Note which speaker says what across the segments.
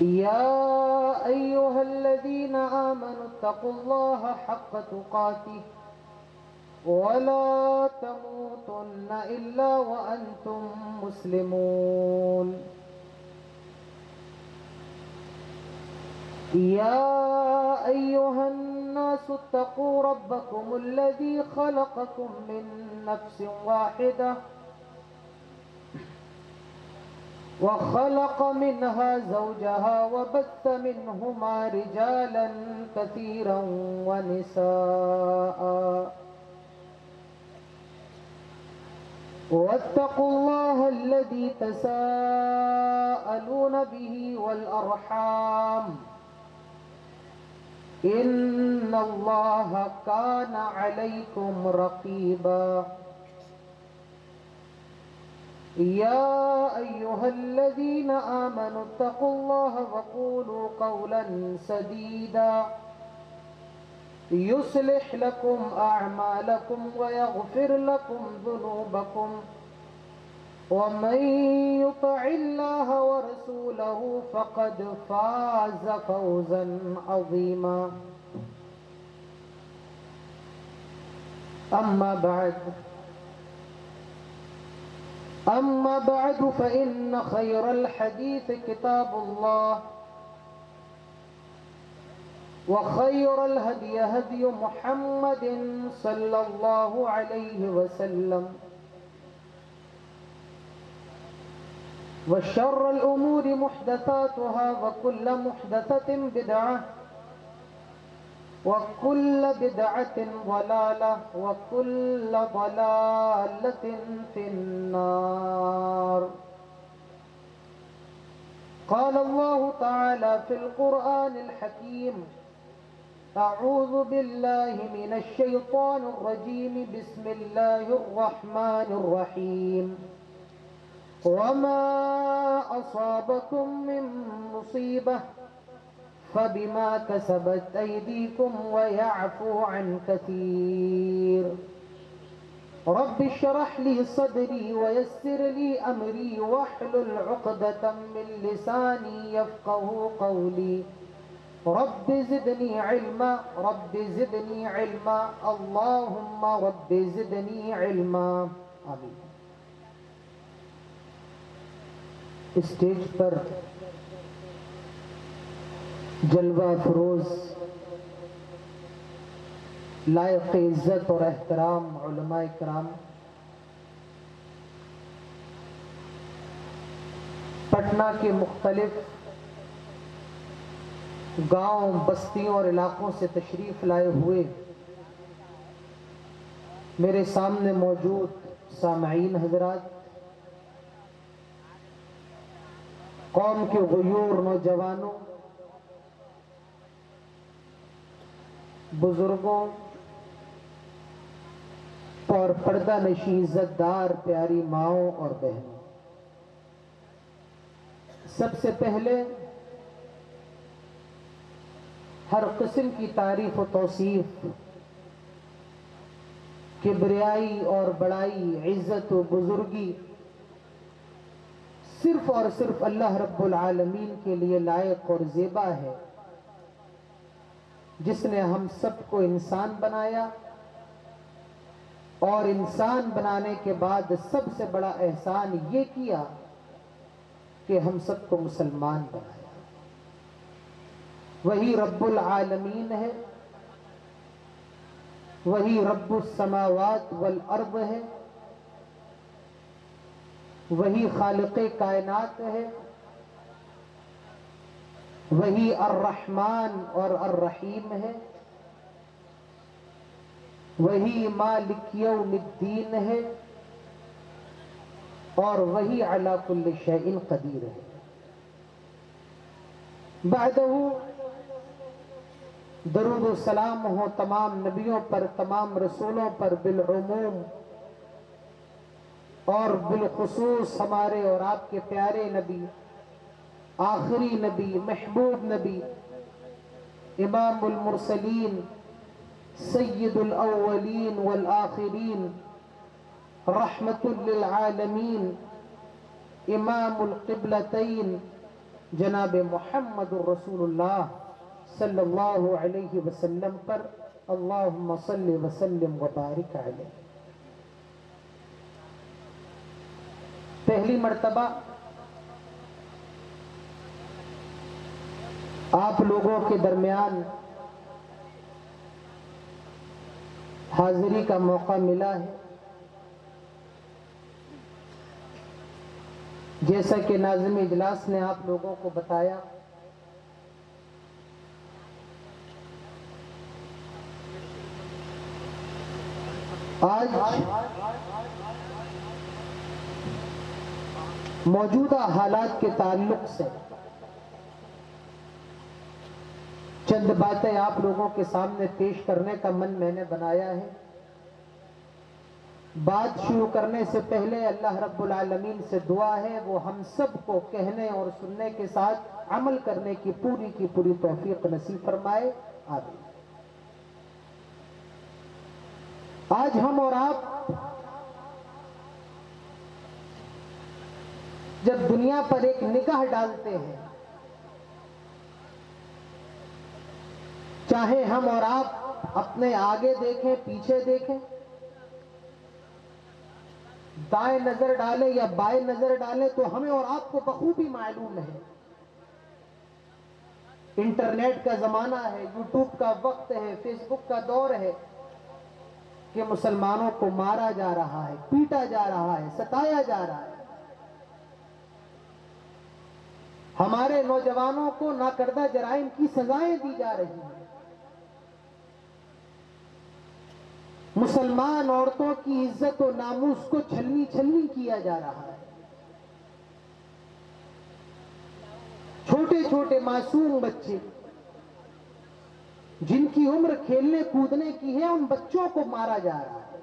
Speaker 1: يا أيها الذين آمنوا اتقوا الله حق تقاته ولا تموتن إلا وأنتم مسلمون. يا أيها الناس اتقوا ربكم الذي خلقكم من نفس واحدة وخلق منها زوجها وبث منهما رجالا كثيرا ونساء واتقوا الله الذي تساءلون به والأرحام إن الله كان عليكم رقيبا. يا أيها الذين آمنوا اتقوا الله وقولوا قولا سديدا يصلح لكم أعمالكم ويغفر لكم ذنوبكم ومن يطع الله ورسوله فقد فاز فوزا عظيما. أما بعد فإن خير الحديث كتاب الله وخير الهدي هدي محمد صلى الله عليه وسلم وشر الأمور محدثاتها وكل محدثة بدعة وكل بدعة ضلالة وكل ضلالة في النار. قال الله تعالى في القرآن الحكيم: أعوذ بالله من الشيطان الرجيم بسم الله الرحمن الرحيم وما أصابكم من مصيبة فبما كسبت أيديكم ويعفو عن كثير. رب اشرح لي صدري ويسر لي أمري واحلل عقدة من لساني يفقه قولي. رب زدني علما رب زدني علما اللهم رب زدني علما. آمین. اسٹیج پر جلوہ فروز لائق عزت اور احترام علماء کرام، پٹنہ کے مختلف گاؤں، بستیوں اور علاقوں سے تشریف لائے ہوئے میرے سامنے موجود سامعین حضرات، قوم کے غیور نوجوانوں، بزرگوں اور پردہ نشین عزت دار پیاری ماؤں اور بہنوں، سب سے پہلے ہر قسم کی تعریف و توصیف، کبریائی اور بڑائی، عزت و بزرگی صرف اور صرف اللہ رب العالمین کے لیے لائق اور زیبا ہے، جس نے ہم سب کو انسان بنایا اور انسان بنانے کے بعد سب سے بڑا احسان یہ کیا کہ ہم سب کو مسلمان بنایا۔ وہی رب العالمین ہے، وہی رب السماوات والارض ہے، وہی خالق کائنات ہے، وہی الرحمن اور الرحیم ہے، وہی مالک یوم الدین ہے، اور وہی علی کل شیء قدیر ہے۔ بعدہ درود و سلام ہو تمام نبیوں پر، تمام رسولوں پر بالعموم، اور بالخصوص ہمارے اور آپ کے پیارے نبی، آخری نبی، محبوب نبی، امام المرسلین، سید الاولین والآخرین، رحمت للعالمین، امام القبلتین، جناب محمد الرسول اللہ صلی اللہ علیہ وسلم پر اللہم صلی وسلم وبارک علیہ۔ پہلی مرتبہ آپ لوگوں کے درمیان حاضری کا موقع ملا ہے۔ جیسا کہ ناظم اجلاس نے آپ لوگوں کو بتایا، آج موجودہ حالات کے تعلق سے چند باتیں آپ لوگوں کے سامنے پیش کرنے کا من میں نے بنایا ہے۔ بات شروع کرنے سے پہلے اللہ رب العالمین سے دعا ہے وہ ہم سب کو کہنے اور سننے کے ساتھ عمل کرنے کی پوری توفیق نصیب فرمائے، آمین۔ آج ہم اور آپ جب دنیا پر ایک نگاہ ڈالتے ہیں، چاہے ہم اور آپ اپنے آگے دیکھیں، پیچھے دیکھیں، دائیں نظر ڈالیں یا بائیں نظر ڈالیں، تو ہمیں اور آپ کو بخوبی معلوم ہے انٹرنیٹ کا زمانہ ہے، یوٹیوب کا وقت ہے، فیس بک کا دور ہے کہ مسلمانوں کو مارا جا رہا ہے، پیٹا جا رہا ہے، ستایا جا رہا ہے۔ ہمارے نوجوانوں کو ناکردہ جرائم کی سزائیں دی جا رہی ہیں۔ مسلمان عورتوں کی عزت و ناموس کو چھلنی چھلنی کیا جا رہا ہے۔ چھوٹے چھوٹے معصوم بچے جن کی عمر کھیلنے کودنے کی ہے، ان بچوں کو مارا جا رہا ہے۔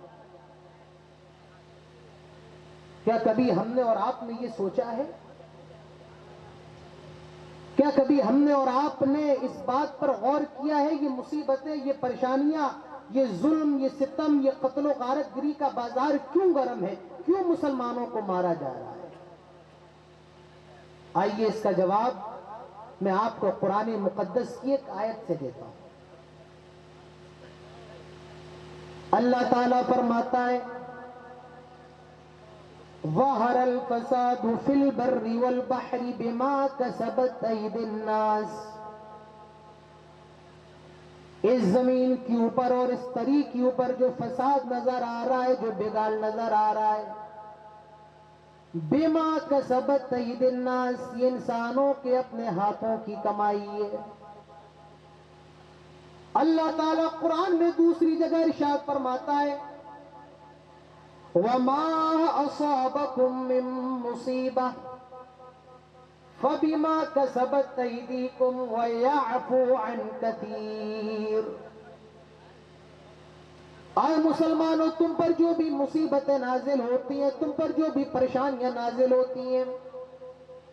Speaker 1: کیا کبھی ہم نے اور آپ نے یہ سوچا ہے؟ کیا کبھی ہم نے اور آپ نے اس بات پر غور کیا ہے یہ مصیبتیں، یہ پریشانیاں، یہ ظلم، یہ ستم، یہ قتل و غارت گری کا بازار کیوں گرم ہے؟ کیوں مسلمانوں کو مارا جا رہا ہے؟ آئیے اس کا جواب میں آپ کو قرآن مقدس کی ایک آیت سے دیتا ہوں۔ اللہ تعالیٰ فرماتا ہے ظَهَرَ الْفَسَادُ فِي الْبَرِّ وَالْبَحْرِ بِمَا كَسَبَتْ أَيْدِي النَّاسِ۔ اس زمین کے اوپر اور اس تری کے اوپر جو فساد نظر آ رہا ہے، جو بگاڑ نظر آ رہا ہے، بِمَا كَسَبَتْ أَيْدِي النَّاسِ، یہ انسانوں کے اپنے ہاتھوں کی کمائی ہے۔ اللہ تعالیٰ قرآن میں دوسری جگہ ارشاد فرماتا ہے وَمَا أَصَابَكُم مِّن مُّصِيبَةٍ فَبِمَا كَسَبَتْ أَيْدِيكُمْ وَيَعْفُو عَن كَثِيرٍ۔ آئے مسلمانوں، تم پر جو بھی مصیبتیں نازل ہوتی ہیں، تم پر جو بھی پریشانیاں نازل ہوتی ہیں،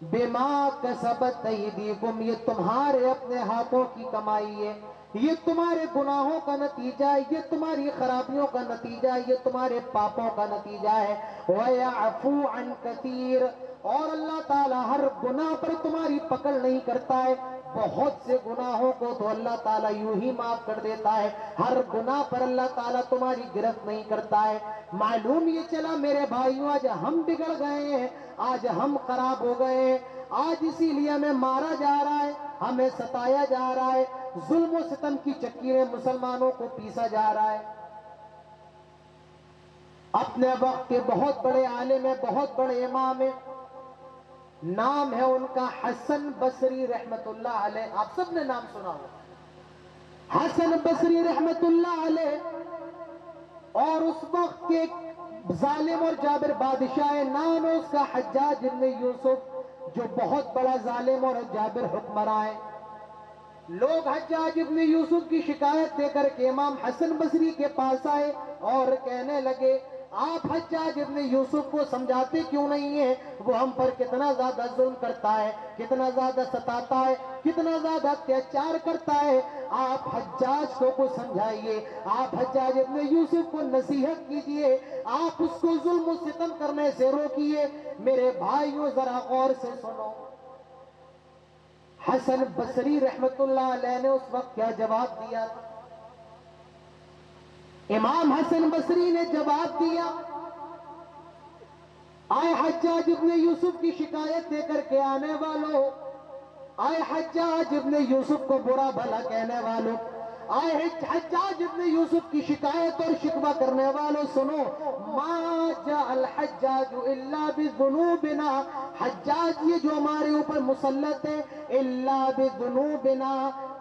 Speaker 1: بِمَا كَسَبَتْ أَيْدِيكُمْ، یہ تمہارے اپنے ہاتھوں کی کمائی ہے، یہ تمہارے گناہوں کا نتیجہ ہے، یہ تمہاری خرابیوں کا نتیجہ ہے، یہ تمہارے پاپوں کا نتیجہ ہے۔ وَيَعْفُو عَن كَثِيرٍ، اور اللہ تعالیٰ ہر گناہ پر تمہاری پکڑ نہیں کرتا ہے، بہت سے گناہوں کو تو اللہ تعالیٰ یوں ہی معاف کر دیتا ہے، ہر گناہ پر اللہ تعالیٰ تمہاری گرفت نہیں کرتا ہے۔ معلوم یہ چلا میرے بھائیوں، آج ہم بگڑ گئے ہیں، آج ہم خراب ہو گئے ہیں، آج اسی لیے ہمیں مارا جا رہا ہے، ہمیں ستایا جا رہا ہے، ظلم و ستم کی چکیریں مسلمانوں کو پیسا جا رہا ہے۔ اپنے وقت کے بہت بڑے عالم ہیں، بہت بڑے امام ہیں، نام ہے ان کا حسن بصری رحمت اللہ علیہ، آپ سب نے نام سنا ہو، حسن بصری رحمت اللہ علیہ۔ اور اس وقت کے ظالم اور جابر بادشاہ، نام ہے اس کا حجاج ابن یوسف، جو بہت بڑا ظالم اور جابر حکمراں ہے۔ لوگ حجاج ابن یوسف کی شکایت دے کر کے امام حسن بصری کے پاس آئے اور کہنے لگے آپ حجاج ابن یوسف کو سمجھاتے کیوں نہیں ہیں؟ وہ ہم پر کتنا زیادہ ظلم کرتا ہے، کتنا زیادہ ستاتا ہے، کتنا زیادہ اتیاچار کرتا ہے، آپ حجاج کو سمجھائیے، آپ حجاج ابن یوسف کو نصیحت کیجئے، آپ اس کو ظلم و ستم کرنے سے روکیے۔ میرے بھائیوں ذرا غور سے سنو، حسن بصری رحمت اللہ علیہ نے اس وقت کیا جواب دیا تھا؟ امام حسن بصری نے جواب دیا، آئے حجاج ابن یوسف کی شکایت دے کر کے آنے والوں، آئے حجاج ابن یوسف کو برا بھلا کہنے والوں، آئے حجاج ابن یوسف کی شکایت اور شکوہ کرنے والوں، سنو، ما جاء الحجاج الا بذنوبنا، حجاج یہ جو ہمارے اوپر مسلط ہے، الا بذنوبنا،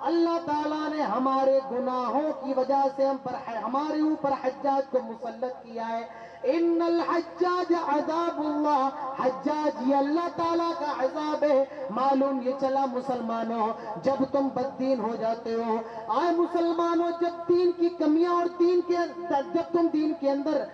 Speaker 1: اللہ تعالیٰ نے ہمارے گناہوں کی وجہ سے ہمارے اوپر حجاج کو مسلط کیا ہے۔ ان الحجاج عذاب اللہ، حجاج یہ اللہ تعالیٰ کا عذاب ہے۔ معلوم یہ چلا مسلمانوں، جب تم بددین ہو جاتے ہو، آئے مسلمانوں، جب دین کی کمیاں اور جب تم دین کے اندر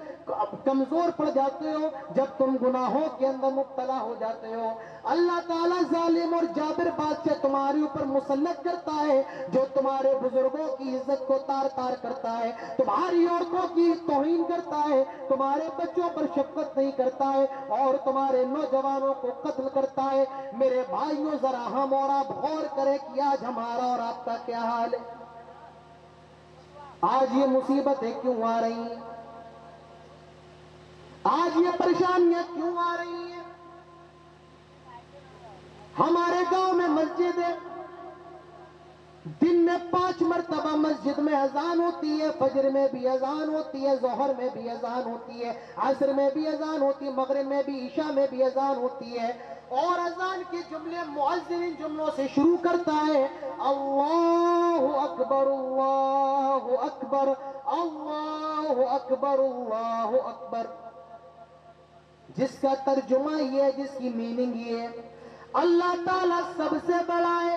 Speaker 1: کمزور پڑ جاتے ہو، جب تم گناہوں کے اندر مبتلا ہو جاتے ہو، اللہ تعالیٰ ظالم اور جابر بادشاہ تمہارے اوپر مسلط کرتا ہے، جو تمہارے بزرگوں کی عزت کو تار تار کرتا ہے، تمہاری عورتوں کی توہین کرتا ہے، تمہارے بچوں پر شفقت نہیں کرتا ہے، اور تمہارے نوجوانوں کو قتل کرتا ہے۔ میرے بھائیوں، ذرا ہم اور آپ غور کریں کہ آج ہمارا اور آپ کا کیا حال ہے؟ آج یہ مصیبتیں کیوں آ رہی ہیں؟ آج یہ پریشانیاں کیوں آ رہی ہیں؟ ہمارے گاؤں میں مسجد ہے، دن میں 5 مرتبہ مسجد میں اذان ہوتی ہے، فجر میں بھی اذان ہوتی ہے، ظہر میں بھی اذان ہوتی ہے، عصر میں بھی اذان ہوتی ہے، مغرب میں بھی، عشاء میں بھی اذان ہوتی ہے، اور اذان کے جملے مؤذن ان جملوں سے شروع کرتا ہے، اللہ اکبر اللہ اکبر اللہ اکبر اللہ اکبر، جس کا ترجمہ یہ ہے، جس کی میننگ یہ ہے، اللہ تعالیٰ سب سے بڑا ہے،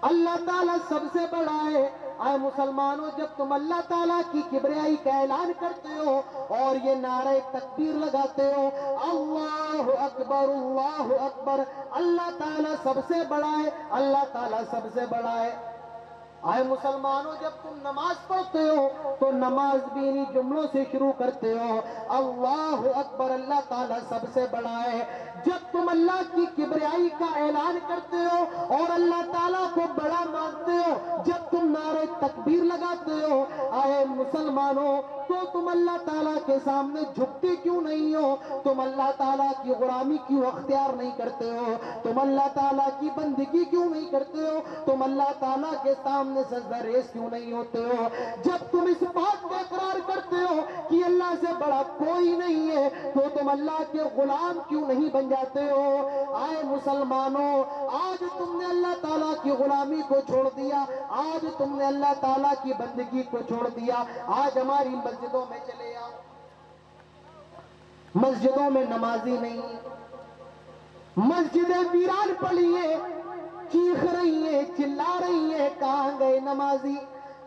Speaker 1: اللہ تعالیٰ سب سے بڑا ہے۔ اے مسلمانوں، جب تم اللہ تعالیٰ کی کبریائی کا اعلان کرتے ہو اور یہ نعرہ تکبیر لگاتے ہو، اللہ اکبر اللہ اکبر، اللہ تعالیٰ سب سے بڑا ہے، اللہ تعالیٰ سب سے بڑا ہے۔ اے مسلمانوں، جب تم نماز پڑھتے ہو تو نماز بھی انہی جملوں سے شروع کرتے ہو، اللہ اکبر، اللہ تعالیٰ سب سے بڑا ہے۔ جب تم اللہ کی کبریائی کا اعلان کرتے ہو اور اللہ تعالیٰ کو بڑا مانتے ہو، جب تم نعرہ تکبیر لگاتے ہو، اے مسلمانوں، تو تم اللہ تعالیٰ کے سامنے جھکتے کیوں نہیں ہو؟ تم اللہ تعالیٰ کی غلامی کیوں اختیار نہیں کرتے ہو؟ تم اللہ تعالیٰ کی بندگی کیوں نہیں کرتے ہو؟ تم اللہ تعالیٰ کے سامنے سجدہ ریز کیوں نہیں ہوتے ہو؟ جب تم اس بات کو اقرار کرتے ہو کہ اللہ سے بڑا کوئی نہیں ہے، تو تم اللہ کے غلام کیوں نہیں بن جاتے ہو؟ آئے مسلمانوں، آج تم نے اللہ تعالیٰ کی غلامی کو چھوڑ دیا، آج تم نے اللہ تعالیٰ کی بندگی کو چھوڑ دیا۔ آج ہماری مسجدوں میں چلے آؤ، مسجدوں میں نمازی نہیں، مسجدیں ویران پڑی ہیں، چیخ رہی ہیں، چلا رہی ہیں، کہاں گئے نمازی؟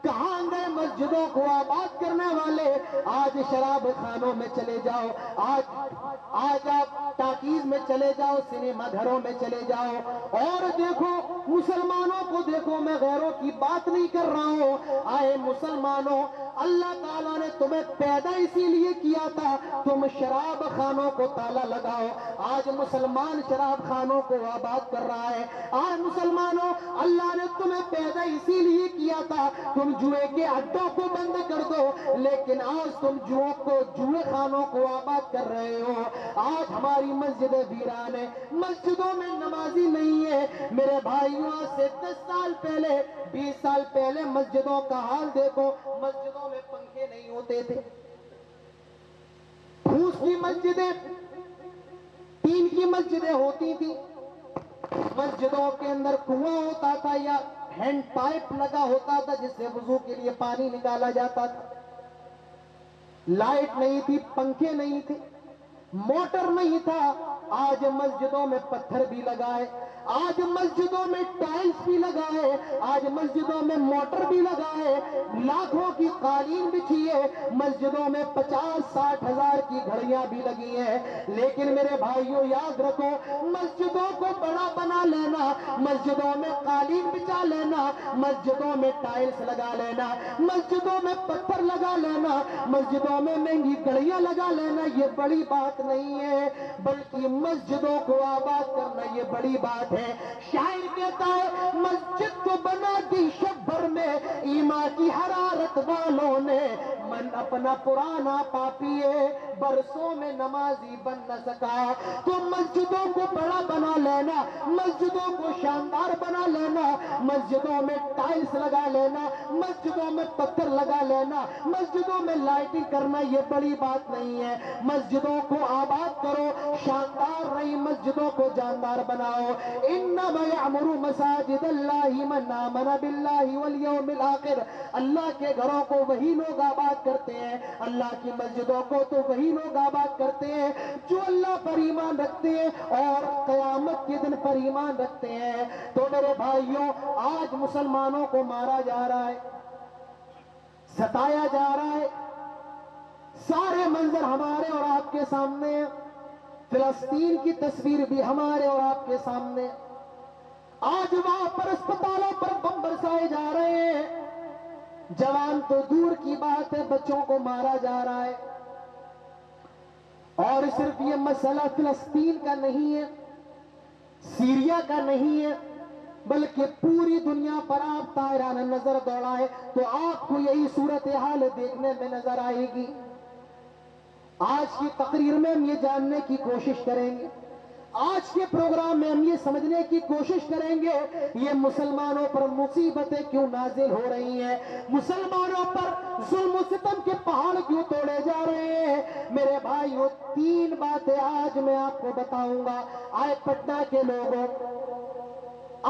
Speaker 1: کہاں گئے مسجدوں کو آباد کرنے والے؟ آج شراب خانوں میں چلے جاؤ، آج آپ ٹاکیز میں چلے جاؤ، سنیما گھروں میں چلے جاؤ اور دیکھو، مسلمانوں کو دیکھو، میں غیروں کی بات نہیں کر رہا ہوں۔ آئے مسلمانوں، اللہ تعالیٰ نے تمہیں پیدا اسی لیے کیا تھا، تم شراب خانوں کو تالا لگاؤ۔ آج مسلمان شراب خانوں کو آباد کر رہا ہے۔ آج مسلمانوں، اللہ نے تمہیں پیدا اسی لیے کیا تھا، تم جوئے کے اڈوں کو بند کر دو، لیکن آج تم جوئے خانوں کو آباد کر رہے ہو۔ آج ہماری مسجدیں ویران ہیں، مسجدوں میں نمازی نہیں ہے۔ میرے بھائیوں، آج سے 10 سال پہلے، 20 سال پہلے مسجدوں کا حال دیکھو، مسجدوں میں پنکھے نہیں ہوتے تھے، پھوس کی مسجدیں، ٹین کی مسجدیں ہوتی تھی، مسجدوں کے اندر کنواں ہوتا تھا یا ہینڈ پائپ لگا ہوتا تھا جس سے وضو کے لیے پانی نکالا جاتا تھا، لائٹ نہیں تھی، پنکھے نہیں تھے، موٹر نہیں تھا۔ آج مسجدوں میں پتھر بھی لگائے، آج مسجدوں میں ٹائلز بھی لگائے، آج مسجدوں میں موٹر بھی لگائے، لاکھوں کی قالین بچھی ہے، مسجدوں میں 50-60 ہزار کی گھڑیاں بھی لگی ہیں۔ لیکن میرے بھائیوں، یاد رکھو، مسجدوں کو بڑا بنا لینا، مسجدوں میں قالین بچھا لینا، مسجدوں میں ٹائلز لگا لینا، مسجدوں میں پتھر لگا لینا، مسجدوں میں مہنگی گھڑیاں لگا لینا، یہ بڑی بات نہیں ہے، بلکہ مسجدوں کو آباد کرنا یہ بڑی بات علامت ہے. شاعر کہتا ہے مسجد کو بنا دی شب بھر میں ایمان کی حرارت والوں نے, من اپنا پرانا پاپیے برسوں میں نمازی بن نہ سکا. تو مسجدوں کو بڑا بنا لینا, مسجدوں کو شاندار بنا لینا, مسجدوں میں ٹائلز لگا لینا, مسجدوں میں پتھر لگا لینا, مسجدوں میں لائٹنگ کرنا یہ بڑی بات نہیں ہے. مسجدوں کو آباد کرو, شاندار رہی مسجدوں کو جاندار بناؤ. انما یعمر مساجد اللہ من آمن باللہ والیوم الآخر. اللہ کے گھروں کو وہی لوگ آباد کرتے ہیں, اللہ کی مسجدوں کو تو وہی لوگ آباد کرتے ہیں جو اللہ پر ایمان رکھتے ہیں اور قیامت کے دن پر ایمان رکھتے ہیں. تو میرے بھائیوں, آج مسلمانوں کو مارا جا رہا ہے, ستایا جا رہا ہے. سارے منظر ہمارے اور آپ کے سامنے ہیں. فلسطین کی تصویر بھی ہمارے اور آپ کے سامنے. آج وہاں پر اسپتالوں پر بم برسائے جا رہے ہیں. جوان تو دور کی بات ہے, بچوں کو مارا جا رہا ہے. اور صرف یہ مسئلہ فلسطین کا نہیں ہے, سیریا کا نہیں ہے, بلکہ پوری دنیا پر آپ طائرانہ نظر دوڑائے تو آپ کو یہی صورتحال دیکھنے میں نظر آئے گی. آج کی تقریر میں ہم یہ جاننے کی کوشش کریں گے, آج کے پروگرام میں ہم یہ سمجھنے کی کوشش کریں گے یہ مسلمانوں پر مصیبتیں کیوں نازل ہو رہی ہیں, مسلمانوں پر ظلم و ستم کے پہاڑ کیوں توڑے جا رہے ہیں. میرے بھائیوں, 3 باتیں آج میں آپ کو بتاؤں گا. آئے پٹنہ کے لوگوں,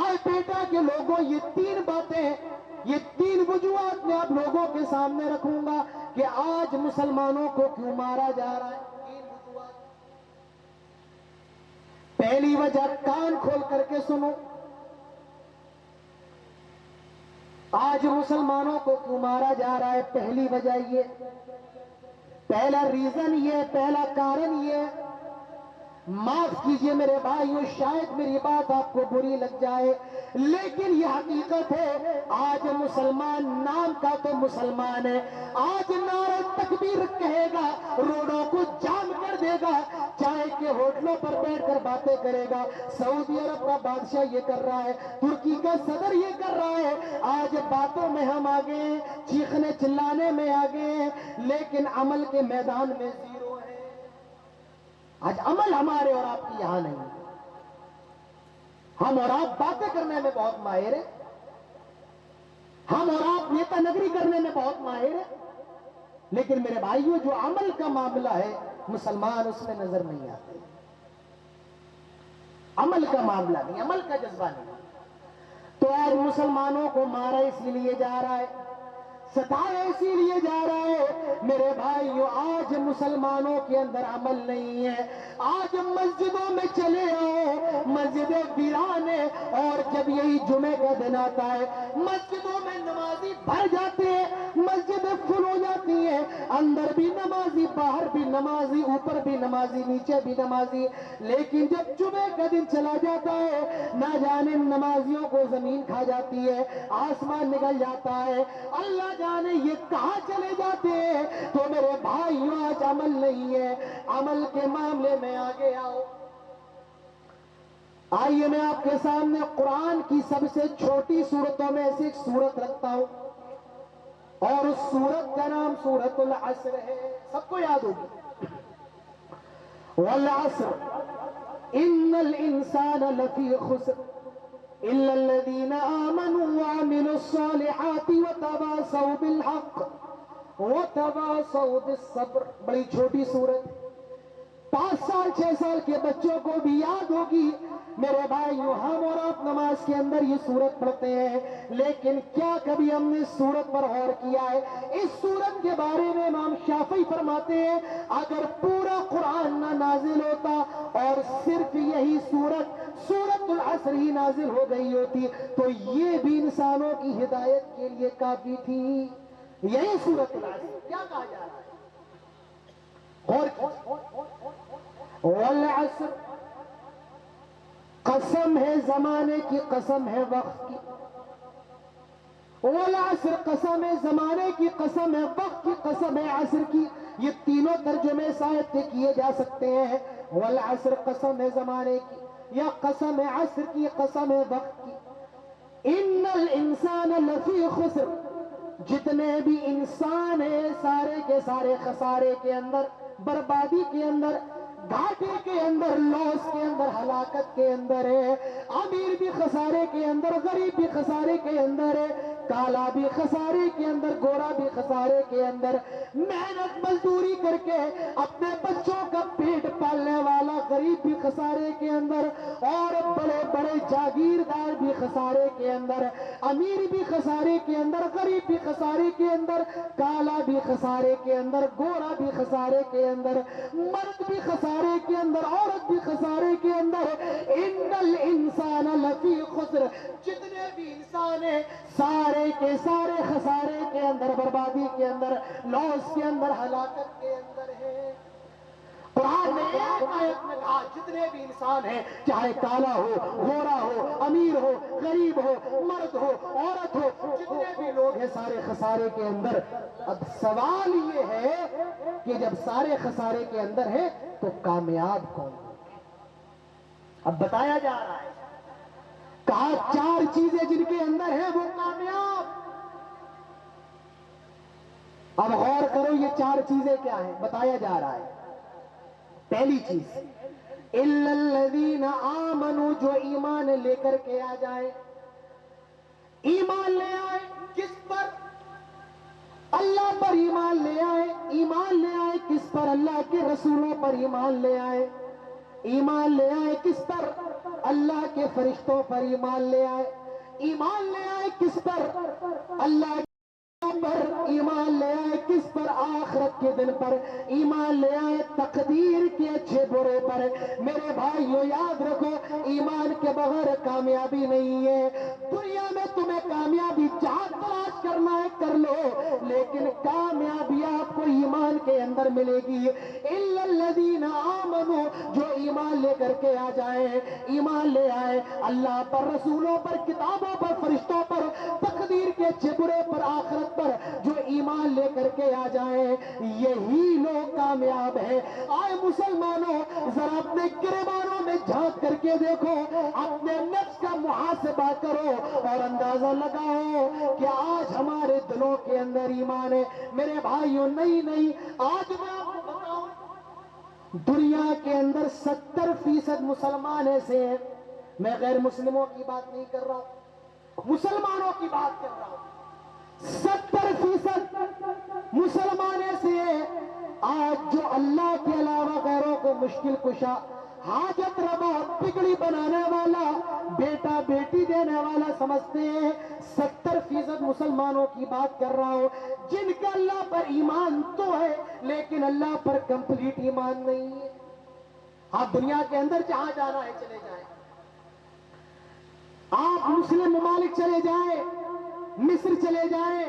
Speaker 1: آئے پیٹا کے لوگوں, یہ 3 باتیں, یہ 3 وجوہات میں آپ لوگوں کے سامنے رکھوں گا کہ آج مسلمانوں کو کیوں مارا جا رہا ہے. 3 وجوہات. پہلی وجہ, کان کھول کر کے سنو, آج مسلمانوں کو کیوں مارا جا رہا ہے. پہلی وجہ یہ, پہلا ریزن یہ, پہلا کارن یہ, معاف کیجئے میرے بھائیوں, شاید میری بات آپ کو بری لگ جائے, لیکن یہ حقیقت ہے. آج مسلمان نام کا تو مسلمان ہے, آج نعرہ تکبیر کہے گا, روڈوں کو جام کر دے گا, چائے کے ہوٹلوں پر بیٹھ کر باتیں کرے گا. سعودی عرب کا بادشاہ یہ کر رہا ہے, ترکی کا صدر یہ کر رہا ہے. آج باتوں میں ہم آگے ہیں, چیخنے چلانے میں آگے ہیں, لیکن عمل کے میدان میں زیرو ہے. آج عمل ہمارے اور آپ کی یہاں نہیں. ہم اور آپ باتیں کرنے میں بہت ماہر ہیں, ہم اور آپ نیتا نگری کرنے میں بہت ماہر ہیں, لیکن میرے بھائیوں جو عمل کا معاملہ ہے مسلمان اس میں نظر نہیں آتے. عمل کا معاملہ نہیں, عمل کا جذبہ نہیں. تو آج مسلمانوں کو مارا اسی لیے جا رہا ہے, ستایا اسی لیے جا رہا ہے. میرے بھائیوں, آج مسلمانوں کے اندر عمل نہیں ہے. آج مسجدوں میں چلے آؤ, مسجدیں ویران ہیں, اور جب یہی جمعے کا دن آتا ہے مسجدوں میں نمازی بھر جاتے ہیں, مسجدیں فل ہو جاتی ہیں, اندر بھی نمازی, باہر بھی نمازی, اوپر بھی نمازی, نیچے بھی نمازی. لیکن جب جمعے کا دن چلا جاتا ہے, نہ جانے نمازیوں کو زمین کھا جاتی ہے, آسمان نکل جاتا ہے, اللہ جانے یہ کہاں چلے جاتے ہیں. تو میرے بھائیوں, آج عمل نہیں ہے, عمل کے معاملے میں آگے آؤ. آئیے میں آپ کے سامنے قرآن کی سب سے چھوٹی سورتوں میں ایسی ایک سورت رکھتا ہوں, اور اس سورت کا نام سورۃ العصر ہے. سب کو یاد ہوگی, والعصر ان الانسان لفی خسر الا الذین آمنوا وعملوا الصالحات وتواصوا بالحق وتواصوا بالصبر. بڑی چھوٹی سورت, 5 سال 6 سال کے بچوں کو بھی یاد ہوگی. میرے بھائیو, ہم اور آپ نماز کے اندر یہ سورت پڑھتے ہیں, لیکن کیا کبھی ہم نے اس سورت پر غور کیا ہے؟ اس سورت کے بارے میں امام شافعی فرماتے ہیں اگر پورا قرآن نہ نازل ہوتا اور صرف یہی سورت العصر ہی نازل ہو گئی ہوتی تو یہ بھی انسانوں کی ہدایت کے لیے کافی تھی. یہی سورت العصر کیا کہا جا رہا ہے؟ اور والعصر, قسم ہے زمانے کی, قسم ہے وقت کی. والعصر, قسم ہے زمانے کی, قسم ہے وقت کی, قسم ہے عصر کی. یہ تینوں ترجمے اس آیت کے کیے جا سکتے ہیں. والعصر, قسم ہے زمانے کی, یا قسم عصر کی، قسم وقت کی، ان الانسان لفی خسر، جتنے بھی انسان ہیں سارے کے سارے خسارے کے اندر، بربادی کے اندر، گھاٹے کے اندر، لوس کے اندر، ہلاکت کے اندر ہے۔ امیر بھی خسارے کے اندر، غریب بھی خسارے کے اندر ہے، کالا بھی خسارے کے اندر، گورا بھی خسارے کے اندر، محنت مزدوری کر کے اپنے بچوں کا پیٹ پالنے والا غریب بھی خسارے کے اندر، اور بڑے بڑے جاگیردار بھی خسارے کے اندر، امیر بھی خسارے کے اندر، غریب بھی خسارے کے اندر، کالا بھی خسارے کے اندر، گورا بھی خسارے کے اندر، مرد بھی خسارے کے اندر، عورت بھی خسارے کے اندر۔ ان الانسان لفی خسر، جتنے بھی انسان ہیں سارے کے سارے خسارے کے اندر، بربادی کے اندر، لاس کے اندر، ہلاکت کے اندر ہے۔ قرآن نے ایک آیت میں کہا جتنے بھی انسان ہیں، چاہے کالا ہو، گورا ہو، امیر ہو، غریب ہو، مرد ہو، عورت ہو، جتنے بھی لوگ ہیں سارے خسارے کے اندر۔ اب سوال یہ ہے کہ جب سارے خسارے کے اندر ہیں تو کامیاب کون ہوگا؟ اب بتایا جا رہا ہے، کہا چار چیزیں جن کے اندر ہیں وہ کامیاب۔ اب غور کرو یہ چار چیزیں کیا ہیں، بتایا جا رہا ہے۔ پہلی چیز، اِلَّا الَّذِينَ آمَنُوا، جو ایمان لے کر کے آ جائے۔ ایمان لے آئے کس پر؟ اللہ پر ایمان لے آئے۔ ایمان لے آئے کس پر؟ اللہ کے رسولوں پر ایمان لے آئے۔ ایمان لے آئے کس پر؟ اللہ کے فرشتوں پر ایمان لے آئے۔ ایمان لے آئے کس پر؟ اللہ پر ایمان لے آئے کس پر؟ آخرت کے دن پر ایمان لے آئے، تقدیر کے اچھے برے پر۔ میرے بھائیو یاد رکھو، ایمان کے بغیر کامیابی نہیں ہے۔ دنیا میں تمہیں کامیابی جہاں تلاش کرنا ہے کر لو، لیکن کامیابی آپ کو ایمان کے اندر ملے گی۔ اِلَّا الَّذِينَ آمَنُوا، جو ایمان لے کر کے آ جائے، ایمان لے آئے اللہ پر، رسولوں پر، کتابوں پر، فرشتوں پر، تقدیر کے اچھے برے پر، آخرت پر جو ایمان لے کر کے آ جائیں، یہی لوگ کامیاب ہیں۔ آئے مسلمانوں، ذرا اپنے گریبانوں میں جھانک کر کے دیکھو، اپنے نفس کا محاسبہ کرو اور اندازہ لگاؤ کہ آج ہمارے دلوں کے اندر ایمان ہے۔ میرے بھائیوں، نہیں، آج میں آپ کو بتاؤں، دنیا کے اندر 70% مسلمان ایسے ہیں، میں غیر مسلموں کی بات نہیں کر رہا ہوں، مسلمانوں کی بات کر رہا ہوں۔ 70% مسلمان ایسے ہیں آج جو اللہ کے علاوہ غیروں کو مشکل کشا، حاجت روا، بگڑی بنانے والا، بیٹا بیٹی دینے والا سمجھتے ہیں۔ 70% مسلمانوں کی بات کر رہا ہوں جن کا اللہ پر ایمان تو ہے لیکن اللہ پر کمپلیٹ ایمان نہیں ہے۔ آپ دنیا کے اندر جہاں جانا ہے چلے جائیں، آپ مسلم ممالک چلے جائیں، مصر چلے جائیں،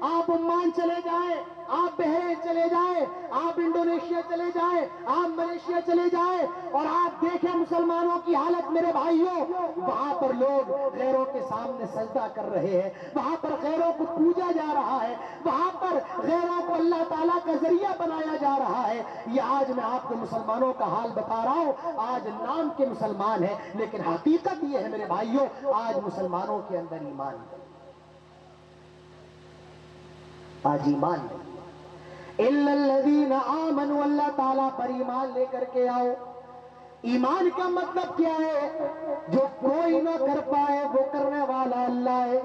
Speaker 1: آپ عمان چلے جائیں، آپ بحرین چلے جائیں، آپ انڈونیشیا چلے جائیں، آپ ملیشیا چلے جائیں، اور آپ دیکھیں مسلمانوں کی حالت میرے بھائیوں، وہاں پر لوگ غیروں کے سامنے سجدہ کر رہے ہیں، وہاں پر غیروں کو پوجا جا رہا ہے، وہاں پر غیروں کو اللہ تعالیٰ کا ذریعہ بنایا جا رہا ہے۔ یہ آج میں آپ کو مسلمانوں کا حال بتا رہا ہوں، آج نام کے مسلمان ہیں لیکن حقیقت یہ ہے میرے بھائیوں، آج مسلمانوں کے اندر ایمان نہیں، آج ایمان نہیں۔ اِلَّا الَّذِينَ آمَنُوا، اللہ تعالیٰ پر ایمان لے کر کے آؤ۔ ایمان کا مطلب کیا ہے؟ جو کوئی نہ کر پائے وہ کرنے والا اللہ ہے۔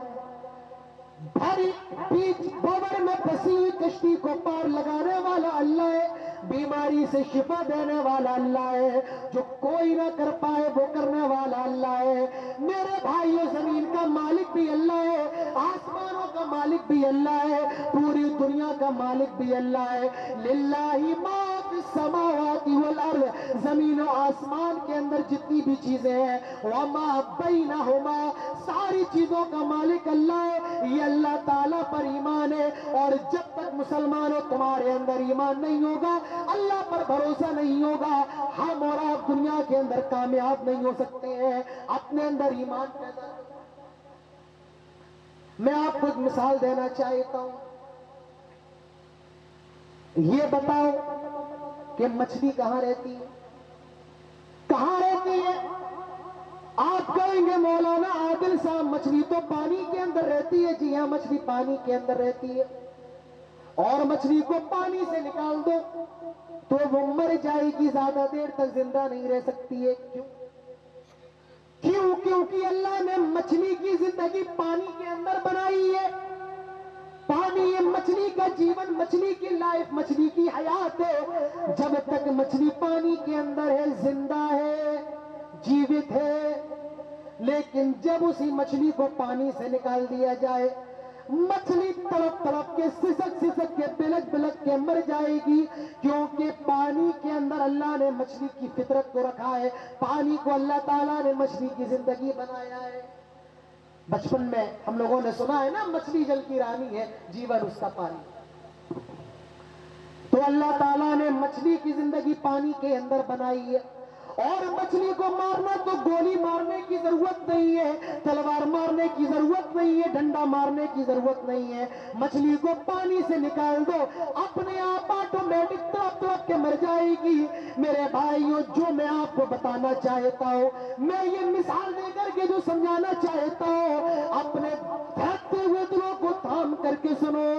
Speaker 1: بھری بیچ بور میں پھنسی ہوئی کشتی کو پار لگانے والا اللہ ہے، بیماری سے شفا دینے والا اللہ ہے، جو کوئی نہ کر پائے وہ کرنے والا اللہ ہے۔ میرے بھائیوں، زمین کا مالک بھی اللہ ہے، آسمانوں کا مالک بھی اللہ ہے، پوری دنیا کا مالک بھی اللہ ہے۔ للہ ما فی السماوات والارض، زمین و آسمان کے اندر جتنی بھی چیزیں ہیں، وما بینہما، ساری چیزوں کا مالک اللہ ہے۔ یہ اللہ تعالیٰ پر ایمان ہے، اور جب تک مسلمانوں تمہارے اندر ایمان نہیں ہوگا، اللہ پر بھروسہ نہیں ہوگا، ہم اور آپ دنیا کے اندر کامیاب نہیں ہو سکتے ہیں۔ اپنے اندر ایمان پیدا کرو۔ میں آپ کو ایک مثال دینا چاہتا ہوں، یہ بتاؤ کہ مچھلی کہاں رہتی ہے؟ کہاں رہتی ہے؟ آپ کہیں گے مولانا عادل صاحب مچھلی تو پانی کے اندر رہتی ہے. جی ہاں مچھلی پانی کے اندر رہتی ہے, اور مچھلی کو پانی سے نکال دو تو وہ مر جائے گی, زیادہ دیر تک زندہ نہیں رہ سکتی ہے. کیوں؟ کیونکہ اللہ نے مچھلی کی زندگی پانی کے اندر بنائی ہے. پانی یہ مچھلی کا جیون, مچھلی کی لائف, مچھلی کی حیات ہے. جب تک مچھلی پانی کے اندر ہے زندہ ہے, جیوت ہے. لیکن جب اسی مچھلی کو پانی سے نکال دیا جائے, مچھلی تڑپ تڑپ کے سسک سسک کے بلک بلک کے مر جائے گی. کیونکہ پانی کے اندر اللہ نے مچھلی کی فطرت کو رکھا ہے, پانی کو اللہ تعالیٰ نے مچھلی کی زندگی بنایا ہے. بچپن میں ہم لوگوں نے سنا ہے نا, مچھلی جل کی رانی ہے, جیون اس کا پانی. تو اللہ تعالیٰ نے مچھلی کی زندگی پانی کے اندر بنائی ہے. اور مچھلی کو مارنا تو گولی مارنے کی ضرورت نہیں ہے, تلوار مارنے کی ضرورت نہیں ہے, ڈنڈا مارنے کی ضرورت نہیں ہے. مچھلی کو پانی سے نکال دو, اپنے آپ آٹومیٹک تڑپ تڑپ کے مر جائے گی. میرے بھائیوں, جو میں آپ کو بتانا چاہتا ہوں, میں یہ مثال دے کر کے جو سمجھانا چاہتا ہوں, اپنے دھڑکتے ہوئے دلوں کو تھام کر کے سنو.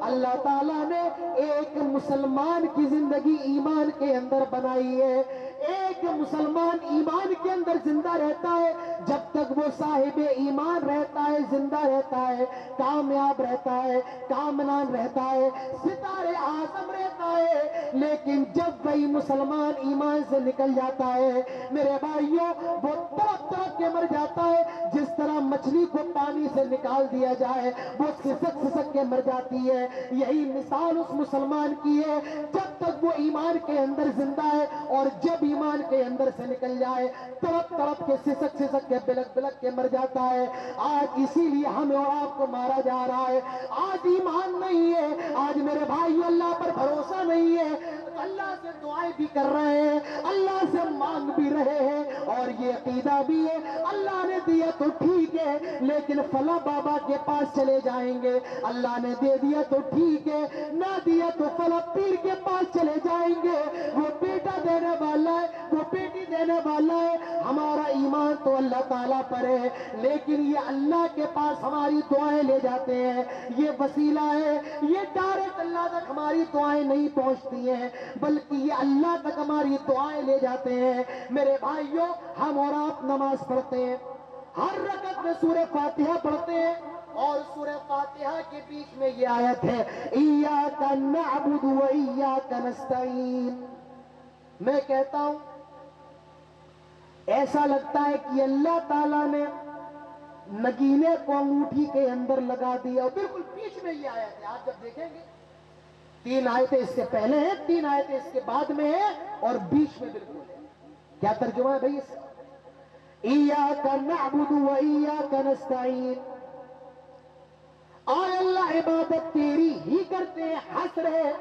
Speaker 1: اللہ تعالیٰ نے ایک مسلمان کی زندگی ایمان کے اندر بنائی ہے. ایک مسلمان ایمان کے اندر زندہ رہتا ہے جب تک وہ صاحب ایمان رہتا ہے, زندہ رہتا ہے, کامیاب رہتا ہے, کامنان رہتا ہے, ستارے اعظم رہتا ہے. لیکن جب وہی مسلمان ایمان سے نکل جاتا ہے میرے بھائیوں, وہ تڑپ تڑپ کے مر جاتا ہے. جس طرح مچھلی کو پانی سے نکال دیا جائے وہ سسک سسک کے مر جاتی ہے, یہی مثال اس مسلمان کی ہے. جب تک وہ ایمان کے اندر زندہ ہے, اور جب ایمان کے اندر سے نکل جائے تڑپ تڑپ کے سسک سسک کے بلک بلک کے مر جاتا ہے. آج اسی لیے ہمیں اور آپ کو مارا جا رہا ہے. آج ایمان نہیں ہے, آج میرے بھائیو اللہ پر بھروسہ نہیں ہے, اللہ سے دعائیں بھی کر رہے ہیں, اللہ سے مانگ بھی رہے ہیں, اور یہ عقیدہ بھی ہے اللہ نے دیا تو ٹھیک ہے, لیکن فلاں بابا کے پاس چلے جائیں گے. اللہ نے دے دیا تو ٹھیک ہے, نہ دیا تو فلاں پیر کے پاس چلے جائیں گے. وہ بیٹا دینے والا ہے, وہ بیٹی دینے والا ہے. ہمارا ایمان تو اللہ تعالیٰ پر ہے, لیکن یہ اللہ کے پاس ہماری دعائیں لے جاتے ہیں. یہ وسیلہ ہے, یہ ڈائریکٹ اللہ تک ہماری دعائیں نہیں پہنچتی ہیں, بلکہ یہ اللہ تک ہماری دعائیں لے جاتے ہیں. میرے بھائیوں, ہم اور آپ نماز پڑھتے ہیں, ہر رکعت میں سورہ فاتحہ پڑھتے ہیں, اور سورہ فاتحہ کے بیچ میں یہ آیت ہے ایاک نعبد و ایاک نستعین. میں کہتا ہوں ایسا لگتا ہے کہ اللہ تعالیٰ نے نگینے کو انگوٹھی کے اندر لگا دیا, اور بالکل بیچ میں یہ آیت ہے. آپ جب دیکھیں گے 3 آیتیں اس کے پہلے ہیں, 3 آیتیں اس کے بعد میں ہیں, اور بیچ میں بالکل ہے. کیا ترجمہ ہے بھائی اس کا؟ ایاک نعبد و ایاک نستعین. آئے اللہ عبادت تیری ہی کرتے ہیں, ہنس رہے.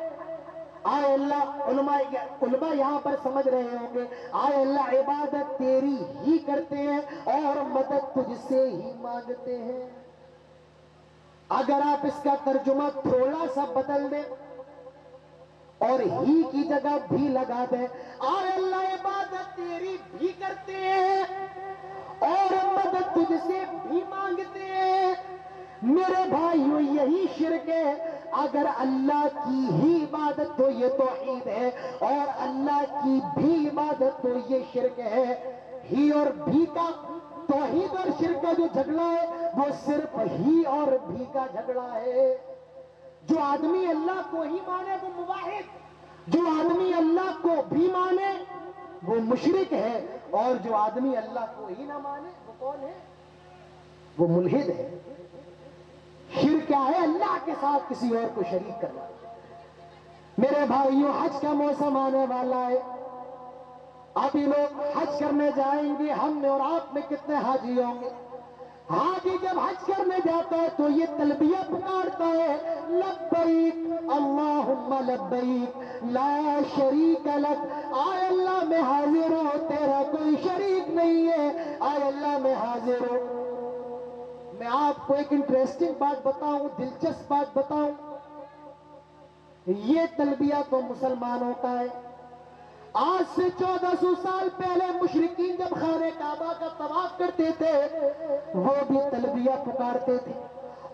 Speaker 1: آئے اللہ, علماء یہاں پر سمجھ رہے ہوں گے, آئے اللہ عبادت تیری ہی کرتے ہیں اور مدد تجھ سے ہی مانگتے ہیں. اگر آپ اس کا ترجمہ تھوڑا سا بدل دیں اور ہی کی جگہ بھی لگا دیں, آئے اللہ عبادت تیری بھی کرتے ہیں اور مدد تجھ سے بھی مانگتے ہیں. میرے بھائیو, یہی شرک ہے. اگر اللہ کی ہی عبادت تو یہ توحید ہے, اور اللہ کی بھی عبادت تو یہ شرک ہے. ہی اور بھی کا, توحید اور شرک کا جو جھگڑا ہے وہ صرف ہی اور بھی کا جھگڑا ہے. جو آدمی اللہ کو ہی مانے وہ موحد, جو آدمی اللہ کو بھی مانے وہ مشرک ہے, اور جو آدمی اللہ کو ہی نہ مانے وہ کون ہے؟ وہ ملحد ہے. شرک کیا ہے؟ اللہ کے ساتھ کسی اور کو شریک کرنا. میرے بھائیوں, حج کا موسم آنے والا ہے. ابھی لوگ حج کرنے جائیں گے, ہم میں اور آپ میں کتنے حاجی ہوں گے. حاجی جب حج کرنے جاتا ہے تو یہ تلبیہ پکارتا ہے, لبیک اللہم لبیک لا شریک لک. آئے اللہ میں حاضر ہوں, تیرا کوئی شریک نہیں ہے. آئے اللہ میں حاضر ہوں. میں آپ کو ایک انٹریسٹنگ بات بتاؤں, دلچسپ بات بتاؤں. یہ تلبیہ تو مسلمانوں کا ہے. آج سے 1400 سال پہلے مشرکین جب خانہ کعبہ کا طواف کرتے تھے وہ بھی تلبیہ پکارتے تھے،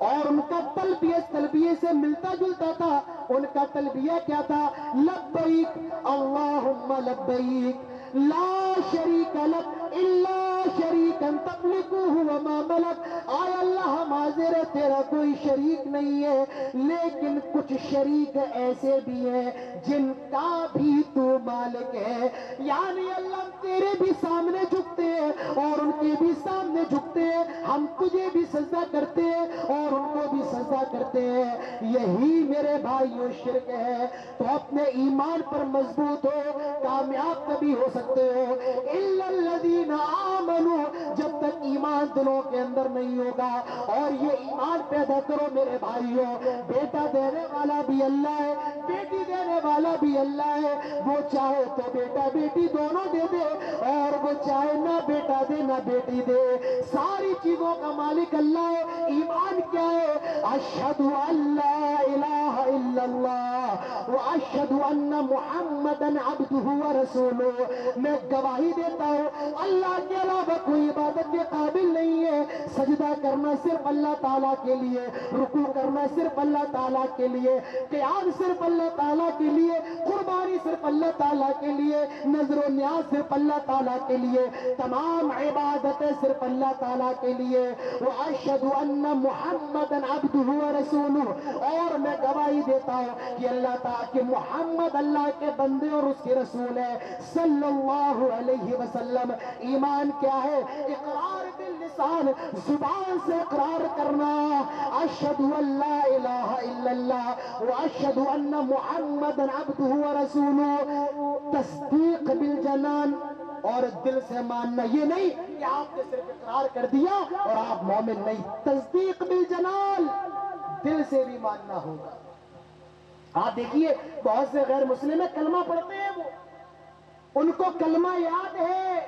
Speaker 1: اور ان کا تلبیہ سے ملتا جلتا تھا۔ ان کا تلبیہ کیا تھا؟ لبیک اللہم لبیک لا شریک لک الا شریکا تملکہ وما ملک۔ آئے اللہ ہم حاضر ہے، تیرا کوئی شریک نہیں ہے، لیکن کچھ شریک ایسے بھی ہیں جن کا بھی تو مالک ہے، یعنی اللہ تیرے بھی سامنے جھکتے ہیں اور ان کے بھی سامنے جھکتے ہیں، ہم تجھے بھی سجدہ کرتے ہیں اور ان کو بھی سجدہ کرتے ہیں۔ یہی میرے بھائیوں شرک ہے۔ تو اپنے ایمان پر مضبوط ہو، کامیاب کبھی ہو سکتے ہو الا الذین آمنوا، جب تک ایمان دلوں کے اندر نہیں ہوگا۔ اور یہ ایمان پیدا کرو میرے بھائیوں، بیٹا دینے والا بھی اللہ ہے، بیٹی دینے والا بھی اللہ ہے۔ وہ چاہے تو بیٹا بیٹی دونوں دے دے، اور وہ چاہے نہ بیٹا دے نہ بیٹی دے، ساری چیزوں کا مالک اللہ ہے۔ ایمان کیا ہے؟ اشہد ان لا الہ الا اللہ واشہد ان محمدا عبدہ ورسولہ، میں گواہی دیتا ہوں اللہ کے علاوہ کوئی عبادت کے قابل نہیں ہے، سجدہ کرنا صرف اللہ تعالیٰ کے لیے، رکوع کرنا صرف اللہ تعالیٰ کے لیے، قیام صرف اللہ تعالیٰ کے لیے، قربانی صرف اللہ تعالیٰ کے لیے، نظر و نیاز صرف اللہ تعالیٰ کے لیے، تمام عبادتیں صرف اللہ تعالیٰ کے لیے۔ واشہد ان محمدا عبدہ ورسولہ، اور میں گواہی دیتا ہوں کہ اللہ تعالیٰ کہ محمد اللہ کے بندے اور اس کے رسول ہے صلی اللہ علیہ وسلم۔ ایمان کیا ہے؟ اقرار باللسان، زبان سے اقرار کرنا، اشہد ان لا الہ الا اللہ واشہد ان محمدا عبدہ ورسولہ، تصدیق بالجنان، اور دل سے ماننا، یہ نہیں کہ آپ نے صرف اقرار کر دیا اور آپ مومن نہیں، تصدیق بالجنان، دل سے بھی ماننا ہوگا۔ آپ دیکھیے بہت سے غیر مسلم ہیں، کلمہ پڑھتے ہیں، وہ ان کو کلمہ یاد ہے۔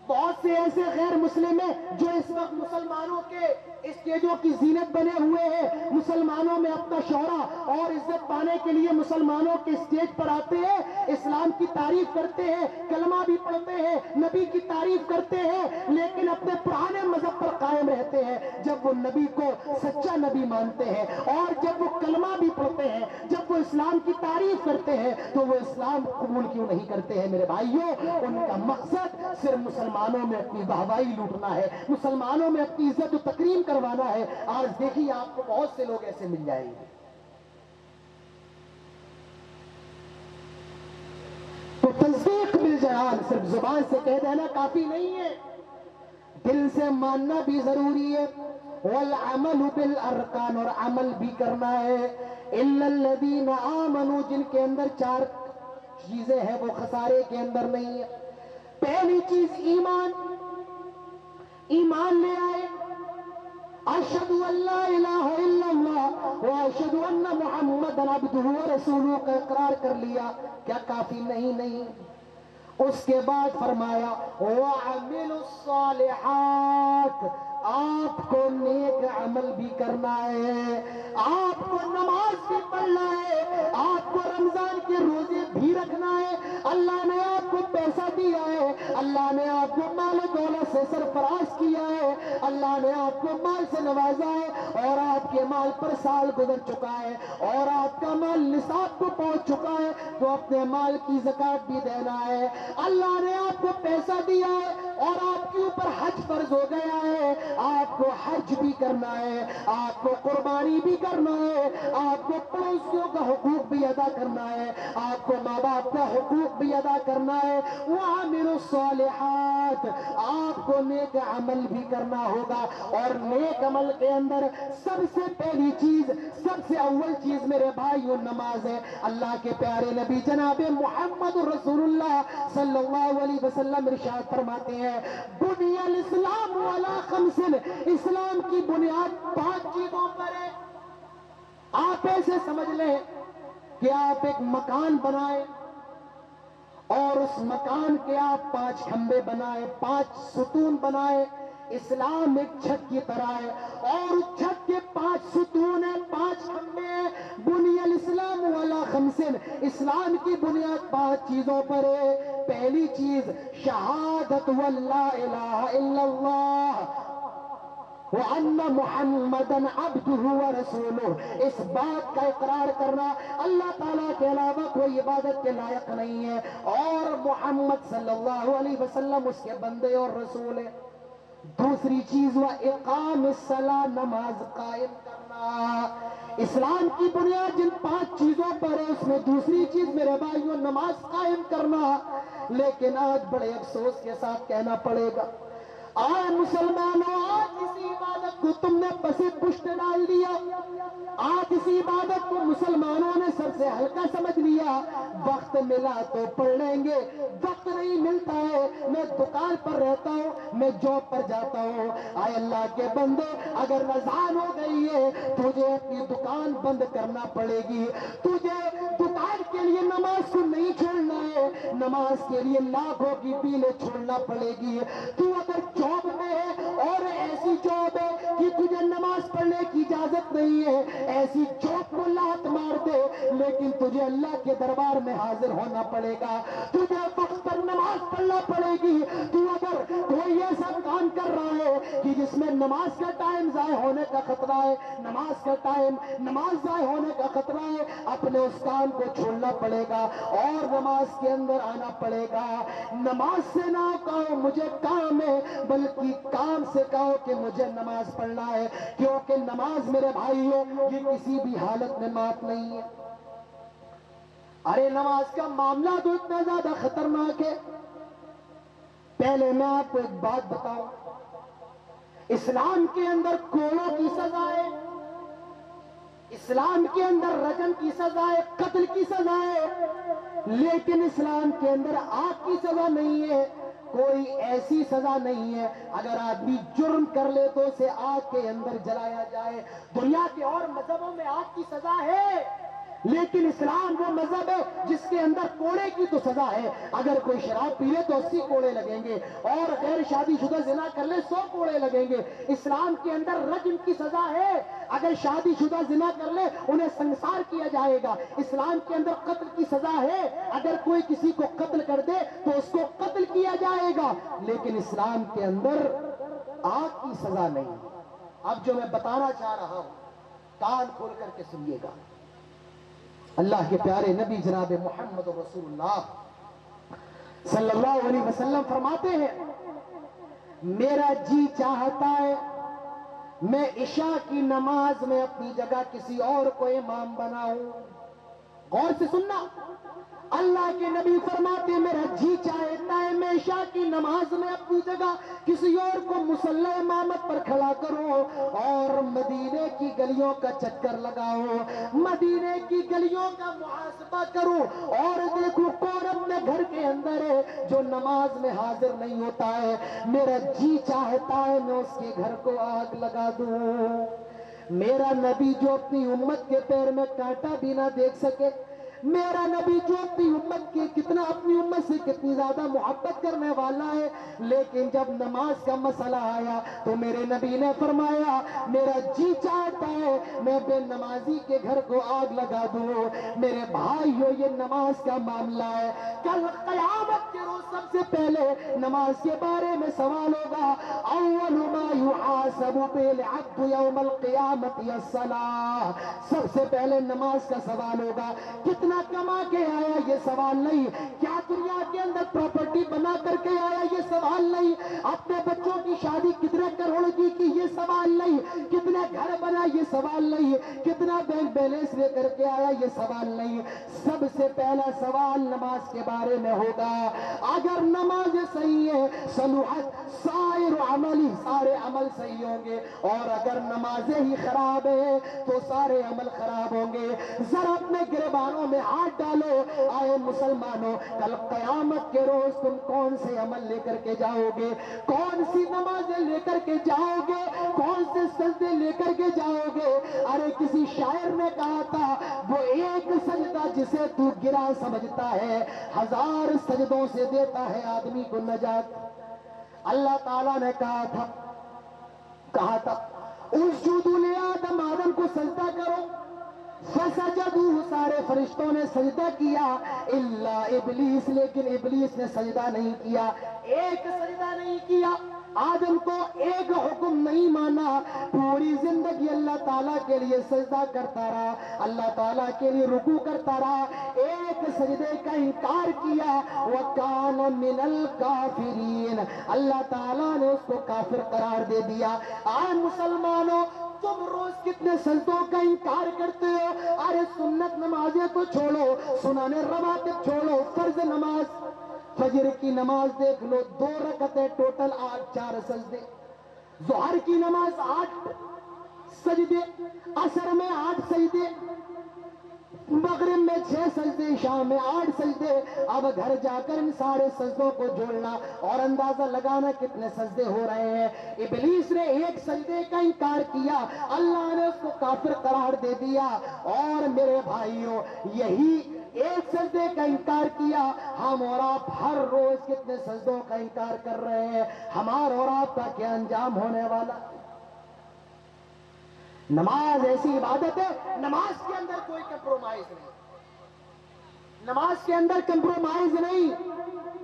Speaker 1: بہت سے ایسے غیر مسلم ہیں جو اس وقت مسلمانوں کے اسٹیجوں کی زینت بنے ہوئے ہیں، مسلمانوں میں اپنا شہرہ اور عزت پانے کے لیے مسلمانوں کے اسٹیج پر آتے ہیں، اسلام کی تعریف کرتے ہیں، کلمہ بھی پڑھتے ہیں، نبی کی تعریف کرتے ہیں، لیکن اپنے پرانے مذہب پر قائم رہتے ہیں۔ جب وہ نبی کو سچا نبی مانتے ہیں اور جب وہ کلمہ بھی پڑھتے ہیں، جب وہ اسلام کی تعریف کرتے ہیں، تو وہ اسلام قبول کیوں نہیں کرتے ہیں میرے بھائیوں؟ ان کا مقصد صرف مسلمانوں میں اپنی واہوائی لوٹنا ہے، مسلمانوں میں اپنی عزت و تکریم کروانا ہے۔ آج دیکھیے آپ کو بہت سے لوگ ایسے مل جائیں گے۔ تو تصدیق بالجنان، صرف زبان سے کہہ دینا کافی نہیں ہے، دل سے ماننا بھی ضروری ہے۔ والعمل بالارکان، اور عمل بھی کرنا ہے۔ الا الذین آمنوا، جن کے اندر چار چیزیں ہیں وہ خسارے کے اندر نہیں ہے۔ پہلی چیز ایمان، ایمان لے آئے، اشہد ان لا الہ الا اللہ واشہد ان محمدا عبدہ ورسولہ کا اقرار کر لیا، کیا کافی نہیں؟ نہیں۔ اس کے بعد فرمایا وَعَمِلُوا الصَّالِحَاتِ، آپ کو نیک عمل بھی کرنا ہے، آپ کو نماز بھی پڑھنا ہے، آپ کو رمضان کے روزے بھی رکھنا ہے۔ اللہ نے آپ کو پیسہ دیا ہے، اللہ نے آپ کو مال و دولت سے سرفراز کیا ہے، اللہ نے آپ کو مال سے نوازا ہے، اور آپ کے مال پر سال گزر چکا ہے اور آپ کا مال نصاب کو پہنچ چکا ہے، تو اپنے مال کی زکات بھی دینا ہے۔ اللہ نے آپ کو پیسہ دیا ہے اور آپ کے اوپر حج فرض ہو گیا ہے، آپ کو حج بھی کرنا ہے، آپ کو قربانی بھی کرنا ہے، آپ کو پڑوسیوں کا حقوق بھی ادا کرنا ہے، آپ کو ماں باپ کا حقوق بھی ادا کرنا ہے۔ وَعَمِلُوا الصَّالِحَاتِ، آپ کو نیک عمل بھی کرنا ہوگا، اور نیک عمل کے اندر سب سے پہلی چیز، سب سے اول چیز میرے بھائیوں نماز ہے۔ اللہ کے پیارے نبی جناب محمد رسول اللہ صلی اللہ علیہ وسلم ارشاد فرماتے ہیں بنی الاسلام علی خمس، اسلام کی بنیاد 5 چیزوں پر ہے۔ آپ ایسے سمجھ لیں کہ آپ ایک مکان بنائیں اور اس مکان کے آپ 5 کھمبے بنائیں، 5 ستون بنائیں، اسلام ایک چھت کی طرح ہے، اور اس چھت کے 5 ستون ہیں، 5 کھمبے ہیں۔ بنی الاسلام علی خمس، اسلام کی بنیاد 5 چیزوں پر ہے. پہلی چیز شہادت واللہ الہ الا اللہ وَأَنَّ مُحَمَّدًا عَبْدُهُ وَرَسُولُهُ. اس بات کا اقرار کرنا اللہ تعالیٰ کے علاوہ کوئی عبادت کے لائق نہیں ہے اور محمد صلی اللہ علیہ وسلم اس کے بندے اور رسول ہے. دوسری چیز وَإِقَامِ الصَّلَاةِ، نماز قائم کرنا. اسلام کی بنیاد جن 5 چیزوں پر ہے اس میں دوسری چیز میرے بھائیوں نماز قائم کرنا. لیکن آج بڑے افسوس کے ساتھ کہنا پڑے گا، آج مسلمانوں آج اسی عبادت کو تم نے پس پشت ڈال دیا. آج اسی عبادت کو مسلمانوں نے سر سے ہلکا سمجھ لیا. وقت ملا تو پڑھ لیں گے، وقت نہیں ملتا ہے. میں دکان پر رہتا ہوں، میں جاب پر جاتا ہوں. آئے اللہ کے بندے، اگر رضان ہو گئی ہے تجھے اپنی دکان بند کرنا پڑے گی. تجھے دکان کے لیے نماز کو نہیں چھوڑنا ہے، نماز کے لیے لاکھوں کی بیلیں چھوڑنا پڑے گی. تو اگر جاب میں ہے اور ایسی جاب ہے کہ تجھے نماز پڑھنے کی اجازت نہیں ہے، ایسی جاب کو لات مار دے، لیکن تجھے اللہ کے دربار میں حاضر ہونا پڑے گا. تجھے وقت پر نماز پڑھنا پڑے گی. تو اگر کوئی ایسا کام کر رہا ہے کہ جس میں نماز کا ٹائم ضائع ہونے کا خطرہ ہے، نماز ضائع ہونے کا خطرہ ہے، اپنے اس کام کو چھوڑنا پڑے گا اور نماز کے اندر آنا پڑے گا. نماز سے نہ کہو مجھے کام ہے، بلکہ کام سے کہو کہ مجھے نماز پڑھنا ہے، کیونکہ نماز میرے بھائیوں یہ کسی بھی حالت میں معاف نہیں ہے. ارے نماز کا معاملہ تو اتنا زیادہ خطرناک ہے. پہلے میں آپ کو ایک بات بتاؤں، اسلام کے اندر کوڑوں کی سزا ہے، اسلام کے اندر رجم کی سزا ہے، قتل کی سزا ہے، لیکن اسلام کے اندر آگ کی سزا نہیں ہے. کوئی ایسی سزا نہیں ہے اگر آدمی جرم کر لے تو اسے آگ کے اندر جلایا جائے. دنیا کے اور مذہبوں میں آگ کی سزا ہے، لیکن اسلام وہ مذہب ہے جس کے اندر کوڑے کی تو سزا ہے. اگر کوئی شراب پی لے تو 80 کوڑے لگیں گے اور غیر شادی شدہ زنا کر لے 100 کوڑے لگیں گے. اسلام کے اندر رجم کی سزا ہے، اگر شادی شدہ زنا کر لے انہیں سنسار کیا جائے گا. اسلام کے اندر قتل کی سزا ہے، اگر کوئی کسی کو قتل کر دے تو اس کو قتل کیا جائے گا. لیکن اسلام کے اندر آگ کی سزا نہیں. اب جو میں بتانا چاہ رہا ہوں کان کھول کر کے سنیے گا. اللہ کے پیارے نبی جناب محمد رسول اللہ صلی اللہ علیہ وسلم فرماتے ہیں، میرا جی چاہتا ہے میں عشاء کی نماز میں اپنی جگہ کسی اور کو امام بناؤں. غور سے سننا، اللہ کے نبی فرماتے میرا جی چاہتا ہے میں عشاء کی نماز میں اپنی جگہ کسی اور کو مصلی امامت پر کھڑا کروں اور مدینے کی گلیوں کا چکر لگاؤں، مدینے کی گلیوں کا محاسبہ کروں اور دیکھوں کون اپنے گھر کے اندر ہے جو نماز میں حاضر نہیں ہوتا ہے. میرا جی چاہتا ہے میں اس کے گھر کو آگ لگا دوں. میرا نبی جو اپنی امت کے پیر میں کانٹا بھی نہ دیکھ سکے، میرا نبی جو اپنی امت کے کتنا اپنی امت سے کتنی زیادہ محبت کرنے والا ہے، لیکن جب نماز کا مسئلہ آیا تو میرے نبی نے فرمایا میرا جی چاہتا ہے میں بے نمازی کے گھر کو آگ لگا دوں. میرے بھائیو یہ نماز کا معاملہ ہے. کل قیامت کے روز سب سے پہلے نماز کے بارے میں سوال ہوگا. اول ما يحاسب به العبد يوم القیامت الصلاۃ. سب سے پہلے نماز کا سوال ہوگا. کتنا کما کے آیا یہ سوال نہیں، کیا دنیا کے اندر پراپرٹی بنا کر کے آیا یہ سوال نہیں، اپنے بچوں کی شادی کتنے کروڑ کی یہ سوال نہیں، کتنے گھر بنا یہ سوال نہیں، کتنا بینک بیلنس لے کر کے آیا یہ سوال نہیں. سب سے پہلا سوال نماز کے بارے میں ہوگا. اگر نماز صحیح ہے صلوحت سائر عملی، سارے عمل صحیح ہوں گے، اور اگر نمازیں ہی خراب ہیں تو سارے عمل خراب ہوں گے. ذرا اپنے گریبانوں میں ہاتھ ڈالو. آئے مسلمانوں، کل قیامت کے روز تم کون سے عمل لے کر کے جاؤ گے؟ کون سی نمازیں لے کر کے جاؤ گے؟ کون سے سجدے لے کر کے جاؤ گے؟ ارے کسی شاعر نے کہا تھا وہ ایک سجدہ جسے تو گرا سمجھتا ہے 1000 سجدوں سے دیتا ہے آدمی کو نجات. اللہ تعالیٰ نے کہا تھا اسجدوا لآدم، آدم کو سجدہ کرو. فسجدوا سارے فرشتوں نے سجدہ کیا الا ابلیس لیکن ابلیس نے سجدہ نہیں کیا. ایک سجدہ نہیں کیا. آدم کو ایک حکم نہیں مانا, پوری زندگی اللہ تعالیٰ کے لیے سجدہ کرتا رہا, اللہ تعالیٰ کے لیے رکوع کرتا رہا. ایک سجدے کا انکار کیا, وَكَانَ مِنَ الْكَافِرِينَ, اللہ تعالیٰ نے اس کو کافر قرار دے دیا. آج مسلمانوں تم روز کتنے سجدوں کا انکار کرتے ہو. ارے سنت نمازیں تو چھوڑو, سنن رواتب چھوڑو, فرض نماز فجر کی نماز دیکھ لو, 2 رکعتیں ٹوٹل 4 سجدے, ظہر کی نماز 8 سجدے, عصر میں 8 سجدے, مغرب میں 6 سجدے, شام میں 8 سجدے. اب گھر جا کر ان سارے سجدوں کو جوڑنا اور اندازہ لگانا کتنے سجدے ہو رہے ہیں. ابلیس نے ایک سجدے کا انکار کیا, اللہ نے اس کو کافر قرار دے دیا. اور میرے بھائیوں, یہی ایک سجدے کا انکار کیا, ہم اور آپ ہر روز کتنے سجدوں کا انکار کر رہے ہیں. ہمارا اور آپ کا کیا انجام ہونے والا. نماز ایسی عبادت ہے, نماز کے اندر کوئی کمپرومائز نہیں, نماز کے اندر کمپرومائز نہیں.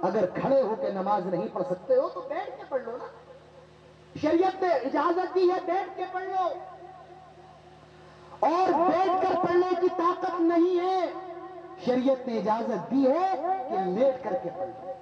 Speaker 1: اگر کھڑے ہو کے نماز نہیں پڑھ سکتے ہو تو بیٹھ کے پڑھ لو نا. شریعت نے اجازت دی ہے بیٹھ کے پڑھ لو, اور بیٹھ کر پڑھنے کی طاقت نہیں ہے, شریعت نے اجازت دی ہے کہ لیٹ کر کے پڑھ لو.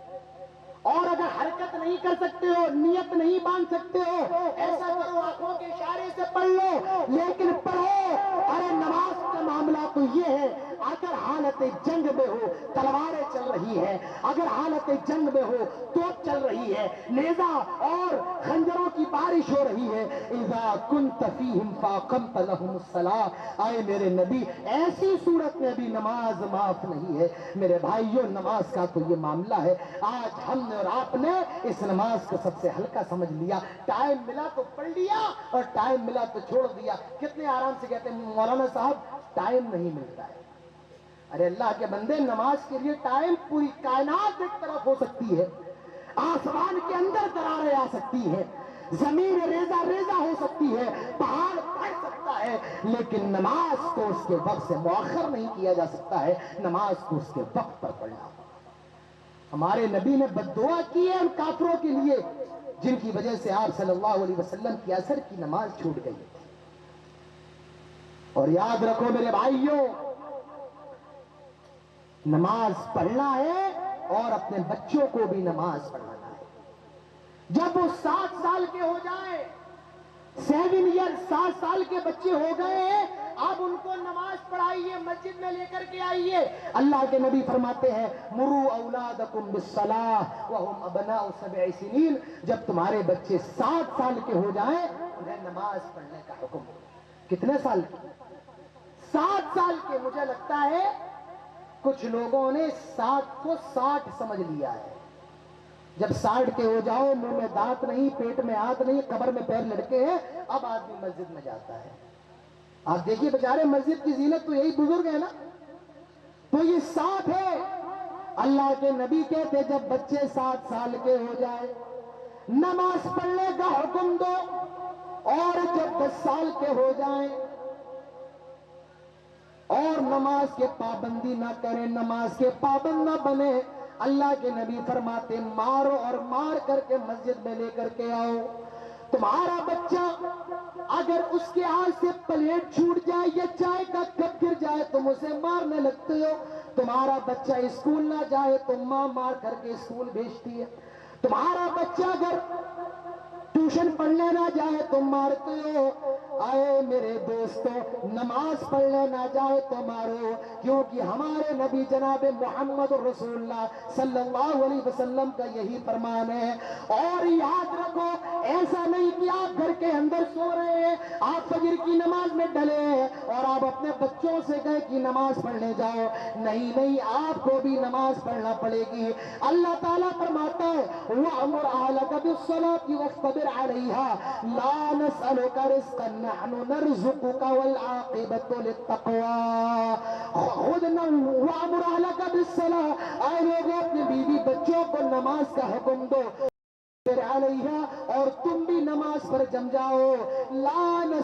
Speaker 1: اور اگر حرکت نہیں کر سکتے ہو, نیت نہیں باندھ سکتے ہو, ایسا کرو آنکھوں کے اشارے سے پڑھ لو, لیکن پڑھو. ارے نماز کا معاملہ تو یہ ہے, اگر حالت جنگ میں ہو تلواریں چل رہی ہے, اگر حالت جنگ میں ہو توپ چل رہی ہے, نیزہ اور خنجروں کی بارش ہو رہی ہے, اذا كنت فيهم فاقمت لهم الصلاة, اے میرے نبی ایسی صورت میں بھی نماز معاف نہیں ہے. میرے بھائیوں, نماز کا تو یہ معاملہ ہے. آج ہم نے اور آپ نے اس نماز کو سب سے ہلکا سمجھ لیا. ٹائم ملا تو پڑھ لیا اور ٹائم ملا تو چھوڑ دیا. کتنے آرام سے کہتے ہیں مولانا صاحب ٹائم نہیں ملتا ہے. ارے اللہ کے بندے, نماز کے لیے ٹائم پوری کائنات ایک طرف ہو سکتی ہے, آسمان کے اندر دراریں آ سکتی ہے, زمین ریزہ ریزہ ہو سکتی ہے, پہاڑ پھٹ سکتا ہے, لیکن نماز کو اس کے وقت سے مؤخر نہیں کیا جا سکتا ہے. نماز کو اس کے وقت پر پڑھنا ہوگا. ہمارے نبی نے بددعا کی ہے ان کافروں کے لیے جن کی وجہ سے آپ صلی اللہ علیہ وسلم کی عصر کی نماز چھوٹ گئی. اور یاد رکھو میرے بھائیوں, نماز پڑھنا ہے اور اپنے بچوں کو بھی نماز پڑھانا ہے. جب وہ 7 سال کے ہو جائیں, 7 ایئر 7 سال کے بچے ہو گئے, اب ان کو نماز پڑھائیے, مسجد میں لے کر کے آئیے. اللہ کے نبی فرماتے ہیں مروا اولادکم بالصلاۃ وهم ابناء 7 سنین, جب تمہارے بچے 7 سال کے ہو جائیں انہیں نماز پڑھنے کا حکم ہو. کتنے سال کے؟ 7 سال کے. مجھے لگتا ہے کچھ لوگوں نے 7 کو 60 سمجھ لیا ہے. جب 60 کے ہو جاؤ, منہ میں دانت نہیں, پیٹ میں ہاتھ نہیں, قبر میں پیر لڑکے ہیں, اب آدمی مسجد میں جاتا ہے. آپ دیکھیے بیچارے مسجد کی زینت تو یہی بزرگ ہے نا, تو یہ 7 ہے. اللہ کے نبی کہتے جب بچے 7 سال کے ہو جائے نماز پڑھنے کا حکم دو, اور جب 10 سال کے ہو جائیں اور نماز کے پابندی نہ کریں, نماز کے پابند نہ بنے, اللہ کے نبی فرماتے مارو اور مار کر کے مسجد میں لے کر کے آؤ. تمہارا بچہ اگر اس کے ہاتھ سے پلیٹ چھوٹ جائے یا چائے کا کپ گر جائے تم اسے مارنے لگتے ہو. تمہارا بچہ اسکول نہ جائے تو ماں مار کر کے اسکول بھیجتی ہے. تمہارا بچہ اگر ٹیوشن پڑھنے نہ جائے تو مارتے ہو. آئے میرے دوستو, نماز پڑھنے نہ جائے تو مارو, کیونکہ ہمارے نبی جناب محمد رسول اللہ صلی اللہ علیہ وسلم کا یہی فرمان ہے. اور یاد رکھو, ایسا نہیں کہ آپ گھر کے اندر سو رہے ہیں, آپ فجر کی نماز میں ڈلے ہیں اور آپ اپنے بچوں سے کہے کہ نماز پڑھنے جاؤ. نہیں نہیں, آپ کو بھی نماز پڑھنا پڑے گی. اللہ تعالیٰ فرماتا ہے وَأْمُرْ أَهْلَكَ بِالصَّلَاةِ وَاصْطَبِرْ عَلَيْهَا لَا نَسْأَلُكَ رِزْقًا نَحْنُ نَرْزُقُكَ وَالْعَاقِبَةُ لِلتَّقْوَىٰ. خود وَأْمُرْ أَهْلَكَ بِالصَّلَاةِ, اے لوگوں اپنے بیوی بچوں کو نماز کا حکم دو علیہ, اور تم بھی نماز پر جم جاؤ. لا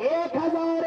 Speaker 1: 1000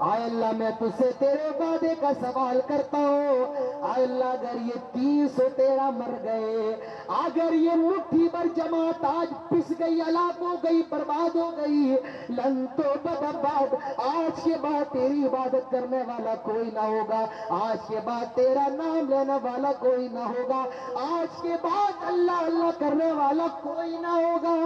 Speaker 1: آئے اللہ میں تجھ سے تیرے وعدے کا سوال کرتا ہوں، آئے اللہ اگر یہ 313 مر گئے، اگر یہ مٹھی بھر جماعت آج پس گئی، ہلاک ہو گئی، برباد ہو گئی، لن تو بعد آج کے بعد تیری عبادت کرنے والا کوئی نہ ہوگا، آج کے بعد تیرا نام لینے والا کوئی نہ ہوگا، آج کے بعد اللہ اللہ کرنے والا کوئی نہ ہوگا۔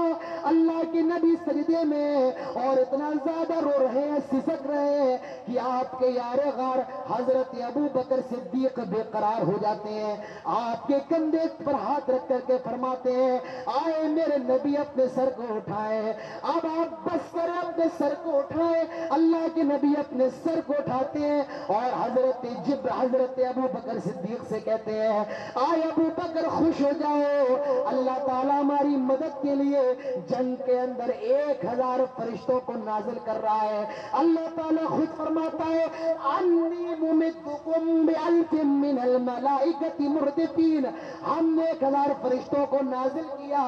Speaker 1: اللہ کے نبی سجدے میں اور اتنا زیادہ رو رہے ہیں، سسک رہے ہیں کہ آپ کے یار غار حضرت ابو بکر صدیق بے قرار ہو جاتے ہیں، آپ کے کندھے پر ہاتھ رکھ کر کے فرماتے ہیں آئے میرے نبی اپنے سر کو اٹھائے، اب آپ بس کریں اپنے سر کو اٹھائے۔ اللہ کے نبی اپنے سر کو اٹھاتے ہیں اور حضرت ابو بکر صدیق سے کہتے ہیں آئے ابو بکر خوش ہو جاؤ، اللہ تعالیٰ ہماری مدد کے لیے جنگ کے اندر 1000 فرشتوں کو نازل کر رہا ہے۔ اللہ تعالیٰ خود فرماتا ہے انی ممدکم بألف من الملائکۃ مردفین، ہم نے 1000 فرشتوں کو نازل کیا۔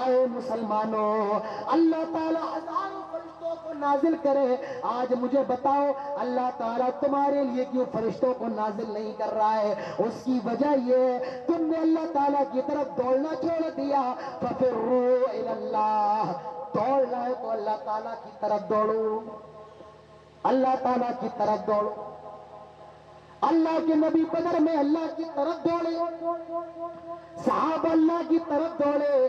Speaker 1: آئے مسلمانوں، اللہ تعالیٰ ہزاروں فرشتوں کو نازل کرے، آج مجھے بتاؤ اللہ تعالیٰ تمہارے لیے کیوں فرشتوں کو نازل نہیں کر رہا ہے؟ اس کی وجہ یہ ہے تم نے اللہ تعالیٰ کی طرف دوڑنا چھوڑ دیا۔ ففروا الی اللہ، دوڑنا ہے تو اللہ تعالیٰ کی طرف دوڑو، اللہ تعالیٰ کی طرف دوڑو۔ اللہ کے نبی بدر میں اللہ کی طرف دوڑے، صحابہ اللہ کی طرف دوڑے،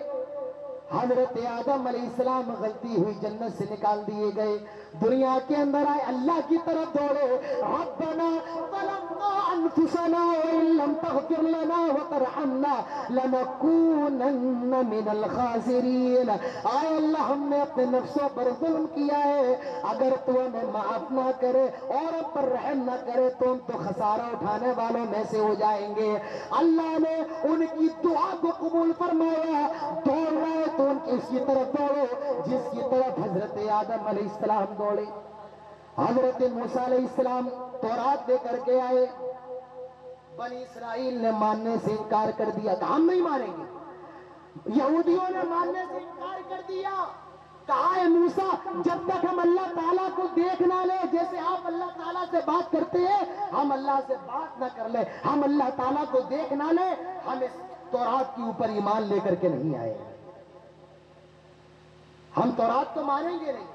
Speaker 1: حضرت آدم علیہ السلام غلطی ہوئی جنت سے نکال دیے گئے، دنیا کے اندر آئے اللہ کی طرف دوڑے، ربنا ظلمنا انفسنا وان لم تغفر لنا وترحمنا لنکونن من الخاسرین۔ آئے اللہ ہم نے اپنے نفسوں پر ظلم کیا ہے، اگر تو ہمیں معاف نہ کرے اور ہم پر رحم نہ کرے تو ہم تو خسارہ اٹھانے والوں میں سے ہو جائیں گے۔ اللہ نے ان کی دعا کو قبول فرمایا، دوڑ رہے تو ان کی اس کی طرف دوڑو جس کی طرف حضرت آدم علیہ السلام دوڑے۔ حضرت موسیٰ علیہ السلام تورات لے کر کے آئے، بنی اسرائیل نے ماننے سے انکار کر دیا، کہا ہم نہیں مانیں گے۔ یہودیوں نے ماننے سے انکار کر دیا، کہا ہے موسیٰ جب تک ہم اللہ تعالیٰ کو دیکھ نہ لیں، جیسے آپ اللہ تعالیٰ سے بات کرتے ہیں ہم اللہ سے بات نہ کر لیں، ہم اللہ تعالیٰ کو دیکھ نہ لیں، ہم اس تورات کے اوپر ایمان لے کر کے نہیں آئے، ہم تورات تو مانیں گے نہیں۔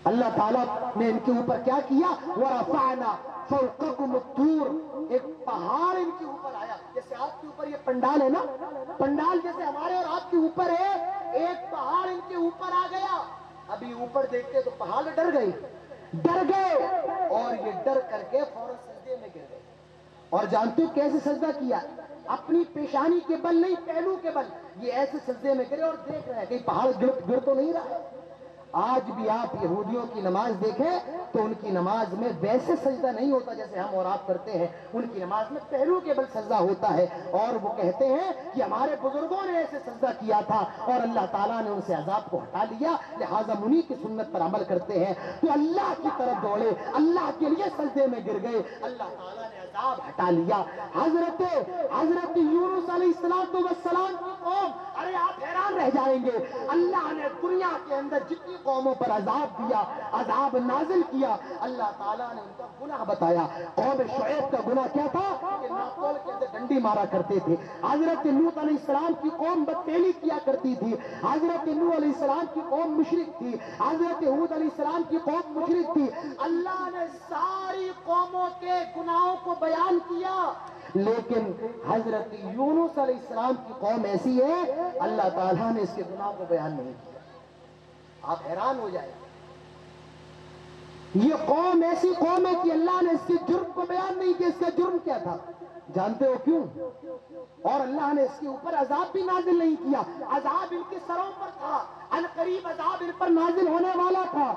Speaker 1: اللہ تعالیٰ نے ان کے اوپر کیا کیا؟ وَرَفَعْنَا فَوْقَكُمُ الطُّورَ، ایک پہاڑ ان کے اوپر آیا، جیسے آپ کے اوپر یہ پنڈال ہے نا، پنڈال جیسے ہمارے اور آپ کے اوپر ہے، ایک پہاڑ ان کے اوپر آ گیا۔ ابھی اوپر دیکھتے تو پہاڑ ڈر گئے اور یہ ڈر کر کے فوراً سجدے میں گر گئے۔ اور جانتے ہو کیسے سجدہ کیا؟ اپنی پیشانی کے بل نہیں، پہلو کے بل، یہ ایسے سجدے میں گرے اور دیکھ رہے ہیں کہ پہاڑ گر تو نہیں رہا ہے۔ آج بھی آپ یہودیوں کی نماز دیکھیں تو ان کی نماز میں ویسے سجدہ نہیں ہوتا جیسے ہم اور آپ کرتے ہیں، ان کی نماز میں پہلو کے بل سجدہ ہوتا ہے، اور وہ کہتے ہیں کہ ہمارے بزرگوں نے ایسے سجدہ کیا تھا اور اللہ تعالیٰ نے ان سے عذاب کو ہٹا لیا، لہٰذا انہی کی سنت پر عمل کرتے ہیں۔ تو اللہ کی طرف دوڑے، اللہ کے لیے سجدے میں گر گئے، اللہ تعالیٰ نے عذاب ہٹا لیا۔ حضرت یونس علیہ السلام کی قوم، ارے آپ حیران رہ جائیں گے، اللہ نے دنیا کے اندر جتنی قوموں پر عذاب دیا، عذاب نازل کیا، اللہ تعالیٰ نے ان کا گناہ بتایا۔ قوم شعیب کا گناہ کیا تھا کہ ناقول کے اندر ڈنڈی مارا کرتے تھے۔ حضرت لوط علیہ السلام کی قوم بدفعلی کیا کرتی تھی، حضرت نوح علیہ السلام کی قوم مشرک تھی، حضرت ہود علیہ السلام کی قوم مشرک تھی۔ اللہ نے ساری قوموں کے گناہوں کو بیان کیا، لیکن حضرت یونس علیہ السلام کی قوم ایسی ہے اللہ تعالیٰ نے اس کے گناہ کو بیان نہیں کیا۔ آپ حیران ہو جائیں، یہ قوم ایسی قوم ہے کہ اللہ نے اس کے جرم کو بیان نہیں کیا۔ اس کا جرم کیا تھا جانتے ہو کیوں؟ اور اللہ نے اس کے اوپر عذاب بھی نازل نہیں کیا، عذاب ان کے سروں پر تھا، ان قریب عذاب ان پر نازل ہونے والا تھا،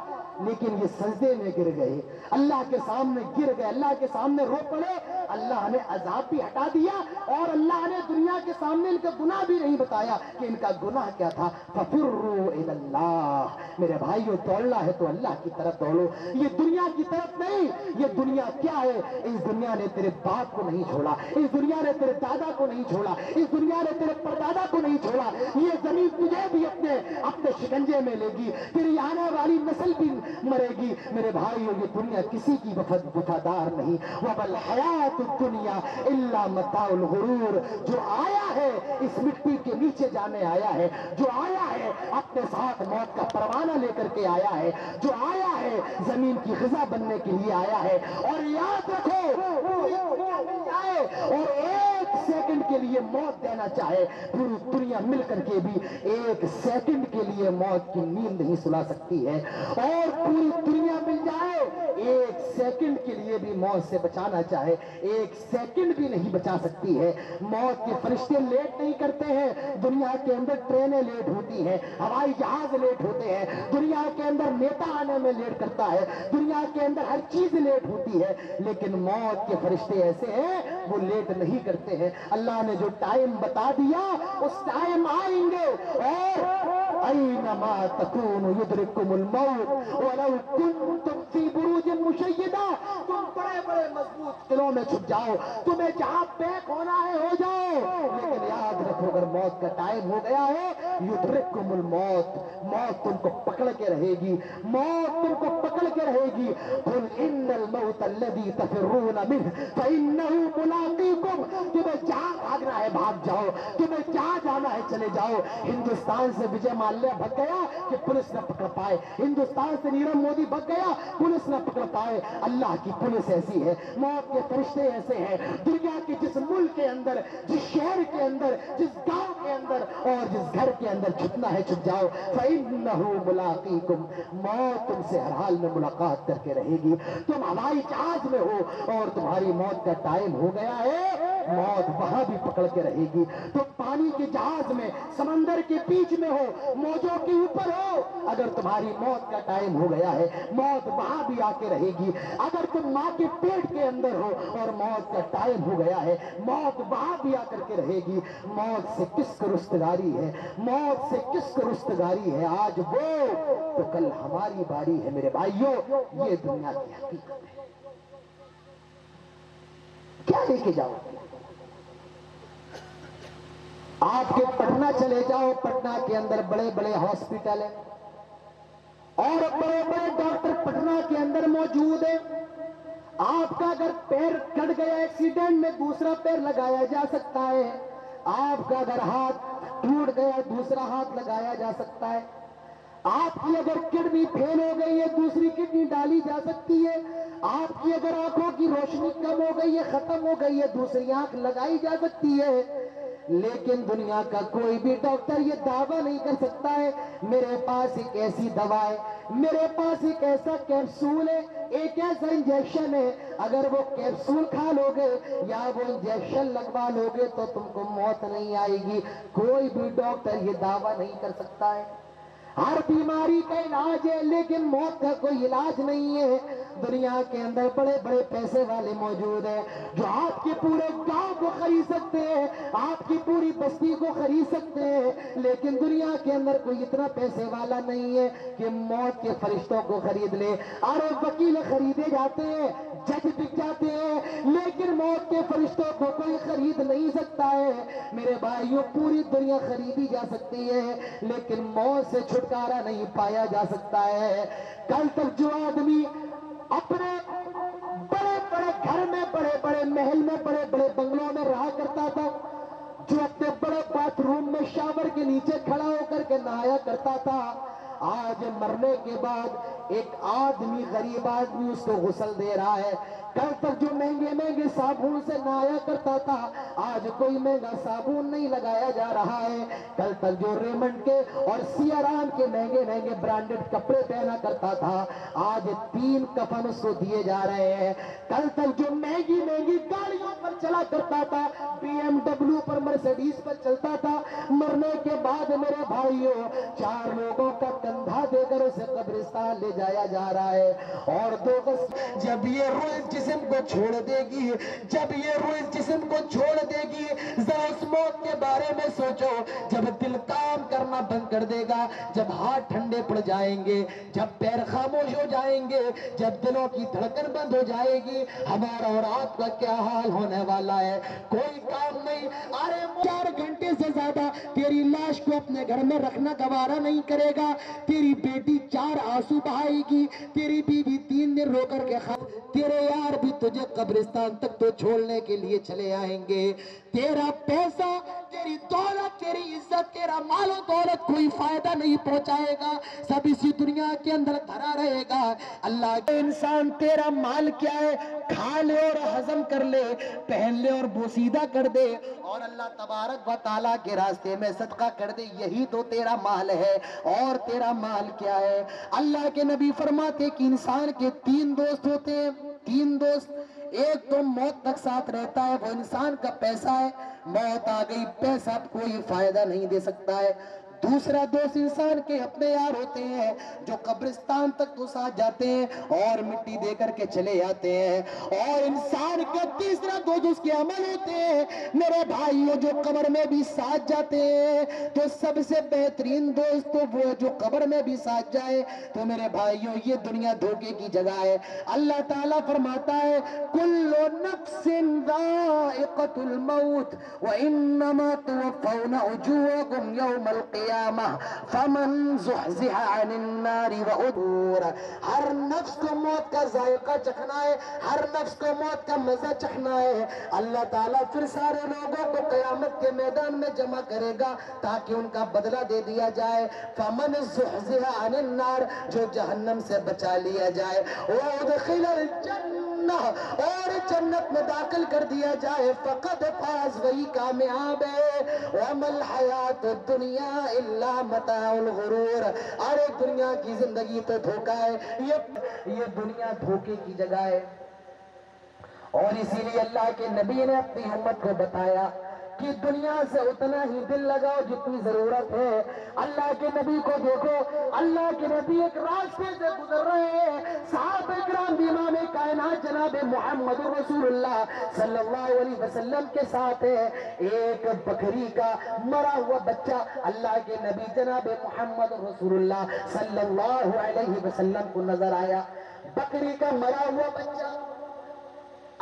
Speaker 1: لیکن یہ سجدے میں گر گئے، اللہ کے سامنے گر گئے، اللہ کے سامنے رو پڑے، اللہ نے عذاب بھی ہٹا دیا اور اللہ نے دنیا کے سامنے ان کا گناہ بھی نہیں بتایا کہ ان کا گناہ کیا تھا۔ فَفِرُّوا إِلَى اللَّهِ، میرے بھائیو دوڑنا ہے تو اللہ کی طرف دوڑو، یہ دنیا کی طرف نہیں۔ یہ دنیا کیا ہے؟ اس دنیا نے تیرے باپ کو نہیں چھوڑا، اس دنیا نے تیرے دادا کو نہیں چھوڑا، اس دنیا نے تیرے پردادا کو نہیں چھوڑا، یہ زمین تجھے بھی اپنے کے شکنجے میں لے گی، تیری آنے والی نسل بھی مرے گی۔ میرے بھائیوں، یہ دنیا کسی کی وفادار نہیں۔ وَالْحَيَاةُ الدُّنْيَا إِلَّا مَتَاعُ الْغُرُورِ، جو آیا ہے اس مٹی کے نیچے جانے آیا ہے، جو آیا ہے اپنے ساتھ موت کا پروانہ لے کر کے آیا ہے، جو آیا ہے زمین کی غذا بننے کے لیے آیا ہے۔ اور یاد رکھو، پوری دنیا مل جائے اور ایک سیکنڈ کے لیے موت دینا چاہے، پوری دنیا مل کر کے بھی ایک سیکنڈ کے لیے موت کی نیند نہیں سلا سکتی ہے۔ اور پوری دنیا مل جائے، ایک سیکنڈ کے لیے بھی موت سے بچانا چاہے، ایک سیکنڈ بھی نہیں بچا سکتی ہے۔ موت کے فرشتے لیٹ نہیں کرتے ہیں، دنیا کے اندر ٹرینیں لیٹ ہوتی ہیں، ہوائی جہاز لیٹ ہوتے ہیں، دنیا کے اندر نیتا آنے میں لیٹ کرتا ہے، دنیا کے اندر ہر چیز لیٹ ہوتی ہے، لیکن موت کے فرشتے ایسے ہیں وہ لیٹ نہیں کرتے ہیں۔ اللہ نے جو ٹائم بتا دیا اس ٹائم آئیں گے۔ اور اینما تکونوا یدرککم الموت ولو کنتم فی بروج مشیدہ، تم بڑے بڑے مضبوط قلعوں میں چھپ جاؤ، تمہیں جہاں پیک ہونا ہے ہو جاؤ، لیکن یاد رکھو اگر موت کا ٹائم ہو گیا ہے، یدرککم الموت، موت تم کو پکڑ کے رہے گی، موت تم کو پکڑ کے رہے گی۔ قل ان الموت الذی تفرون منہ فانہ ملاقیکم، تمہیں جہاں بھاگنا ہے بھاگ جاؤ، تمہیں جہاں جانا ہے چلے جاؤ۔ ہندوستان سے وجے مالیہ بھگ گیا کہ پولیس نہ پکڑ پائے، ہندوستان سے نیرو مودی بھگ گیا پولیس نہ پکڑ پائے۔ اللہ کی پولیس ایسی ہے، موت کے فرشتے ایسے ہیں، دنیا کے جس ملک کے اندر، جس شہر کے اندر، جس گاؤں کے اندر اور جس گھر کے اندر چھپنا ہے چھپ جاؤ۔ فَإِنَّهُ مُلَاقِيكُمْ، موت تم سے ہر حال میں ملاقات کر کے رہے گی۔ تم ہوائی جہاز میں ہو اور تمہاری موت کا ٹائم ہو گیا ہے، موت وہاں بھی پکڑ کے رہے گی۔ تم پانی کے جہاز میں، سمندر کے بیچ میں ہو، موجوں کے اوپر ہو، اگر تمہاری موت کا ٹائم ہو گیا ہے، موت وہاں بھی آ کے رہے گی۔ اگر تم ماں کے پیٹ کے اندر ہو اور موت کا ٹائم ہو گیا ہے، موت وہاں بھی آ کر کے رہے گی۔ موت سے کس کو رستگاری ہے، موت سے کس کو رستگاری ہے، آج وہ تو کل ہماری باری ہے۔ میرے بھائیوں، یہ دنیا کی حقیقت ہے۔ کیا لے کے جاؤ؟ آپ کے پٹنہ چلے جاؤ، پٹنہ کے اندر بڑے بڑے ہاسپٹل ہیں اور بڑے بڑے ڈاکٹر پٹنہ کے اندر موجود ہیں۔ آپ کا اگر پیر کٹ گیا ایکسیڈنٹ میں، دوسرا پیر لگایا جا سکتا ہے۔ آپ کا اگر ہاتھ ٹوٹ گیا، دوسرا ہاتھ لگایا جا سکتا ہے۔ آپ کی اگر کڈنی فیل ہو گئی ہے، دوسری کڈنی ڈالی جا سکتی ہے۔ آپ کی اگر آنکھوں کی روشنی کم ہو گئی ہے، ختم ہو گئی ہے، دوسری آنکھ لگائی جا سکتی ہے۔ لیکن دنیا کا کوئی بھی ڈاکٹر یہ دعویٰ نہیں کر سکتا ہے میرے پاس ایک ایسی دوا ہے، میرے پاس ایک ایسا کیپسول ہے، ایک ایسا انجیکشن ہے، اگر وہ کیپسول کھا لو گے یا وہ انجیکشن لگوا لو گے تو تم کو موت نہیں آئے گی۔ کوئی بھی ڈاکٹر یہ دعویٰ نہیں کر سکتا ہے۔ ہر بیماری کا علاج ہے لیکن موت کا کوئی علاج نہیں ہے۔ دنیا کے اندر بڑے بڑے پیسے والے موجود ہیں جو آپ کے پورے گاؤں کو خرید سکتے ہیں، آپ کی پوری بستی کو خرید سکتے ہیں، لیکن دنیا کے اندر کوئی اتنا پیسے والا نہیں ہے کہ موت کے فرشتوں کو خرید لے۔ اور وکیل خریدے جاتے ہیں، جج بک جاتے ہیں، لیکن موت کے فرشتوں کو کوئی خرید نہیں سکتا ہے۔ میرے بھائیوں، پوری دنیا خریدی جا سکتی ہے لیکن موت سے چھٹکارا نہیں پایا جا سکتا ہے۔ کل تک جو آدمی اپنے بڑے بڑے گھر میں، بڑے بڑے محل میں، بڑے بڑے بنگلوں میں رہا کرتا تھا، جو اپنے بڑے باتھ روم میں شاور کے نیچے کھڑا ہو کر کے نہایا کرتا تھا، آج مرنے کے بعد ایک آدمی، غریب آدمی اس کو غسل دے رہا ہے۔ کل تک جو مہنگے مہنگے صابن سے نہایا کرتا تھا، آج کوئی مہنگا صابن نہیں لگایا جا رہا ہے۔ کل تک جو ریمنڈ کے اور سیاران کے مہنگے مہنگے برانڈڈ کپڑے پہنا کرتا تھا، آج 3 کفن اس کو دیے جا رہے ہیں۔ کل تک جو مہنگی مہنگی گاڑیوں پر چلا کرتا تھا، BMW پر، مرسیڈیز پر چلتا تھا، مرنے کے بعد میرے بھائیوں 4 لوگوں کا کندھا دے کر اسے قبرستان لے جایا جا رہا ہے۔ اور 2 گز جب یہ روح اس جسم کو چھوڑ دے گی، جب یہ روح اس جسم کو چھوڑ دے گی، ذرا اس موت کے بارے میں سوچو۔ جب دل کام کرنا بند کر دے گا جب ہاتھ ٹھنڈے پڑ جائیں گے، جب پیر خاموش ہو جائیں گے، جب دلوں کی دھڑکن بند ہو جائے گی، ہمارا اور آپ کا کیا حال ہونے والا ہے؟ کوئی کام نہیں۔ ارے 4 گھنٹے سے زیادہ تیری لاش کو اپنے گھر میں رکھنا گوارا نہیں کرے گا، تیری بیٹی 4 آنسو بہائے گی، تیری بیوی 3 دن رو کر کے تیرے یار بھی تجھے قبرستان تک تو چھوڑنے کے لیے چلے آئیں گے۔ تیرا پیسہ، تیری دولت، تیری عزت، تیرا مال و دولت کوئی فائدہ نہیں پہنچائے گا، سب اسی دنیا کے اندر دھرا رہے گا۔ اللہ کے انسان تیرا مال کیا ہے؟ کھا لے اور ہضم کر لے، پہن لے اور بوسیدہ کر دے، اور اللہ تبارک و تعالیٰ کے راستے میں صدقہ کر دے، یہی تو تیرا مال ہے۔ اور تیرا مال کیا ہے؟ اللہ کے نبی فرماتے کہ انسان کے 3 دوست ہوتے ہیں، 3 دوست۔ ایک تو موت تک ساتھ رہتا ہے، وہ انسان کا پیسہ ہے، موت آ گئی پیسہ کوئی فائدہ نہیں دے سکتا ہے۔ دوسرا دوست انسان کے اپنے یار ہوتے ہیں جو قبرستان تک تو ساتھ جاتے ہیں اور مٹی دے کر کے چلے جاتے ہیں۔ اور انسان کا تیسرا دوست اس کے عمل ہوتے ہیں۔ میرے بھائیوں، جو قبر میں بھی ساتھ جاتے ہیں تو سب سے بہترین دوست تو وہ جو قبر میں بھی ساتھ جائے۔ تو میرے بھائیوں، یہ دنیا دھوکے کی جگہ ہے۔ اللہ تعالیٰ فرماتا ہے کل نفس ذائقۃ الموت وانما توفون اجورکم یوم القیامہ فمن زحزح عن النار وادور۔ ہر نفس کو موت کا ذائقہ چکھنا ہے، ہر نفس کو موت کا مزہ چکھنا ہے۔ اللہ تعالیٰ پھر سارے لوگوں کو قیامت کے میدان میں جمع کرے گا تاکہ ان کا بدلہ دے دیا جائے۔ فمن زحزح عن النار، جو جہنم سے بچا لیا جائے، وادخل الجنہ، اور جنت میں داخل کر دیا جائے، فقد فاز، وہی کامیاب ہے۔ وما الحیات الدنیا الا متاع الغرور۔ ارے دنیا کی زندگی تو دھوکہ ہے، یہ دنیا دھوکے کی جگہ ہے۔ اور اسی لیے اللہ کے نبی نے اپنی امت کو بتایا کہ دنیا سے اتنا ہی دل لگاؤ جتنی ضرورت ہے۔ اللہ کے نبی کو دیکھو، اللہ کے نبی ایک راستے سے گزر رہے ہیں، صحابہ کرام بھی امام کائنات جناب محمد رسول اللہ صلی اللہ علیہ وسلم کے ساتھ ہے۔ ایک بکری کا مرا ہوا بچہ اللہ کے نبی جناب محمد رسول اللہ صلی اللہ علیہ وسلم کو نظر آیا، بکری کا مرا ہوا بچہ۔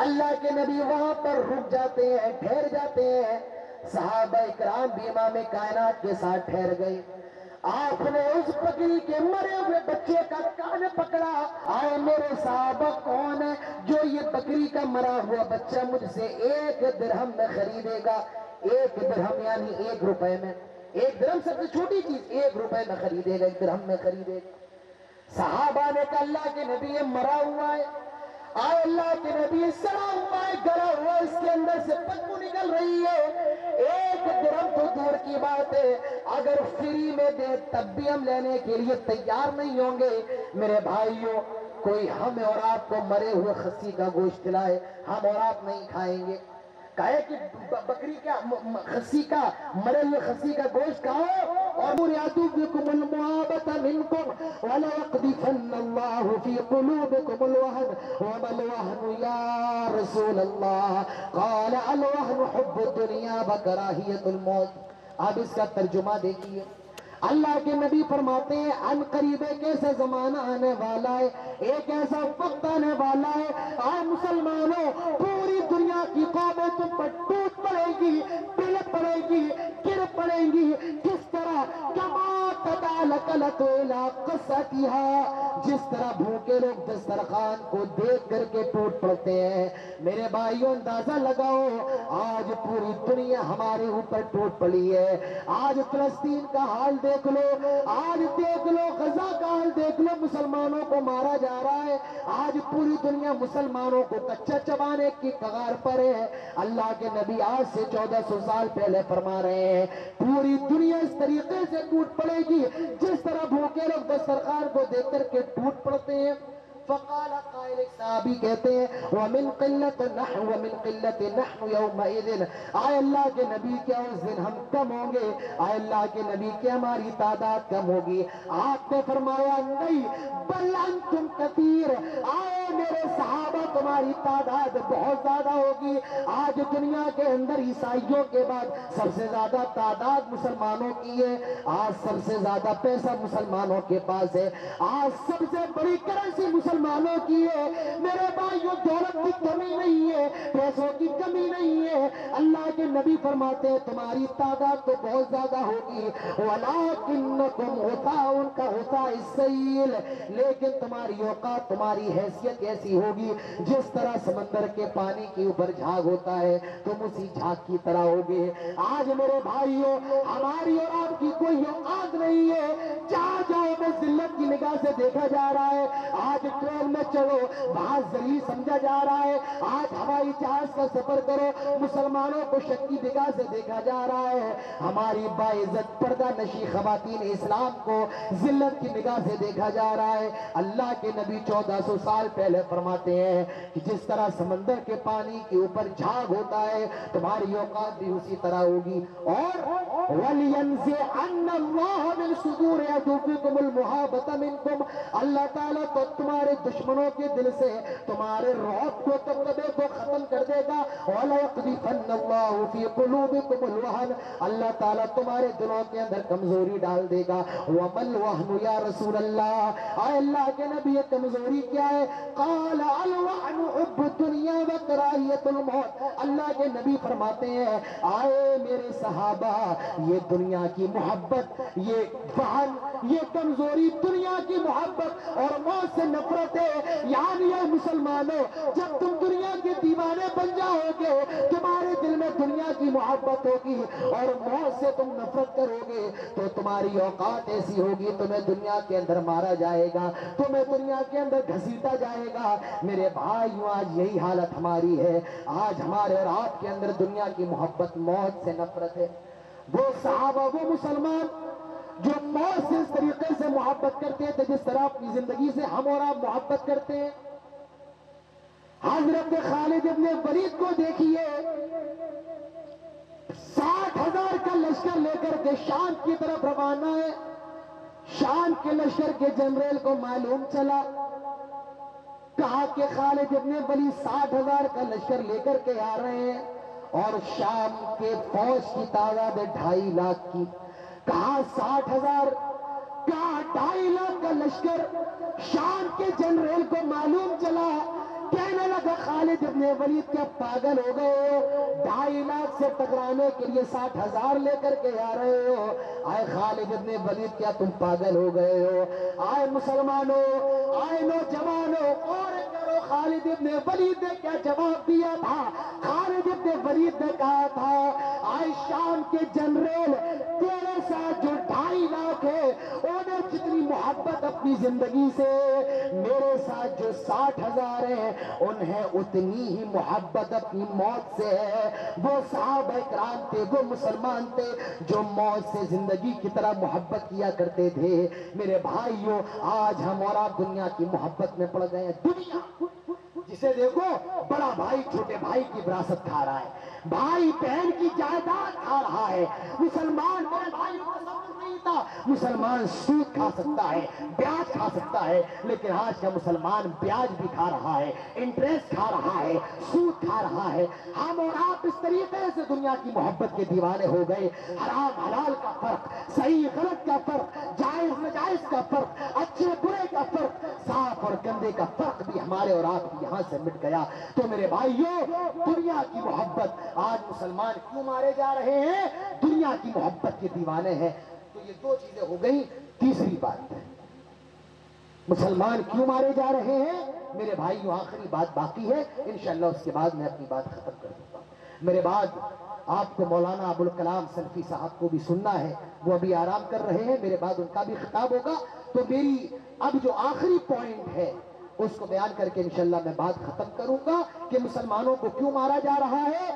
Speaker 1: اللہ کے نبی وہاں پر رک جاتے ہیں، ٹھہر جاتے ہیں، صحابہ اکرام بھی امام کائنات کے ساتھ ٹھہر گئے۔ آپ نے اس بکری کے مرے ہوئے بچے کا کان پکڑا، آئے میرے صحابہ کون ہے جو یہ بکری کا مرا ہوا بچہ مجھ سے 1 درہم میں خریدے گا؟ 1 درہم یعنی 1 روپے میں، 1 درہم سب سے چھوٹی چیز، 1 روپے میں خریدے گا، 1 درہم میں خریدے گا۔ صحابہ نے کہا اللہ کے نبی یہ مرا ہوا ہے، آئے اللہ کے نبی سڑا ہوا ہے، گلا ہوا، اس کے اندر سے بدبو نکل رہی ہے، 1 درہم تو دور کی بات ہے، اگر فری میں دے تب بھی ہم لینے کے لیے تیار نہیں ہوں گے۔ میرے بھائیوں، کوئی ہم اور آپ کو مرے ہوئے خصی کا گوشت کھلائے، ہم اور آپ نہیں کھائیں گے۔ کہے کہ بکری کا خصی کا، مرے ہوئے خصی کا گوشت کھاؤ، اور یعدوکم المعابۃ منکم ولیقذفن اللہ فی قلوبکم الوہن وما الوہن یا رسول اللہ قال الوہن حب الدنیا وکراہیت الموت۔ اب اس کا ترجمہ دیکھیے، اللہ کے نبی فرماتے ہیں ان قریب ایک ایسا زمانہ آنے والا ہے، ایک ایسا وقت آنے والا ہے، آئے مسلمانوں، پوری دنیا کی قومیں تم پر ٹوٹ پڑے گی، پل پڑے گی، گر پڑے گی، کس طرح کما تدالکلت الى قصتها، جس طرح بھوکے لوگ دسترخوان کو دیکھ کر کے ٹوٹ پڑتے ہیں۔ میرے بھائیوں اندازہ لگاؤ، آج پوری دنیا ہمارے اوپر ٹوٹ پڑی ہے۔ آج فلسطین کا حال دیکھ لو، آج دیکھ لو غزہ کا حال دیکھ لو، مسلمانوں کو مارا جا رہا ہے، آج پوری دنیا مسلمانوں کو کچا چبانے کی کگار پر ہے۔ اللہ کے نبی آج سے 1400 سال پہلے فرما رہے ہیں پوری دنیا اس طریقے سے ٹوٹ پڑے گی جس طرح بھوکے لوگ دسترخوان کو دیکھ کر کے ٹوٹ پڑتے ہیں۔ فقال قائل، ایک صحابی کہتے ہیں ومن قلت نحن یومئذ، آئے اللہ کے نبی کیا اس دن ہم کم ہوں گے؟ آئے اللہ کے نبی کیا ہماری تعداد کم ہوگی؟ آپ نے فرمایا نہیں، بل انتم کثیر، آئے میرے صحابہ تمہاری تعداد بہت زیادہ ہوگی۔ آج دنیا کے اندر عیسائیوں کے بعد سب سے زیادہ تعداد مسلمانوں کی ہے، آج سب سے زیادہ پیسہ مسلمانوں کے پاس ہے، آج سب سے بڑی کرنسی مسلمانوں کی ہے۔ میرے بھائیوں، دولت کی کمی نہیں ہے، پیسوں کی کمی نہیں ہے۔ اللہ کے نبی فرماتے ہیں تمہاری تعداد تو بہت زیادہ ہوگی، وَلَٰكِنَّكُمْ غُثَاءٌ كَغُثَاءِ السَّيْلِ، لیکن تمہاری اوقات، تمہاری حیثیت ایسی ہوگی جس طرح سمندر کے پانی کے اوپر جھاگ ہوتا ہے، تم اسی جھاگ کی طرح ہوگے۔ آج میرے بھائیوں، ہماری اور آپ کی کوئی اوقات نہیں ہے، جہاں جاؤ میں ذلت کی نگاہ سے دیکھا جا رہا ہے۔ آج ٹرین میں چلو وہاں ذلیل سمجھا جا رہا ہے، آج ہوائی جہاز کا سفر کرو مسلمانوں کو شک کی نگاہ سے دیکھا جا رہا ہے، ہماری باعزت پردہ نشی خواتین اسلام کو ذلت کی نگاہ سے دیکھا جا رہا ہے۔ اللہ کے نبی 1400 سال پہلے فرماتے ہیں کہ جس طرح سمندر کے پانی کے اوپر جھاگ ہوتا ہے، تمہاری اوقات بھی اسی طرح ہوگی۔ اور وَلْيَنزِعَنَّ اللَّهُ مِن صُدُورِ عَدُوِّكُمُ الْمُحَابَّةَ مِنكُمْ، اللہ تعالیٰ تو تمہارے دشمنوں کے دل سے تمہارے رعب کو، دبدبے کو ختم کر دے گا۔ وَلَيَقْذِفَنَّ اللَّهُ فِي قُلُوبِكُمُ الْوَهْنَ، اللہ تعالیٰ تمہارے دلوں کے اندر کمزوری ڈال دے گا۔ وَمَا الْوَهْنُ یا رسول اللہ، اے اللہ کے نبی یہ کمزوری کیا ہے؟ قال الوهن حب الدنیا وکراہیت الموت، اللہ کے نبی فرماتے ہیں آئے میرے صحابہ، یہ دنیا کی محبت، یہ وہن، یہ کمزوری دنیا کی محبت اور موت سے نفرت ہے۔ یعنی اے مسلمانوں، جب تم دنیا کے دیوانے بن جاؤ گے، تمہارے دل میں دنیا کی محبت ہوگی اور موت سے تم نفرت کرو گے، تو تمہاری اوقات ایسی ہوگی، تمہیں دنیا کے اندر مارا جائے گا، تمہیں دنیا کے اندر گھسیٹا جائے گا۔ میرے بھائیوں، آج یہی حالت ہماری ہے، آج ہمارے اور آپ کے اندر دنیا کی محبت، موت سے نفرت ہے۔ وہ صحابہ، وہ مسلمان جو موت سے اس طریقے سے محبت کرتے تھے جس طرح اپنی زندگی سے ہم اور آپ محبت کرتے ہیں۔ حضرت خالد ابن ولید کو دیکھیے، 60,000 کا لشکر لے کر کے شام کی طرف روانہ ہے۔ شام کے لشکر کے جنرل کو معلوم چلا، کہا کہ خالد ابن ولید 60,000 کا لشکر لے کر کے آ رہے ہیں اور شام کے فوج کی تعداد ہے 2.5 لاکھ کی۔ کہا 60,000، کہا 2.5 لاکھ کا لشکر۔ شام کے جنرل کو معلوم چلا، کہنے لگا خالد ابن ولید کیا پاگل ہو گئے ہو؟ 2.5 لاکھ سے ٹکرانے کے لیے 60,000 لے کر کے آ رہے ہو؟ آئے خالد ابن ولید کیا تم پاگل ہو گئے ہو؟ آئے مسلمانوں، آئے نوجوانوں، اور کرو خالد ابن ولید نے کیا جواب دیا تھا؟ خالد ابن ولید نے کہا تھا آئے شام کے جنرل، تیرے ساتھ جو 2.5 لاکھ ہے انہیں جتنی محبت اپنی زندگی سے، میرے ساتھ جو 60,000 ہیں انہیں اتنی ہی محبت اپنی موت سے ہے۔ وہ صحابہ کرام تھے، وہ مسلمان تھے جو موت سے زندگی کی طرح محبت کیا کرتے تھے۔ میرے بھائیوں، آج ہم اور آپ دنیا کی محبت میں پڑ گئے ہیں۔ دنیا جسے دیکھو بڑا بھائی چھوٹے بھائی کی وراثت کھا رہا ہے، بھائی بہن کی جائیداد کھا رہا ہے۔ مسلمان، میرے بھائی کو تصور نہیں تھا مسلمان سود کھا سکتا ہے، بیاج کھا سکتا ہے، لیکن آج کا مسلمان بیاج بھی کھا رہا ہے، انٹرسٹ کھا رہا ہے، سود کھا رہا ہے۔ ہم اور آپ اس طریقے سے دنیا کی محبت کے دیوانے ہو گئے۔ حرام حلال کا فرق، صحیح غلط کا فرق، جائز ناجائز کا فرق، اچھے برے کا فرق، صاف اور گندے کا فرق بھی ہمارے اور آپ کی یہاں سے مٹ گیا۔ تو میرے بھائیوں، دنیا کی محبت، آج مسلمان کیوں مارے جا رہے ہیں؟ دنیا کی محبت کے دیوانے ہیں۔ تو یہ 2 چیزیں ہو گئی۔ تیسری بات، مسلمان کیوں مارے جا رہے ہیں؟ میرے بھائیوں، آخری بات باقی ہے، انشاءاللہ اس کے بعد میں اپنی بات ختم کر دوں گا۔ میرے بعد آپ کو مولانا ابوالکلام سلفی صاحب کو بھی سننا ہے، وہ ابھی آرام کر رہے ہیں، میرے بعد ان کا بھی خطاب ہوگا۔ تو میری اب جو آخری پوائنٹ ہے اس کو بیان کر کے انشاءاللہ میں بات ختم کروں گا کہ مسلمانوں کو کیوں مارا جا رہا ہے۔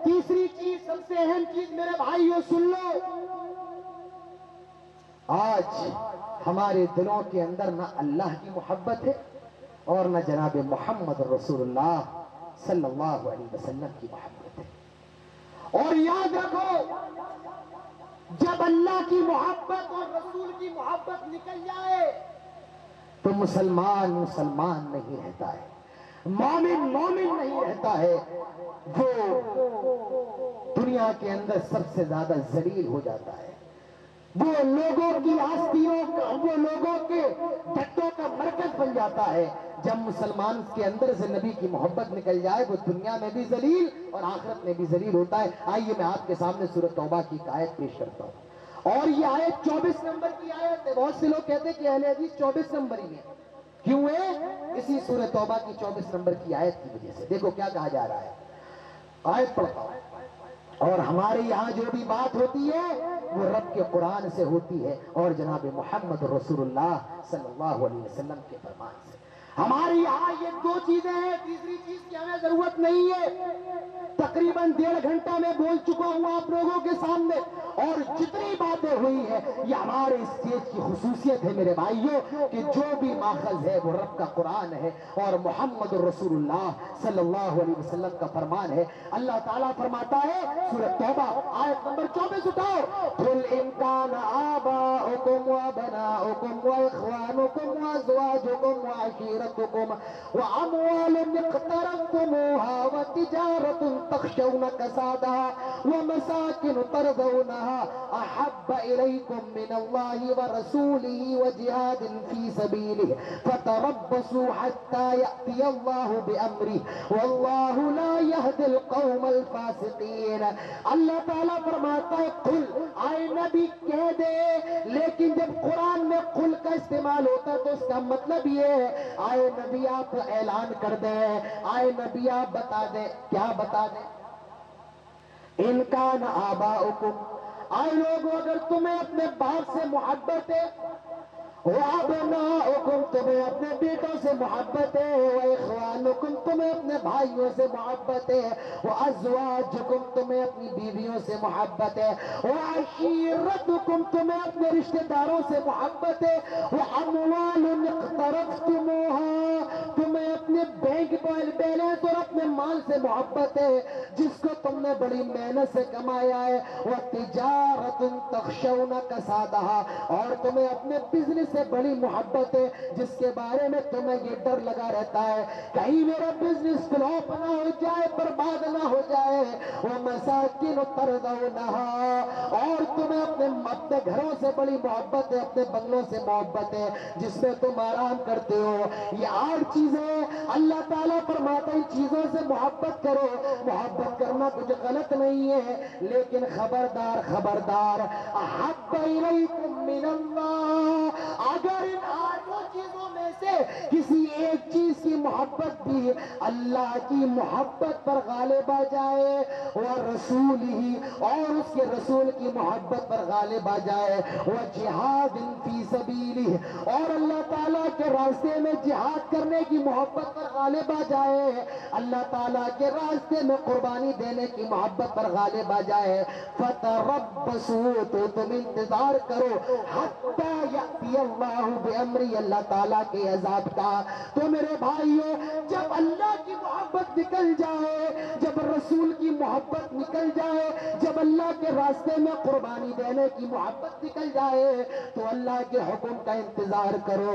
Speaker 1: تیسری چیز، سب سے اہم چیز میرے بھائیوں سن لو، آج ہمارے دلوں کے اندر نہ اللہ کی محبت ہے اور نہ جناب محمد رسول اللہ صلی اللہ علیہ وسلم کی محبت ہے۔ اور یاد رکھو، جب اللہ کی محبت اور رسول کی محبت نکل جائے تو مسلمان مسلمان نہیں رہتا ہے، مومن مومن نہیں رہتا ہے، وہ دنیا کے اندر سب سے زیادہ ذلیل ہو جاتا ہے، وہ لوگوں کی آستینوں کا، وہ لوگوں کے ڈٹوں کا مرکز بن جاتا ہے۔ جب مسلمان کے اندر سے نبی کی محبت نکل جائے وہ دنیا میں بھی ذلیل اور آخرت میں بھی ذلیل ہوتا ہے۔ آئیے میں آپ کے سامنے سورۃ توبہ کی ایک آیت پیش کرتا ہوں، اور یہ آیت 24 نمبر کی آیت ہے۔ بہت سے لوگ کہتے ہیں کہ اہل حدیث 24 نمبر ہی ہے، کیوں ہے؟ اسی سورۃ توبہ کی 24 نمبر کی آیت کی وجہ سے۔ دیکھو کیا کہا جا رہا ہے، آیت پڑھتا ہوں۔ اور ہمارے یہاں جو بھی بات ہوتی ہے وہ رب کے قرآن سے ہوتی ہے اور جناب محمد رسول اللہ صلی اللہ علیہ وسلم کے فرمان سے۔ ہمارے یہاں یہ دو چیزیں ہیں، تیسری چیز کی ہمیں ضرورت نہیں ہے۔ تقریباً 1.5 گھنٹہ میں بول چکا ہوں آپ لوگوں کے سامنے، اور جتنی باتیں ہوئی ہیں یہ ہمارے اسٹیج کی خصوصیت ہے میرے بھائیوں، کہ جو بھی ماخذ ہے وہ رب کا قرآن ہے اور محمد رسول اللہ صلی اللہ علیہ وسلم کا فرمان ہے۔ اللہ تعالیٰ فرماتا ہے سورۃ توبہ آیت نمبر 24 اٹھاؤ، قُلْ إِنْ كَانَ آبَاؤُكُمْ وَأَبْنَاؤُكُمْ وَإِخْوَانُكُمْ وَأَزْوَاجُكُمْ وَعَشِيرَتُكُمْ وَأَمْوَالٌ اقْتَرَفْتُمُوهَا وَتِجَارَةٌ تَخْشَوْنَ كَسَادَهَا وَمَسَاكِنُ تَرْضَوْنَهَا أَحَبَّ إِلَيْكُم مِّنَ اللَّهِ وَرَسُولِهِ وَجِهَادٍ فِي سَبِيلِهِ فَتَرَبَّصُوا حَتَّى يَأْتِيَ اللَّهُ بِأَمْرِهِ وَاللَّهُ لَا يَهْدِي الْقَوْمَ الْفَاسِقِينَ۔ اللہ تعالیٰ فرماتا ہے قل، آئے نبی کہہ دے، لیکن جب قرآن میں قل کا استعمال ہوتا ہے تو اس کا مطلب یہ ہے آئے نبی آپ اعلان کر دیں، آئے نبی آپ بتا دیں۔ کیا بتا دیں؟ ان کان آباؤکم، آئے لوگوں اگر تمہیں اپنے باپ سے محبت ہے، وَأَبْنَاؤُكُمْ تمہیں اپنے بیٹوں سے محبت ہے، وَإِخْوَانُكُمْ تمہیں اپنے بھائیوں سے محبت ہے، وَأَزْوَاجُكُمْ تمہیں اپنی بیویوں سے محبت ہے، وَعَشِيرَتُكُمْ تمہیں اپنے رشتہ داروں سے محبت ہے، وَأَمْوَالٌ اقْتَرَفْتُمُوهَا تمہیں اپنے بینک بیلنس اور اپنے مال سے محبت ہے جس کو تم نے بڑی محنت سے کمایا ہے، وَتِجَارَةٌ تَخْشَوْنَ كَسَادَهَا اور تمہیں اپنے بزنس سے بڑی محبت ہے جس کے بارے میں تمہیں یہ ڈر لگا رہتا ہے کہیں میرا بزنس فلاپ نہ ہو جائے، برباد نہ ہو جائے، وَمَسَاكِنُ تَرْضَوْنَهَا اور تمہیں اپنے گھروں سے بڑی محبت ہے، اپنے بنگلوں سے محبت ہے جس میں تم آرام کرتے ہو۔ یہ 8 چیزیں اللہ تعالیٰ فرماتا ہے ان چیزوں سے محبت کرو۔ محبت کرنا کچھ غلط نہیں ہے، لیکن خبردار خبردار، احب الیکم من اللہ، اگر ان 8 چیزوں میں سے کسی ایک چیز کی محبت بھی اللہ کی محبت پر غالب آ جائے، ورسولہ اور اس کے رسول کی محبت پر غالب آ جائے، وجہاد فی سبیلہ اور اللہ تعالیٰ کے راستے میں جہاد کرنے کی محبت پر غالب آ جائے، اللہ تعالیٰ کے راستے میں قربانی دینے کی محبت پر غالب آ جائے، فتربصوا تو تم انتظار کرو، حتی یأتی اللہ بامری اللہ تعالیٰ کے عذاب کا۔ تو میرے بھائیوں جب اللہ کی محبت نکل جائے، جب رسول کی محبت نکل جائے، جب اللہ کے راستے میں قربانی دینے کی محبت نکل جائے تو اللہ کے حکم کا انتظار کرو۔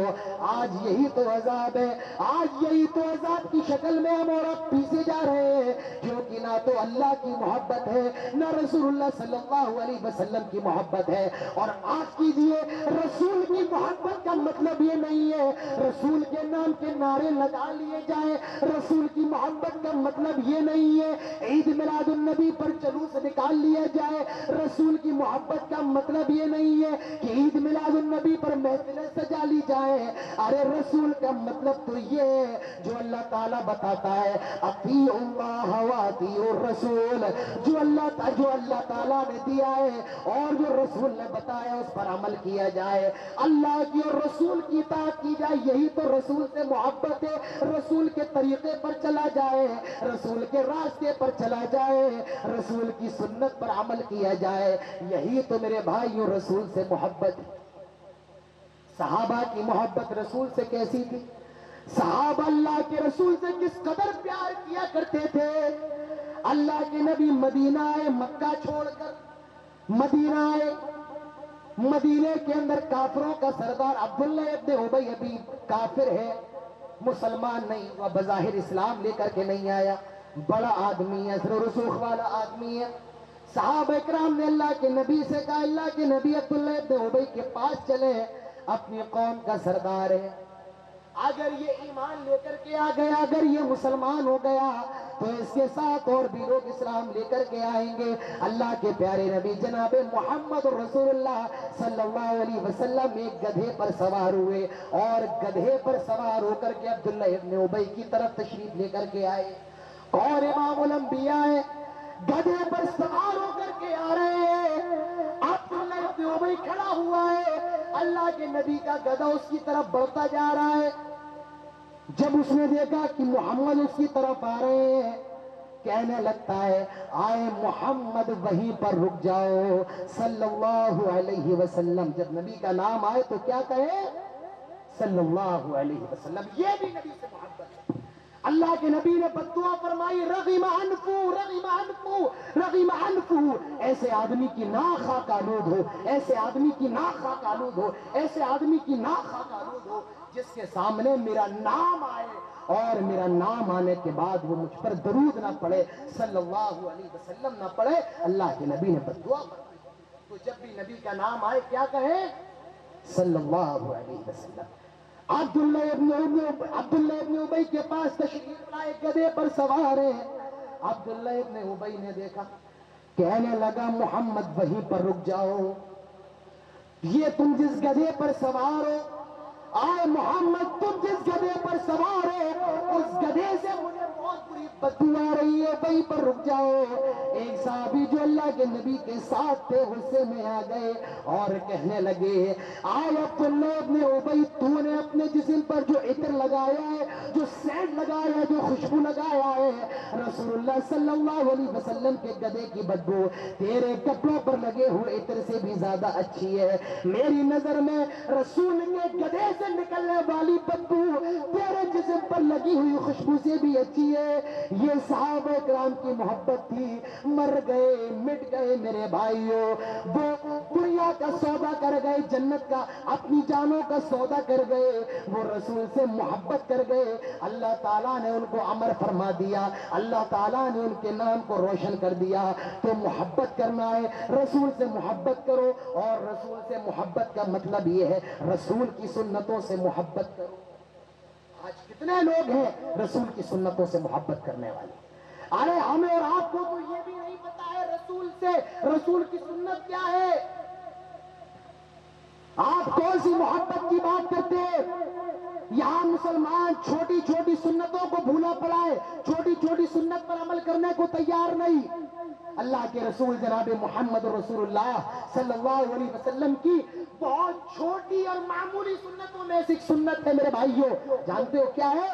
Speaker 1: آج یہی تو عذاب ہے، آج یہی تو عذاب کی شکل میں ہم اور اب پیچھے جا رہے ہیں، کیونکہ نہ تو اللہ کی محبت ہے نہ رسول اللہ صلی اللہ علیہ وسلم کی محبت ہے۔ اور آج کیجئے، رسول کی محبت کا مطلب یہ نہیں ہے رسول کے نام کے نعرے لگا لیے جائیں، رسول کی محبت کا مطلب یہ نہیں ہے عید میلاد النبی پر جلوس نکال لیا جائے، رسول کی محبت کا مطلب یہ نہیں ہے کہ عید میلاد النبی پر محفلیں سجا لی جائیں۔ ارے رسول کا مطلب تو یہ ہے جو اللہ تعالیٰ بتاتا ہے، اطیعوا اللہ واطیعوا الرسول، جو اللہ تعالیٰ نے دیا ہے اور جو رسول نے بتایا اس پر عمل کیا جائے، اللہ کی اور رسول کی اطاعت کی جائے، یہی تو رسول سے محبت ہے۔ رسول کے طریقے پر چلا جائے، رسول کے راستے پر چلا جائے، رسول کی سنت پر عمل کیا جائے، یہی تو میرے بھائیوں رسول سے محبت ہے۔ صحابہ کی محبت رسول سے کیسی تھی؟ صحابہ اللہ کے رسول سے کس قدر پیار کیا کرتے تھے. اللہ کے نبی مدینہ آئے, مکہ چھوڑ کر مدینہ آئے. مدینے کے اندر کافروں کا سردار عبداللہ ابن ابی ابھی کافر ہے, مسلمان نہیں, وہ بظاہر اسلام لے کر کے نہیں آیا, بڑا آدمی ہے, اثر و رسوخ والا آدمی ہے. صحابہ اکرام نے اللہ کے نبی سے کہا, اللہ کے نبی عبداللہ ابن ابی کے پاس چلے, اپنی قوم کا سردار ہے, اگر یہ ایمان لے کر کے آ گیا, اگر یہ مسلمان ہو گیا تو اس کے ساتھ اور بھی لوگ اسلام لے کر کے آئیں گے. اللہ کے پیارے نبی جناب محمد رسول اللہ صلی اللہ علیہ وسلم ایک گدھے پر سوار ہوئے اور گدھے پر سوار ہو کر کے عبداللہ ابن ابی کی طرف تشریف لے کر کے آئے. اور امام الانبیاء ہے, گدھے پر سوار ہو کر کے آ رہے ہیں, عبداللہ ابن ابی کھڑا ہوا ہے, اللہ کے نبی کا گدھا اس کی طرف بڑھتا جا رہا ہے. جب اس نے دیکھا کہ محمد اس کی طرف آ رہے ہیں, کہنے لگتا ہے, آئے محمد وہیں پر رک جاؤ صلی اللہ علیہ وسلم. جب نبی کا نام آئے تو کیا کہے, صلی اللہ علیہ وسلم. یہ بھی نبی سے محبت ہے. اللہ کے نبی نے بددعا فرمائی, رغم انفو رغم انفو رغم انفو. ایسے آدمی کی ناک خاک آلود ہو, ایسے آدمی کی ناک خاک آلود ہو, ایسے آدمی کی ناک خاک آلود ہو جس کے سامنے میرا نام آئے اور میرا نام آنے کے بعد وہ مجھ پر درود نہ پڑے, صلی اللہ علیہ وسلم نہ پڑے. اللہ کے نبی نے بددعا فرمائی. تو جب بھی نبی کا نام آئے کیا کہیں, صلی اللہ علیہ وسلم. عبداللہ ابن ابی کے پاس تشریف لائے, گدھے پر سوار ہیں. عبداللہ ابن ابی نے دیکھا, کہنے لگا محمد وہیں پر رک جاؤ. یہ تم جس گدھے پر سوار ہو, آئے محمد تم جس گدھے پر سوار ہو اس گدھے سے مجھے بہت بری بدبو آ رہی ہے, وہیں پر رک جاؤ. ایک صحابی جو اللہ کے نبی کے ساتھ تھے غصے میں آ گئے اور کہنے لگے, آئے عبداللہ ابن ابی, تو نے اپنے جسم پر جو عطر لگایا ہے, جو سینٹ لگایا ہے, جو خوشبو لگایا ہے, رسول اللہ صلی اللہ علیہ وسلم کے گدھے کی بدبو تیرے کپڑوں پر لگے ہوئے عطر سے بھی زیادہ اچھی ہے. میری نظر میں رسول کے گدھے سے نکلنے والی بدبو تیرے جسم پر لگی ہوئی خوشبو سے بھی اچھی ہے. یہ صحابہ کرام کی محبت تھی. مر گئے, مٹ گئے میرے بھائیوں, وہ دنیا کا سودا کر گئے, جنت کا اپنی جانوں کا سودا کر گئے, وہ رسول سے محبت کر گئے. اللہ تعالیٰ نے ان کو امر فرما دیا, اللہ تعالیٰ نے ان کے نام کو روشن کر دیا. تو محبت کرنا ہے, رسول سے محبت کرو, اور رسول سے محبت کا مطلب یہ ہے رسول کی سنتوں سے محبت کرو. آج کتنے لوگ ہیں رسول کی سنتوں سے محبت کرنے والے؟ ارے ہمیں اور آپ کو تو یہ بھی نہیں پتا ہے رسول سے, رسول کی سنت کیا ہے. آپ کون سی محبت کی بات کرتے ہیں؟ یہاں مسلمان چھوٹی چھوٹی سنتوں کو بھولا پڑا ہے, چھوٹی چھوٹی سنت پر عمل کرنے کو تیار نہیں. اللہ کے رسول جناب محمد رسول اللہ صلی اللہ علیہ وسلم کی بہت چھوٹی اور معمولی سنتوں میں سے ایک سنت ہے میرے بھائیوں, جانتے ہو کیا ہے؟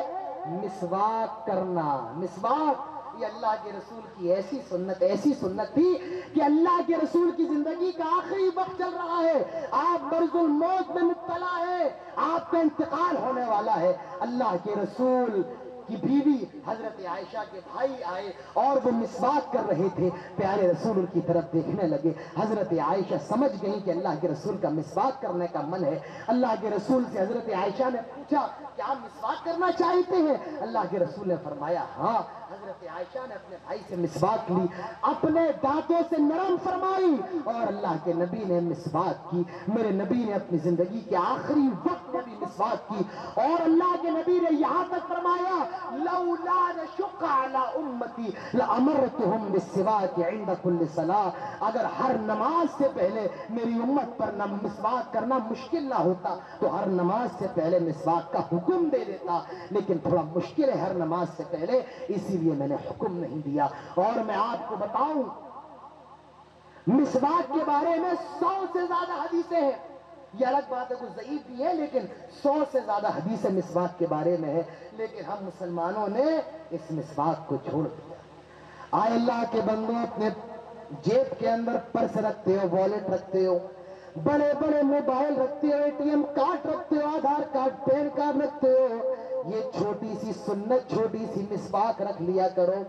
Speaker 1: مسواک کرنا. مسواک یہ اللہ کے رسول کی ایسی سنت تھی کہ اللہ کے رسول کی زندگی کا آخری وقت چل رہا ہے, آپ مرض الموت میں مبتلا ہے, آپ کا انتقال ہونے والا ہے. اللہ کے رسول کی بیوی حضرت عائشہ کے بھائی آئے اور وہ مسواک کر رہے تھے. پیارے رسول ان کی طرف دیکھنے لگے. حضرت عائشہ سمجھ گئی کہ اللہ کے رسول کا مسواک کرنے کا من ہے. اللہ کے رسول سے حضرت عائشہ نے پوچھا, کیا آپ مسواک کرنا چاہتے ہیں؟ اللہ کے رسول نے فرمایا ہاں. حضرت عائشہ نے اپنے بھائی سے مسواک لی, اپنے دانتوں سے نرم فرمائی, اور اللہ کے نبی نے مسواک کی. میرے نبی نے اپنی زندگی کے آخری وقت میں بھی مسواک کی, اور اللہ کے نبی نے یہاں تک فرمایا, لولا نشق علی امتی لامرتهم بالسواک عند كل صلاۃ. اگر ہر نماز سے پہلے میری امت پر مسواک کرنا مشکل نہ ہوتا تو ہر نماز سے پہلے مسواک کا حکم دے دیتا, لیکن تھوڑا مشکل ہے ہر نماز سے پہلے, اسی لیے میں نے حکم نہیں دیا. اور میں آپ کو بتاؤں, مسواک کے بارے میں 100 سے زیادہ حدیثیں ہیں. یہ الگ بات ہے, کچھ ضعیف بھی ہے, لیکن 100 سے زیادہ حدیثیں مسواک کے بارے میں ہے. لیکن ہم مسلمانوں نے اس مسواک کو چھوڑ دیا. آئے اللہ کے بندوں, اپنے جیب کے اندر پرس رکھتے ہو, والیٹ رکھتے ہو, بڑے بڑے موبائل رکھتے ہو, ATM کارڈ رکھتے ہو, آدھار کارڈ, پین کارڈ رکھتے ہو, یہ چھوٹی سی سنت، چھوٹی سی مسواک رکھ لیا کرو،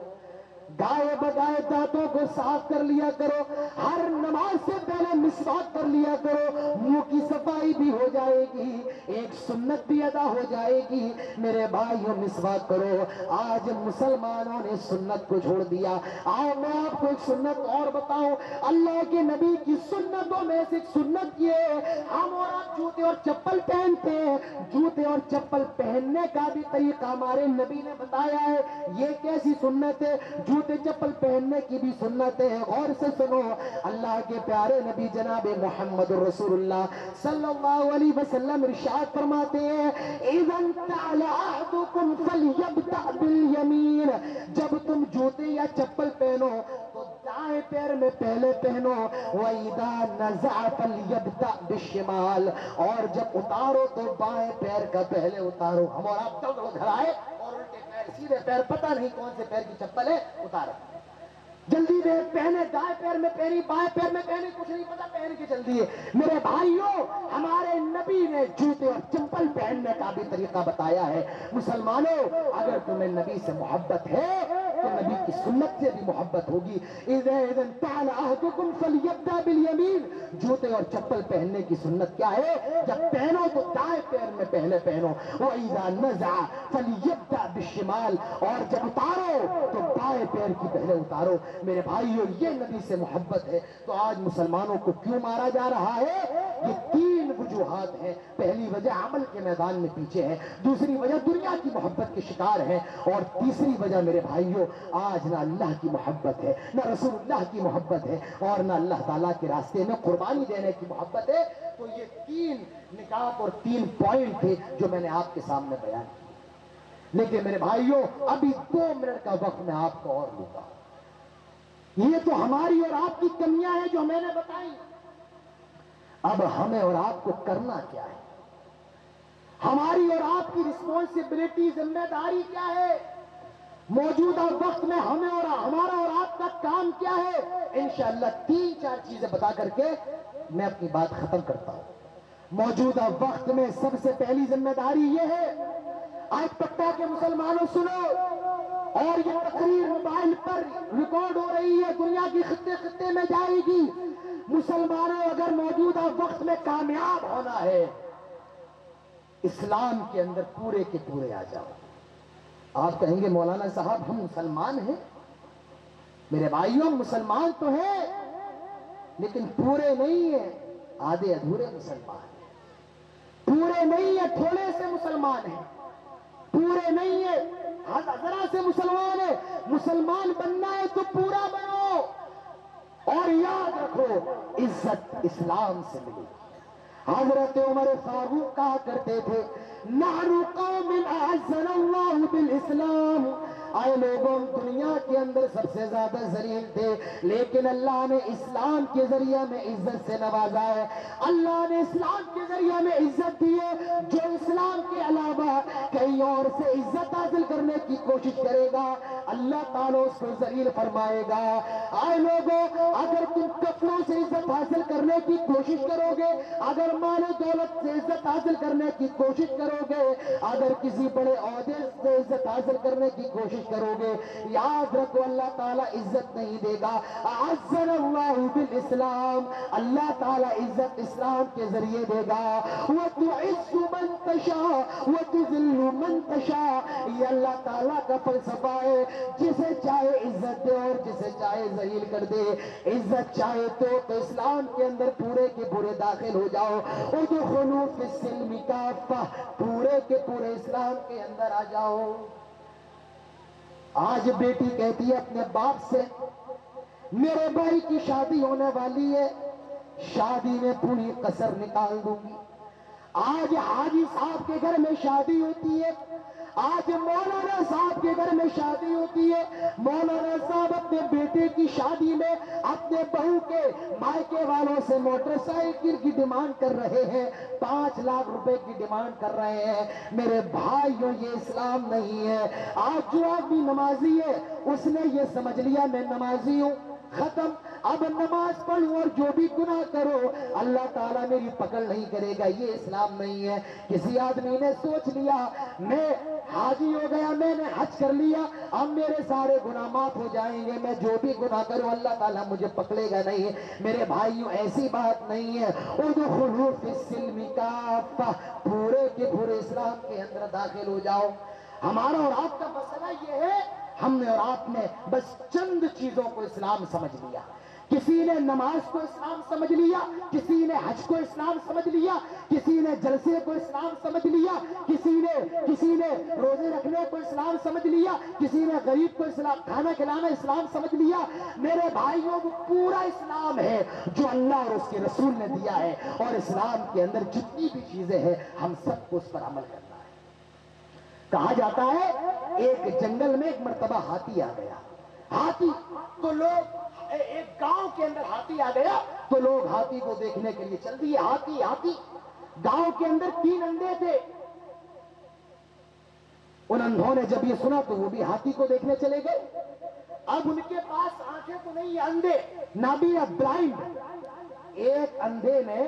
Speaker 1: گائے بگائے دانتوں کو صاف کر لیا کرو، ہر نماز سے پہلے مسواک کر لیا کرو، منہ کی صفائی بھی ہو جائے گی، ایک سنت بھی ادا ہو جائے گی۔ میرے بھائیوں مسواک کرو۔ آج مسلمانوں نے سنت کو چھوڑ دیا۔ آؤ میں آپ کو ایک سنت اور بتاؤں، اللہ کے نبی کی سنتوں میں سے ایک سنت یہ، ہم اور آپ جوتے اور چپل پہنتے ہیں، جوتے اور چپل پہننے کا بھی طریقہ ہمارے نبی نے بتایا ہے۔ یہ کیسی سنت ہے؟ جوتے چپل پہننے کی بھی سنت ہے، غور سے سنو۔ اللہ کے پیارے نبی جناب محمد رسول اللہ صلی اللہ علیہ وسلم ارشاد فرماتے ہیں، اِذَا انْتَعَلَ أَحْدُكُمْ فَلْيَبْدَأْ بِالْيَمِينِ، جب تم جوتے یا چپل پہنو تو دائیں پیر میں پہلے پہنو، وَإِذَا نَزَعَ فَلْيَبْدَأْ بِالشِّمَالِ، اور جب اتارو تو بائیں پیر کا پہلے اتارو۔ ہم اور آپ چل گھر آئے اور الٹے پیر سیدھے پیر، پتہ نہیں کون سے پیر کی چپل ہے، اتارا، جلدی میں پہنے، دائیں پیر میں پہنی، بائیں پیر میں پہنی، کچھ نہیں پتا، پہن کے چل دیے۔ میرے بھائیوں، ہمارے نبی نے جوتے اور چپل پہننے کا بھی طریقہ بتایا ہے۔ مسلمانوں، اگر تمہیں نبی سے محبت ہے تو نبی کی سنت سے بھی محبت ہوگی۔ اِذَا انْتَعَلَ أَحْدُكُمْ فَلْيَبْدَأْ بِالْيَمِينِ، جوتے اور چپل پہننے کی سنت کیا ہے؟ جب پہنو تو دائیں پیر میں پہلے پہنو، وَإِذَا نَزَعَ فَلْيَبْدَأْ بِالشِّمَالِ، اور جب اتارو تو بائیں پیر کی پہلے اتارو۔ میرے بھائیوں، یہ نبی سے محبت ہے۔ تو آج مسلمانوں کو کیوں مارا جا رہا ہے؟ یہ تین وجوہات ہیں۔ پہلی وجہ عمل کے میدان میں پیچھے ہے، دوسری وجہ دنیا کی محبت کے شکار ہے، اور تیسری وجہ میرے بھائیوں، آج نہ اللہ کی محبت ہے، نہ رسول اللہ کی محبت ہے، اور نہ اللہ تعالیٰ کے راستے میں قربانی دینے کی محبت ہے۔ تو یہ تین نکات اور تین پوائنٹ تھے جو میں نے آپ کے سامنے بیان کیے۔ لیکن میرے بھائیوں، ابھی 2 منٹ کا وقت میں آپ کو اور لوں گا۔ یہ تو ہماری اور آپ کی کمیاں ہیں جو میں نے بتائی۔ اب ہمیں اور آپ کو کرنا کیا ہے؟ ہماری اور آپ کی رسپانسبلٹی، ذمہ داری کیا ہے؟ موجودہ وقت میں ہمیں اور ہمارا اور آپ کا کام کیا ہے؟ انشاءاللہ 3-4 چیزیں بتا کر کے میں اپنی بات ختم کرتا ہوں۔ موجودہ وقت میں سب سے پہلی ذمہ داری یہ ہے، آج پٹا کے مسلمانوں سنو، اور یہ تقریر موبائل پر ریکارڈ ہو رہی ہے، دنیا کی خطے خطے میں جائے گی۔ مسلمانوں، اگر موجودہ وقت میں کامیاب ہونا ہے، اسلام کے اندر پورے کے پورے آ جاؤ۔ آپ کہیں گے مولانا صاحب ہم مسلمان ہیں۔ میرے بھائیوں، مسلمان تو ہیں لیکن پورے نہیں ہیں، آدھے ادھورے مسلمان ہیں۔ پورے نہیں ہیں، تھوڑے سے مسلمان ہیں، پورے نہیں ہیں، ذرا سے مسلمان ہے۔ مسلمان بننا ہے تو پورا بنو، اور یاد رکھو عزت اسلام سے ملے گی۔ حضرت عمر فاروق کہا کرتے تھے، نحن قوم اعزنا اللہ بالاسلام، آئے لوگوں دنیا کے اندر سب سے زیادہ ذلیل تھے، لیکن اللہ نے اسلام کے ذریعہ میں عزت سے نوازا ہے۔ اللہ نے اسلام کے ذریعہ میں عزت دی ہے۔ جو اسلام کے علاوہ کہیں اور سے عزت حاصل کرنے کی کوشش کرے گا، اللہ تعالیٰ اس کو ذلیل فرمائے گا۔ آئے لوگوں، اگر تم کپڑوں سے عزت حاصل کرنے کی کوشش کرو گے، اگر مال و دولت سے عزت حاصل کرنے کی کوشش کرو گے، اگر کسی بڑے عہدے سے عزت حاصل کرنے کی کوشش کرو گے، یاد رکھو اللہ تعالیٰ عزت نہیں دے گا۔ اعزنا اللہ بالاسلام، اللہ تعالیٰ عزت اسلام کے ذریعے دے گا۔ وَتُعِزُّ مَن تَشَاءُ وَتُذِلُّ مَن تَشَاءُ، یہ اللہ تعالیٰ کا فلسفہ ہے، جسے چاہے عزت دے اور جسے چاہے ذلیل کر دے۔ عزت چاہے تو اسلام کے اندر پورے کے پورے داخل ہو جاؤ، ادخلوا فی السلم کافہ، پورے کے پورے اسلام کے اندر آ جاؤ۔ آج بیٹی کہتی ہے اپنے باپ سے، میرے بھائی کی شادی ہونے والی ہے، شادی میں پوری کسر نکال دوں گی۔ آج حاجی صاحب کے گھر میں شادی ہوتی ہے، آج مولانا صاحب کے گھر میں شادی ہوتی ہے، مولانا صاحب اپنے بیٹے کی شادی میں اپنے بہو کے مائکے والوں سے موٹر سائیکل کی ڈیمانڈ کر رہے ہیں، 5 لاکھ روپے کی ڈیمانڈ کر رہے ہیں۔ میرے بھائیوں، یہ اسلام نہیں ہے۔ آج جو آدمی نمازی ہے، اس نے یہ سمجھ لیا میں نمازی ہوں، ختم۔ اب نماز پڑھوں اور جو بھی گناہ کرو اللہ تعالیٰ میری پکڑ نہیں کرے گا، یہ اسلام نہیں ہے۔ کسی آدمی نے سوچ لیا میں حاجی ہو گیا، میں نے حج کر لیا، اب میرے سارے گناہ معاف ہو جائیں گے، میں جو بھی گناہ کروں اللہ تعالیٰ مجھے پکڑے گا نہیں۔ میرے بھائیوں ایسی بات نہیں ہے۔ ادخلوا فی السلم کافہ، پورے کے پورے اسلام کے اندر داخل ہو جاؤ۔ ہمارا اور آپ کا مسئلہ یہ ہے، ہم نے اور آپ نے بس چند چیزوں کو اسلام سمجھ لیا۔ کسی نے نماز کو اسلام سمجھ لیا، کسی نے حج کو اسلام سمجھ لیا، کسی نے جلسے کو اسلام سمجھ لیا، کسی نے روزے رکھنے کو اسلام سمجھ لیا، کسی نے غریب کو اسلام کھانا کھلانا اسلام سمجھ لیا۔ میرے بھائیوں کو پورا اسلام ہے جو اللہ اور اس کے رسول نے دیا ہے، اور اسلام کے اندر جتنی بھی چیزیں ہیں ہم سب کو اس پر عمل کرنا ہے۔ کہا جاتا ہے ایک جنگل میں ایک مرتبہ ہاتھی آ گیا، ہاتھی تو لوگ ایک گاؤں کے اندر ہاتھی آ گیا تو لوگ ہاتھی کو دیکھنے کے لیے چل دیے۔ ہاتھی گاؤں کے اندر 3 اندھے تھے، ان اندھوں نے جب یہ سنا تو وہ بھی ہاتھی کو دیکھنے چلے گئے۔ اب ان کے پاس آنکھیں تو نہیں، اندھے، نابینا، بلائنڈ۔ ایک اندھے نے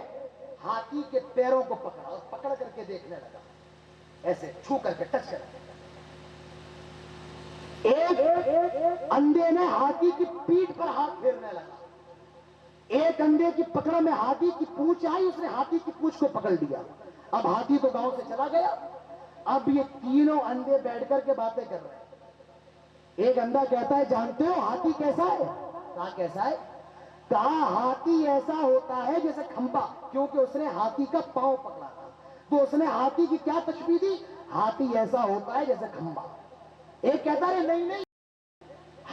Speaker 1: ہاتھی کے پیروں کو پکڑا اور پکڑ کر کے دیکھنے لگا، ایسے چھو کر کے ٹچ کر کے۔ ایک اندھے نے ہاتھی کی پیٹھ پر ہاتھ پھیرنے لگا، ایک اندھے کی پکڑ میں ہاتھی کی پونچھ آئی، اس نے ہاتھی کی پونچھ کو پکڑ لیا۔ اب ہاتھی تو گاؤں سے چلا گیا، اب یہ تینوں اندھے بیٹھ کر کے باتیں کر رہے ہیں۔ ایک اندھا کہتا ہے جانتے ہو ہاتھی کیسا ہے؟ کہا کیسا ہے؟ کہا ہاتھی ایسا ہوتا ہے جیسے کھمبا، کیونکہ اس نے ہاتھی کا پاؤں پکڑا تھا تو اس نے ہاتھی کی کیا تشبیہ دی؟ ہاتھی ایسا ہوتا ہے جیسے کھمبا۔ ایک کہتا ہے نہیں،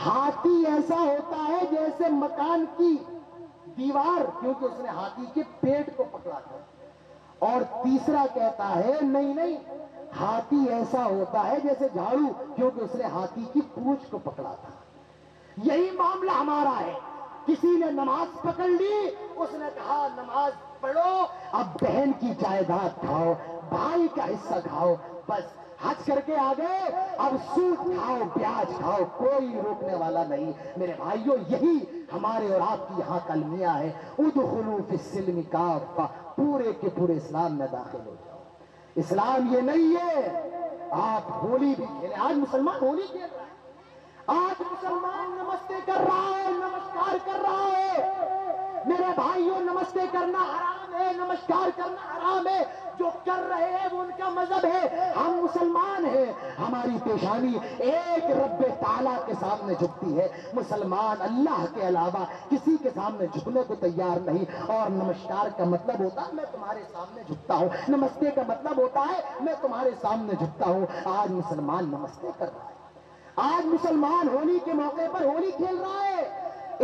Speaker 1: ہاتھی ایسا ہوتا ہے جیسے مکان کی دیوار، کیونکہ اس نے ہاتھی کے پیٹ کو پکڑا تھا۔ اور تیسرا کہتا ہے نہیں، ہاتھی ایسا ہوتا ہے جیسے جھاڑو، کیونکہ اس نے ہاتھی کی پونچھ کو پکڑا تھا۔ یہی معاملہ ہمارا ہے۔ کسی نے نماز پکڑ لی، اس نے کہا نماز پڑھو، اب بہن کی جائیداد کھاؤ، بھائی کا حصہ کھاؤ، بس حج کر کے آ گئے، اب سود کھاؤ، بیاج کھاؤ، کوئی روکنے والا نہیں۔ میرے بھائیوں یہی ہمارے اور آپ کی یہاں کلمیہ ہے، ادخلوا فی السلم کافہ، پورے کے پورے اسلام میں داخل ہو جاؤ۔ اسلام یہ نہیں ہے آپ ہولی بھی کھیلیں۔ آج مسلمان ہولی کھیل رہا ہے، آج مسلمان نمستے کر رہا ہے، نمسکار کر رہا ہے۔ میرے بھائیوں نمستے کرنا حرام ہے، نمسکار کرنا حرام ہے، جو کر رہے ہیں وہ ان کا مذہب ہے۔ ہم مسلمان ہیں، ہماری پیشانی ایک رب تعالیٰ کے سامنے جھکتی ہے۔ مسلمان اللہ کے علاوہ کسی کے سامنے جھکنے کو تیار نہیں۔ اور نمسکار کا مطلب ہوتا ہے میں تمہارے سامنے جھکتا ہوں، نمستے کا مطلب ہوتا ہے میں تمہارے سامنے جھکتا ہوں۔ آج مسلمان نمستے کر رہا ہے، آج مسلمان ہولی کے موقع پر ہولی کھیل رہا ہے۔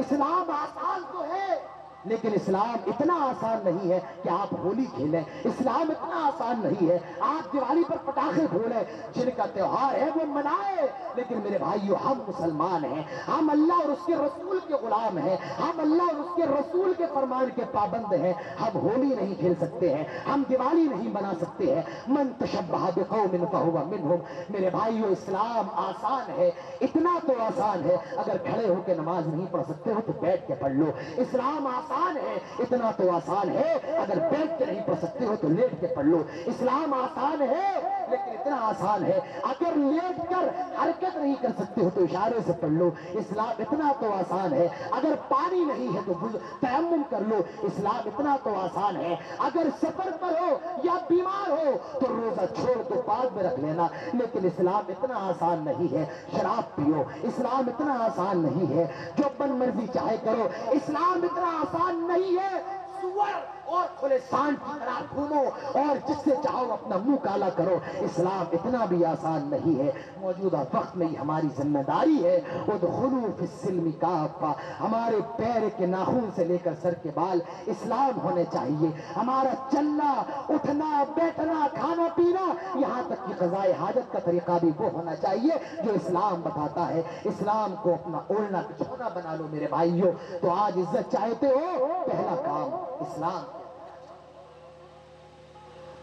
Speaker 1: اسلام آسان تو ہے لیکن اسلام اتنا آسان نہیں ہے کہ آپ ہولی کھیلیں۔ اسلام اتنا آسان نہیں ہے آپ دیوالی پر پٹاخے پھوڑیں، جن کا تہوار ہے وہ منائے، لیکن میرے بھائیو ہم مسلمان ہیں، ہم اللہ اور اس کے رسول کے غلام ہیں، ہم اللہ اور اس کے رسول کے فرمان کے پابند ہیں۔ ہم ہولی نہیں کھیل سکتے ہیں، ہم دیوالی نہیں بنا سکتے ہیں۔ من تشبہ بقوم فہو منہم۔ میرے بھائیو اسلام آسان ہے، اتنا تو آسان ہے اگر کھڑے ہو کے نماز نہیں پڑھ سکتے ہو تو بیٹھ کے پڑھ لو۔ اسلام آسان ہے، اتنا تو آسان ہے اگر بیٹھ کے نہیں پڑھ سکتے ہو تو لیٹ کے پڑھ لو۔ اسلام آسان ہے لیکن اتنا آسان ہے اگر لیٹ کر حرکت نہیں کر سکتے ہو تو اشارے سے پڑھ لو۔ اسلام اتنا تو آسان ہے اگر پانی نہیں ہے تو تیمم کر لو۔ اسلام اتنا تو آسان ہے اگر سفر پر ہو یا بیمار ہو تو روزہ چھوڑ تو بعد میں رکھ لینا، لیکن اسلام اتنا آسان نہیں ہے شراب پیو۔ اسلام اتنا آسان نہیں ہے جو من مرضی چاہے کرو۔ اسلام اتنا آسان نہیں ہے سور اور کھلے سانڈ کی طرح گھومو اور جس سے چاہو اپنا منہ کالا کرو۔ اسلام اتنا بھی آسان نہیں ہے۔ موجودہ وقت میں ہماری ذمہ داری ہے ادخلوا فی السلم کافہ، ہمارے پیر کے ناخن سے لے کر سر کے بال اسلام ہونے چاہیے۔ ہمارا چلنا اٹھنا بیٹھنا کھانا پینا یہاں تک کہ قضاء حاجت کا طریقہ بھی وہ ہونا چاہیے جو اسلام بتاتا ہے۔ اسلام کو اپنا اوڑھنا بچھونا بنا لو میرے بھائیوں، تو آج عزت چاہتے ہو پہلا کام اسلام۔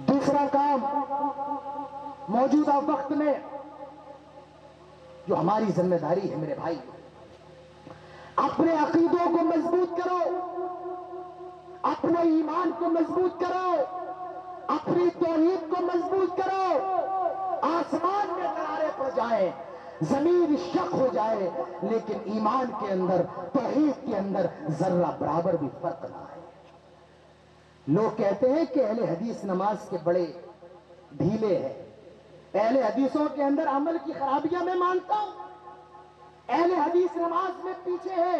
Speaker 1: دوسرا کام موجودہ وقت میں جو ہماری ذمہ داری ہے میرے بھائی، اپنے عقیدوں کو مضبوط کرو، اپنے ایمان کو مضبوط کرو، اپنی توحید کو مضبوط کرو۔ آسمان میں درارے پڑ جائے، زمین شق ہو جائے، لیکن ایمان کے اندر، توحید کے اندر ذرہ برابر بھی فرق نہ ہے۔ لوگ کہتے ہیں کہ اہل حدیث نماز کے بڑے ڈھیلے ہیں۔ اہل حدیثوں کے اندر عمل کی خرابیاں میں مانتا ہوں، اہل حدیث نماز میں پیچھے ہے،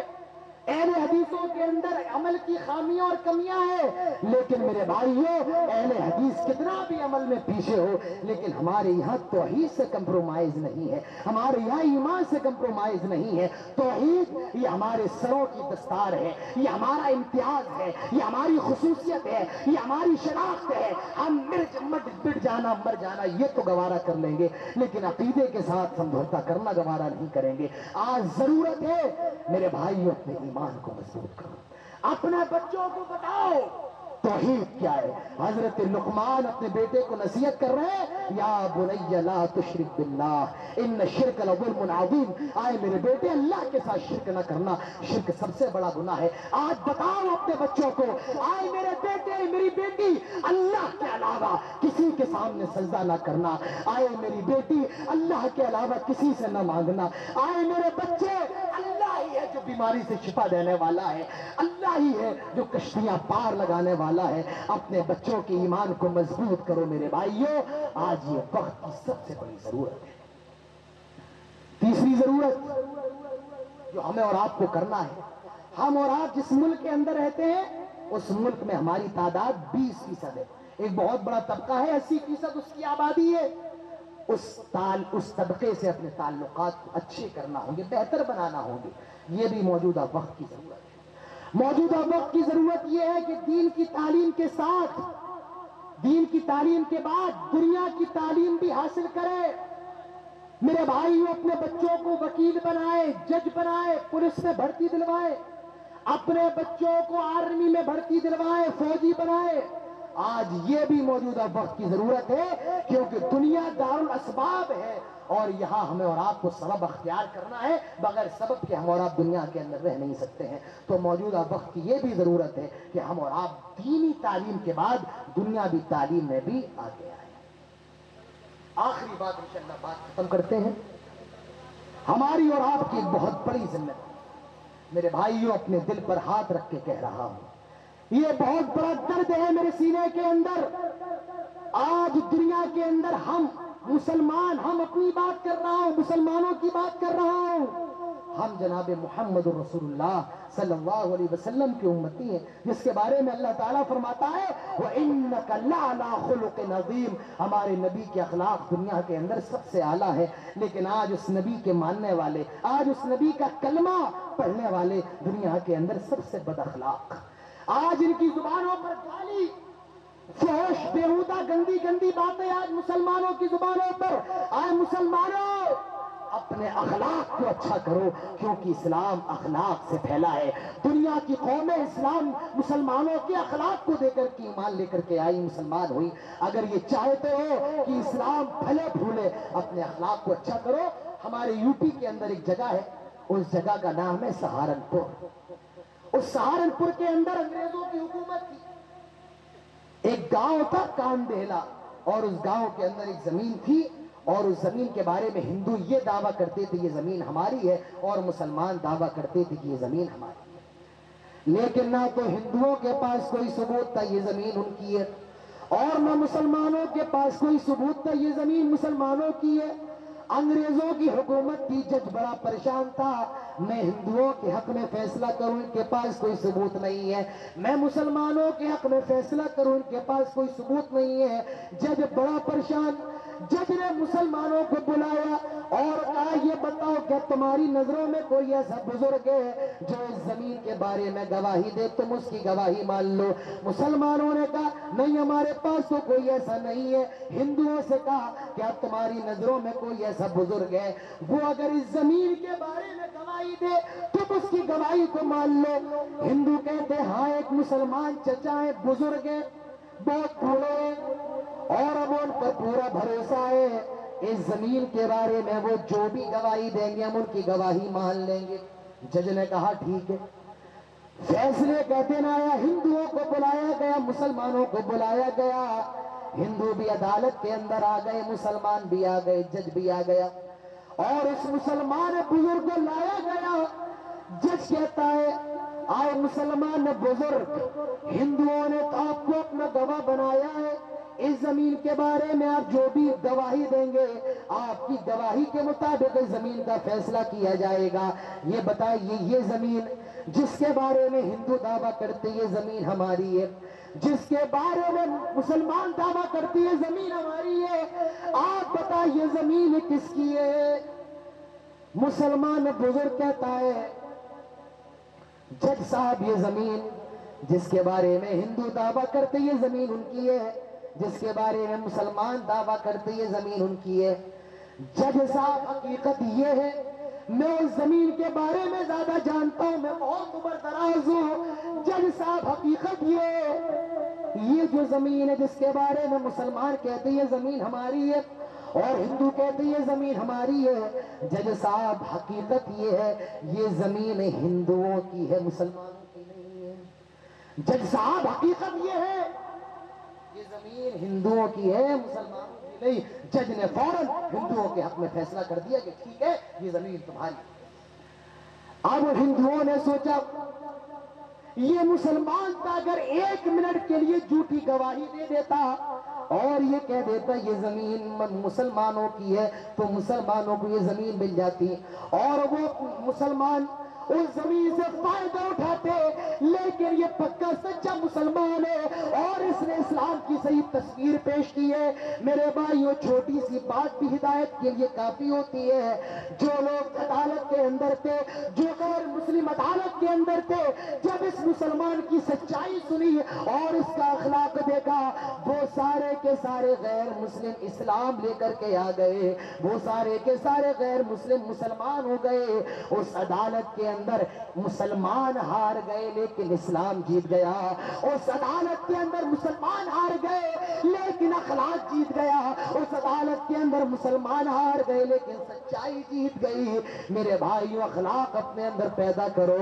Speaker 1: اہل حدیثوں کے اندر عمل کی خامیاں اور کمیاں ہیں، لیکن میرے بھائیوں، اہل حدیث کتنا بھی عمل میں پیچھے ہو، لیکن ہمارے یہاں توحید سے کمپرومائز نہیں ہے، ہمارے یہاں ایمان سے کمپرومائز نہیں ہے۔ توحید یہ ہمارے سروں کی دستار ہے، یہ ہمارا امتیاز ہے، یہ ہماری خصوصیت ہے، یہ ہماری شناخت ہے۔ ہم مٹ جانا مر جانا یہ تو گوارا کر لیں گے، لیکن عقیدے کے ساتھ سمجھوتا کرنا گوارا نہیں کریں گے۔ آج ضرورت ہے میرے بھائیوں، اپنے ایمان کو مضبوط کرو، اپنے بچوں کو بتاؤ توحید کیا ہے۔ حضرت لقمان اپنے بیٹے کو نصیحت کر رہے ہیں، یا بنی لا تشرک باللہ ان الشرک لظلم عظیم۔ آئے میرے بیٹے، اللہ کے ساتھ شرک نہ کرنا، شرک سب سے بڑا گناہ ہے۔ آج بتاؤ اپنے بچوں کو، آئے میرے بیٹے میری بیٹی، اللہ کے علاوہ کسی کے سامنے سجدہ نہ کرنا۔ آئے میری بیٹی، اللہ کے علاوہ کسی سے نہ مانگنا۔ آئے میرے بچے، اللہ ہی ہے جو بیماری سے شفا دینے والا ہے، اللہ ہی ہے جو کشتیاں پار لگانے والا ہے۔ اپنے بچوں کے ایمان کو مضبوط کرو میرے بھائیوں، آج یہ وقت کی سب سے بڑی ضرورت ہے۔ تیسری ضرورت جو ہمیں اور آپ کو کرنا ہے، ہم اور آپ جس ملک کے اندر رہتے ہیں اس ملک میں ہماری تعداد 20% ہے، ایک بہت بڑا طبقہ ہے، 80% اس کی آبادی ہے۔ اس طبقے سے اپنے تعلقات کو اچھے کرنا ہوں گے، بہتر بنانا ہوں گے۔ یہ بھی موجودہ وقت کی ضرورت ہے۔ موجودہ وقت کی ضرورت یہ ہے کہ دین کی تعلیم کے ساتھ، دین کی تعلیم کے بعد دنیا کی تعلیم بھی حاصل کرے۔ میرے بھائیوں، اپنے بچوں کو وکیل بنائے، جج بنائے، پولیس میں بھرتی دلوائے، اپنے بچوں کو آرمی میں بھرتی دلوائے، فوجی بنائے۔ آج یہ بھی موجودہ وقت کی ضرورت ہے، کیونکہ دنیا دار الاسباب ہے اور یہاں ہمیں اور آپ کو سبب اختیار کرنا ہے۔ بغیر سبب کے ہم اور آپ دنیا کے اندر رہ نہیں سکتے ہیں۔ تو موجودہ وقت کی یہ بھی ضرورت ہے کہ ہم اور آپ دینی تعلیم کے بعد دنیاوی تعلیم میں بھی آگے آئیں۔ آخری بات انشاءاللہ بات ختم کرتے ہیں۔ ہماری اور آپ کی ایک بہت بڑی ذمہ داری، میرے بھائیوں، اپنے دل پر ہاتھ رکھ کے کہہ رہا ہوں، یہ بہت بڑا درد ہے میرے سینے کے اندر۔ آج دنیا کے اندر ہم مسلمان، ہم اپنی بات کر رہا ہوں، مسلمانوں کی بات کر رہا ہوں، ہم جناب محمد رسول اللہ صلی اللہ علیہ وسلم کی امتی ہیں، جس کے بارے میں اللہ تعالیٰ فرماتا ہے وَإِنَّكَ لَعَلَىٰ خُلُقٍ عَظِيمٍ۔ ہمارے نبی کے اخلاق دنیا کے اندر سب سے اعلیٰ ہے، لیکن آج اس نبی کے ماننے والے، آج اس نبی کا کلمہ پڑھنے والے دنیا کے اندر سب سے بد اخلاق۔ آج ان کی زبانوں پر گالی، فحش، بیہودہ، گندی گندی باتیں آج مسلمانوں کی زبانوں پر۔ آج مسلمانوں، اپنے اخلاق کو اچھا کرو، کیونکہ اسلام اخلاق سے پھیلا ہے۔ دنیا کی قومیں اسلام مسلمانوں کے اخلاق کو دے کر کے ایمان لے کر کے آئی، مسلمان ہوئی۔ اگر یہ چاہتے ہو کہ اسلام پھلے پھولے، اپنے اخلاق کو اچھا کرو۔ ہمارے یو پی کے اندر ایک جگہ ہے، اس جگہ کا نام ہے سہارنپور۔ اس سہارنپور کے اندر انگریزوں کی حکومت تھی۔ ایک گاؤں تھا کاندہلا، اور اس گاؤں کے اندر ایک زمین تھی، اور اس زمین کے بارے میں ہندو یہ دعویٰ کرتے تھے یہ زمین ہماری ہے، اور مسلمان دعویٰ کرتے تھے کہ یہ زمین ہماری ہے۔ لیکن نہ تو ہندوؤں کے پاس کوئی ثبوت تھا یہ زمین ان کی ہے، اور نہ مسلمانوں کے پاس کوئی ثبوت تھا یہ زمین مسلمانوں کی ہے۔ انگریزوں کی حکومت تھی، جج بڑا پریشان تھا، میں ہندوؤں کے حق میں فیصلہ کروں، ان کے پاس کوئی ثبوت نہیں ہے، میں مسلمانوں کے حق میں فیصلہ کروں، ان کے پاس کوئی ثبوت نہیں ہے۔ جج بڑا پریشان، جج نے مسلمانوں کو بلایا اور کہا یہ بتاؤ کیا تمہاری نظروں میں کوئی ایسا بزرگ ہے جو اس زمین کے بارے میں گواہی دے، تم اس کی گواہی مان لو۔ مسلمانوں نے کہا نہیں، ہمارے پاس تو کوئی ایسا نہیں ہے۔ ہندوؤں سے کہا کیا تمہاری نظروں میں کوئی ایسا بزرگ ہے وہ اگر اس زمین کے بارے میں گواہی دے تم اس کی گواہی کو مان لو؟ ہندو کہتے ہاں، ایک مسلمان چچا ہے، بزرگ ہے، بہت بوڑھے ہیں، اور اب ان پر پورا بھروسہ ہے اس زمین کے بارے میں، وہ جو بھی گواہی دیں گے ہم ان کی گواہی مان لیں گے۔ جج نے کہا ٹھیک ہے، فیصلے کا دن آیا، ہندوؤں کو بلایا گیا، مسلمانوں کو بلایا گیا، ہندو بھی عدالت کے اندر آ گئے، مسلمان بھی آ گئے، جج بھی آ گیا، اور اس مسلمان بزرگ کو لایا گیا۔ جج کہتا ہے آئے مسلمان بزرگ، ہندوؤں نے تو آپ کو اپنا گواہ بنایا ہے، اس زمین کے بارے میں آپ جو بھی گواہی دیں گے آپ کی گواہی کے مطابق اس زمین کا فیصلہ کیا جائے گا۔ یہ بتائیے یہ زمین جس کے بارے میں ہندو دعویٰ کرتے یہ زمین ہماری ہے، جس کے بارے میں مسلمان دعویٰ کرتی ہے زمین ہماری ہے، آپ بتائیے زمین کس کی ہے؟ مسلمان بزرگ کہتا ہے جج صاحب یہ زمین جس کے بارے میں ہندو دعویٰ کرتے یہ زمین ان کی ہے، جس کے بارے میں مسلمان دعویٰ کرتے یہ زمین ان کی ہے۔ جج صاحب حقیقت یہ ہے میں اس زمین کے بارے میں زیادہ جانتا ہوں، میں بہت عمر دراز ہوں۔ جج صاحب حقیقت یہ جو زمین ہے جس کے بارے میں مسلمان کہتے یہ زمین ہماری ہے اور ہندو کہتے یہ زمین ہماری ہے، جج صاحب حقیقت یہ ہے یہ زمین ہندوؤں کی ہے، مسلمانوں کی نہیں ہے۔ جج صاحب حقیقت یہ ہے یہ زمین ہندوؤں کی ہے، مسلمانوں کی نہیں۔ جج نے فوراً ہندوؤں کے حق میں فیصلہ کر دیا کہ ٹھیک ہے یہ زمین تمہاری۔ اب ہندوؤں نے سوچا یہ مسلمان کا اگر ایک منٹ کے لیے جھوٹی گواہی دے دیتا اور یہ کہہ دیتا یہ زمین مسلمانوں کی ہے تو مسلمانوں کو یہ زمین مل جاتی اور وہ مسلمان اس زمین سے فائدہ اٹھاتے، لیکن یہ پکا سچا مسلمان ہے اور اس نے اسلام کی صحیح تصویر پیش کی ہے۔ میرے بھائیوں چھوٹی سی بات بھی ہدایت کے لیے کافی ہوتی ہے۔ جو لوگ عدالت کے اندر تھے، جو غیر مسلم عدالت کے اندر تھے، جب اس مسلمان کی سچائی سنی اور اس کا اخلاق دیکھا وہ سارے کے سارے غیر مسلم اسلام لے کر کے آ گئے، وہ سارے کے سارے غیر مسلم مسلمان ہو گئے۔ اس عدالت کے اندر مسلمان ہار گئے لیکن اسلام جیت گیا، اس عدالت کے اندر مسلمان ہار گئے لیکن اخلاق جیت گیا، اس عدالت کے اندر مسلمان ہار گئے لیکن سچائی جیت گئی۔ میرے بھائیو اخلاق اپنے اندر پیدا کرو۔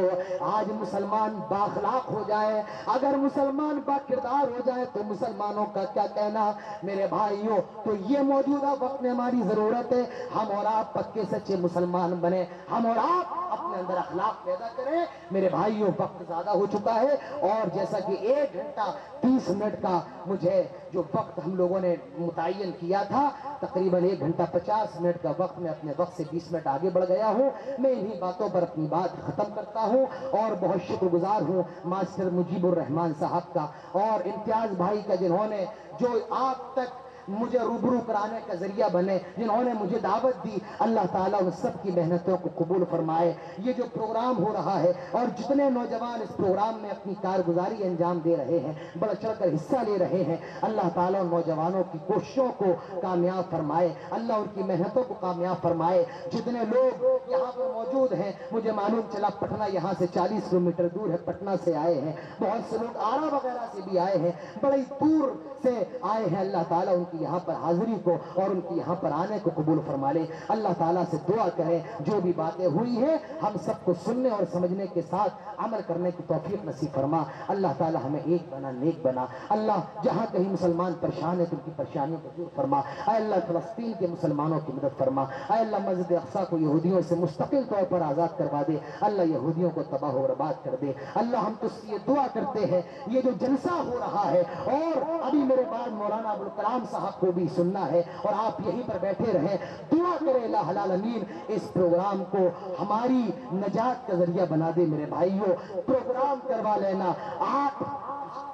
Speaker 1: آج مسلمان بااخلاق ہو جائے، اگر مسلمان با کردار ہو جائے تو مسلمانوں کا کیا کہنا؟ میرے بھائیو تو یہ موجودہ وقت میں ہماری ضرورت ہے ہم اور آپ پکے سچے مسلمان بنے، ہم اور آپ اپنے اندر اخلاق پیدا کریں۔ میرے بھائیوں وقت زیادہ ہو چکا ہے اور جیسا کہ 1 گھنٹہ 30 منٹ کا مجھے جو وقت ہم لوگوں نے متعین کیا تھا، تقریباً 1 گھنٹہ 50 منٹ کا وقت میں اپنے وقت سے 20 منٹ آگے بڑھ گیا ہوں۔ میں انہی باتوں پر اپنی بات ختم کرتا ہوں اور بہت شکر گزار ہوں ماسٹر مجیب الرحمان صاحب کا اور امتیاز بھائی کا جنہوں نے جو آپ تک مجھے روبرو کرانے کا ذریعہ بنے، جنہوں نے مجھے دعوت دی۔ اللہ تعالیٰ ان سب کی محنتوں کو قبول فرمائے۔ یہ جو پروگرام ہو رہا ہے اور جتنے نوجوان اس پروگرام میں اپنی کارگزاری انجام دے رہے ہیں، بڑھ چڑھ کر حصہ لے رہے ہیں، اللہ تعالیٰ ان نوجوانوں کی کوششوں کو کامیاب فرمائے، اللہ ان کی محنتوں کو کامیاب فرمائے۔ جتنے لوگ یہاں پر موجود ہیں، مجھے معلوم چلا پٹنہ یہاں سے 40 کلومیٹر دور ہے، پٹنہ سے آئے ہیں، بہت سے لوگ آرا وغیرہ سے بھی آئے ہیں، بڑی دور سے آئے ہیں۔ اللہ تعالیٰ ان کی یہاں پر حاضری کو اور ان کی یہاں پر آنے کو قبول فرما لے۔ اللہ تعالیٰ سے دعا کریں جو بھی باتیں ہوئی ہیں ہم سب کو سننے اور سمجھنے کے ساتھ عمل کرنے کی توفیق نصیب فرما۔ اللہ تعالیٰ ہمیں ایک بنا، نیک بنا۔ اللہ جہاں کہیں مسلمان پریشان ہیں تو ان کی پریشانیوں کو دور فرما۔ اے اللہ فلسطین کے مسلمانوں کی مدد فرما۔ اے اللہ مسجد اقصیٰ کو یہودیوں سے مستقل طور پر آزاد کروا دے، اللہ یہودیوں کو تباہ و برباد کر دے۔ اللہ ہم تو یہ دعا کرتے ہیں یہ جو جلسہ ہو رہا ہے اور ابھی میرے بعد مولانا ابوالکلام صاحب کو بھی سننا ہے اور آپ یہیں پر بیٹھے رہیں، دعا کرے الہ العالمین اس پروگرام کو ہماری نجات کا ذریعہ بنا دے۔ میرے بھائیوں پروگرام کروا لینا، آپ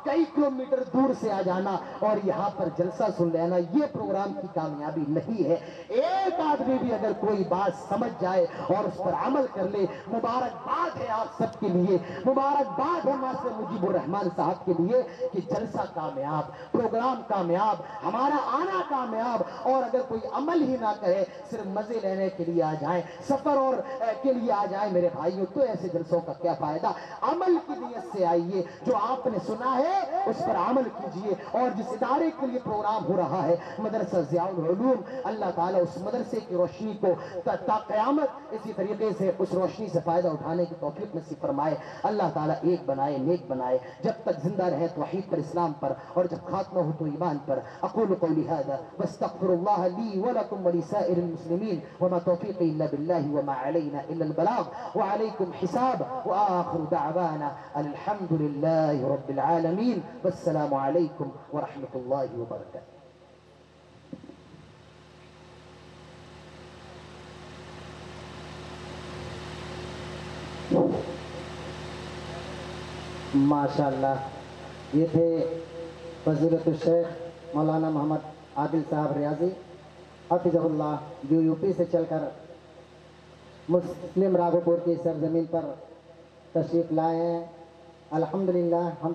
Speaker 1: کئی کلومیٹر دور سے آ جانا اور یہاں پر جلسہ سن لینا یہ پروگرام کی کامیابی نہیں ہے۔ ایک آدمی بھی اگر کوئی بات سمجھ جائے اور اس پر عمل کر لے، مبارکباد ہے آپ سب کے لیے، مبارکباد ہے ماسٹر مجیب الرحمان صاحب کے لیے کہ جلسہ کامیاب، پروگرام کامیاب، ہمارا آنا کامیاب۔ اور اگر کوئی عمل ہی نہ کرے، صرف مزے لینے کے لیے آ جائیں، سفر اور کے لیے آ جائیں، میرے بھائیوں تو ایسے جلسوں کا کیا فائدہ؟ عمل کی نیت سے آئیے، جو آپ نے سنا ہے اس پر عمل کیجئے. اور جس ادارے کے لیے پروگرام ہو رہا ہے مدرسہ ضیاء العلوم, اللہ تعالیٰ اس مدرسے کی روشنی کو تا قیامت اسی طریقے سے اس روشنی سے فائدہ اٹھانے کی توفیق نصیب فرمائے. اللہ تعالیٰ ایک بنائے, نیک بنائے, جب تک زندہ رہے توحید پر, اسلام پر, اور جب خاتمہ ہو تو ایمان پر. اقول قولی هذا واستغفر الله لي ولكم ولسائر المسلمين وما توفيقي الا بالله وما علينا الا البلاغ وعليكم حساب. واخر دعوانا الحمد لله رب العالمين والسلام عليكم ورحمة الله وبركاته.
Speaker 2: ماشاءاللہ, یہ تھے فضیلت الشیخ مولانا محمد عادل صاحب ریاضی حفظہ اللہ, جو یو پی سے چل کر مسلم راگھوپور کی سرزمین پر تشریف لائے ہیں. الحمدللہ ہم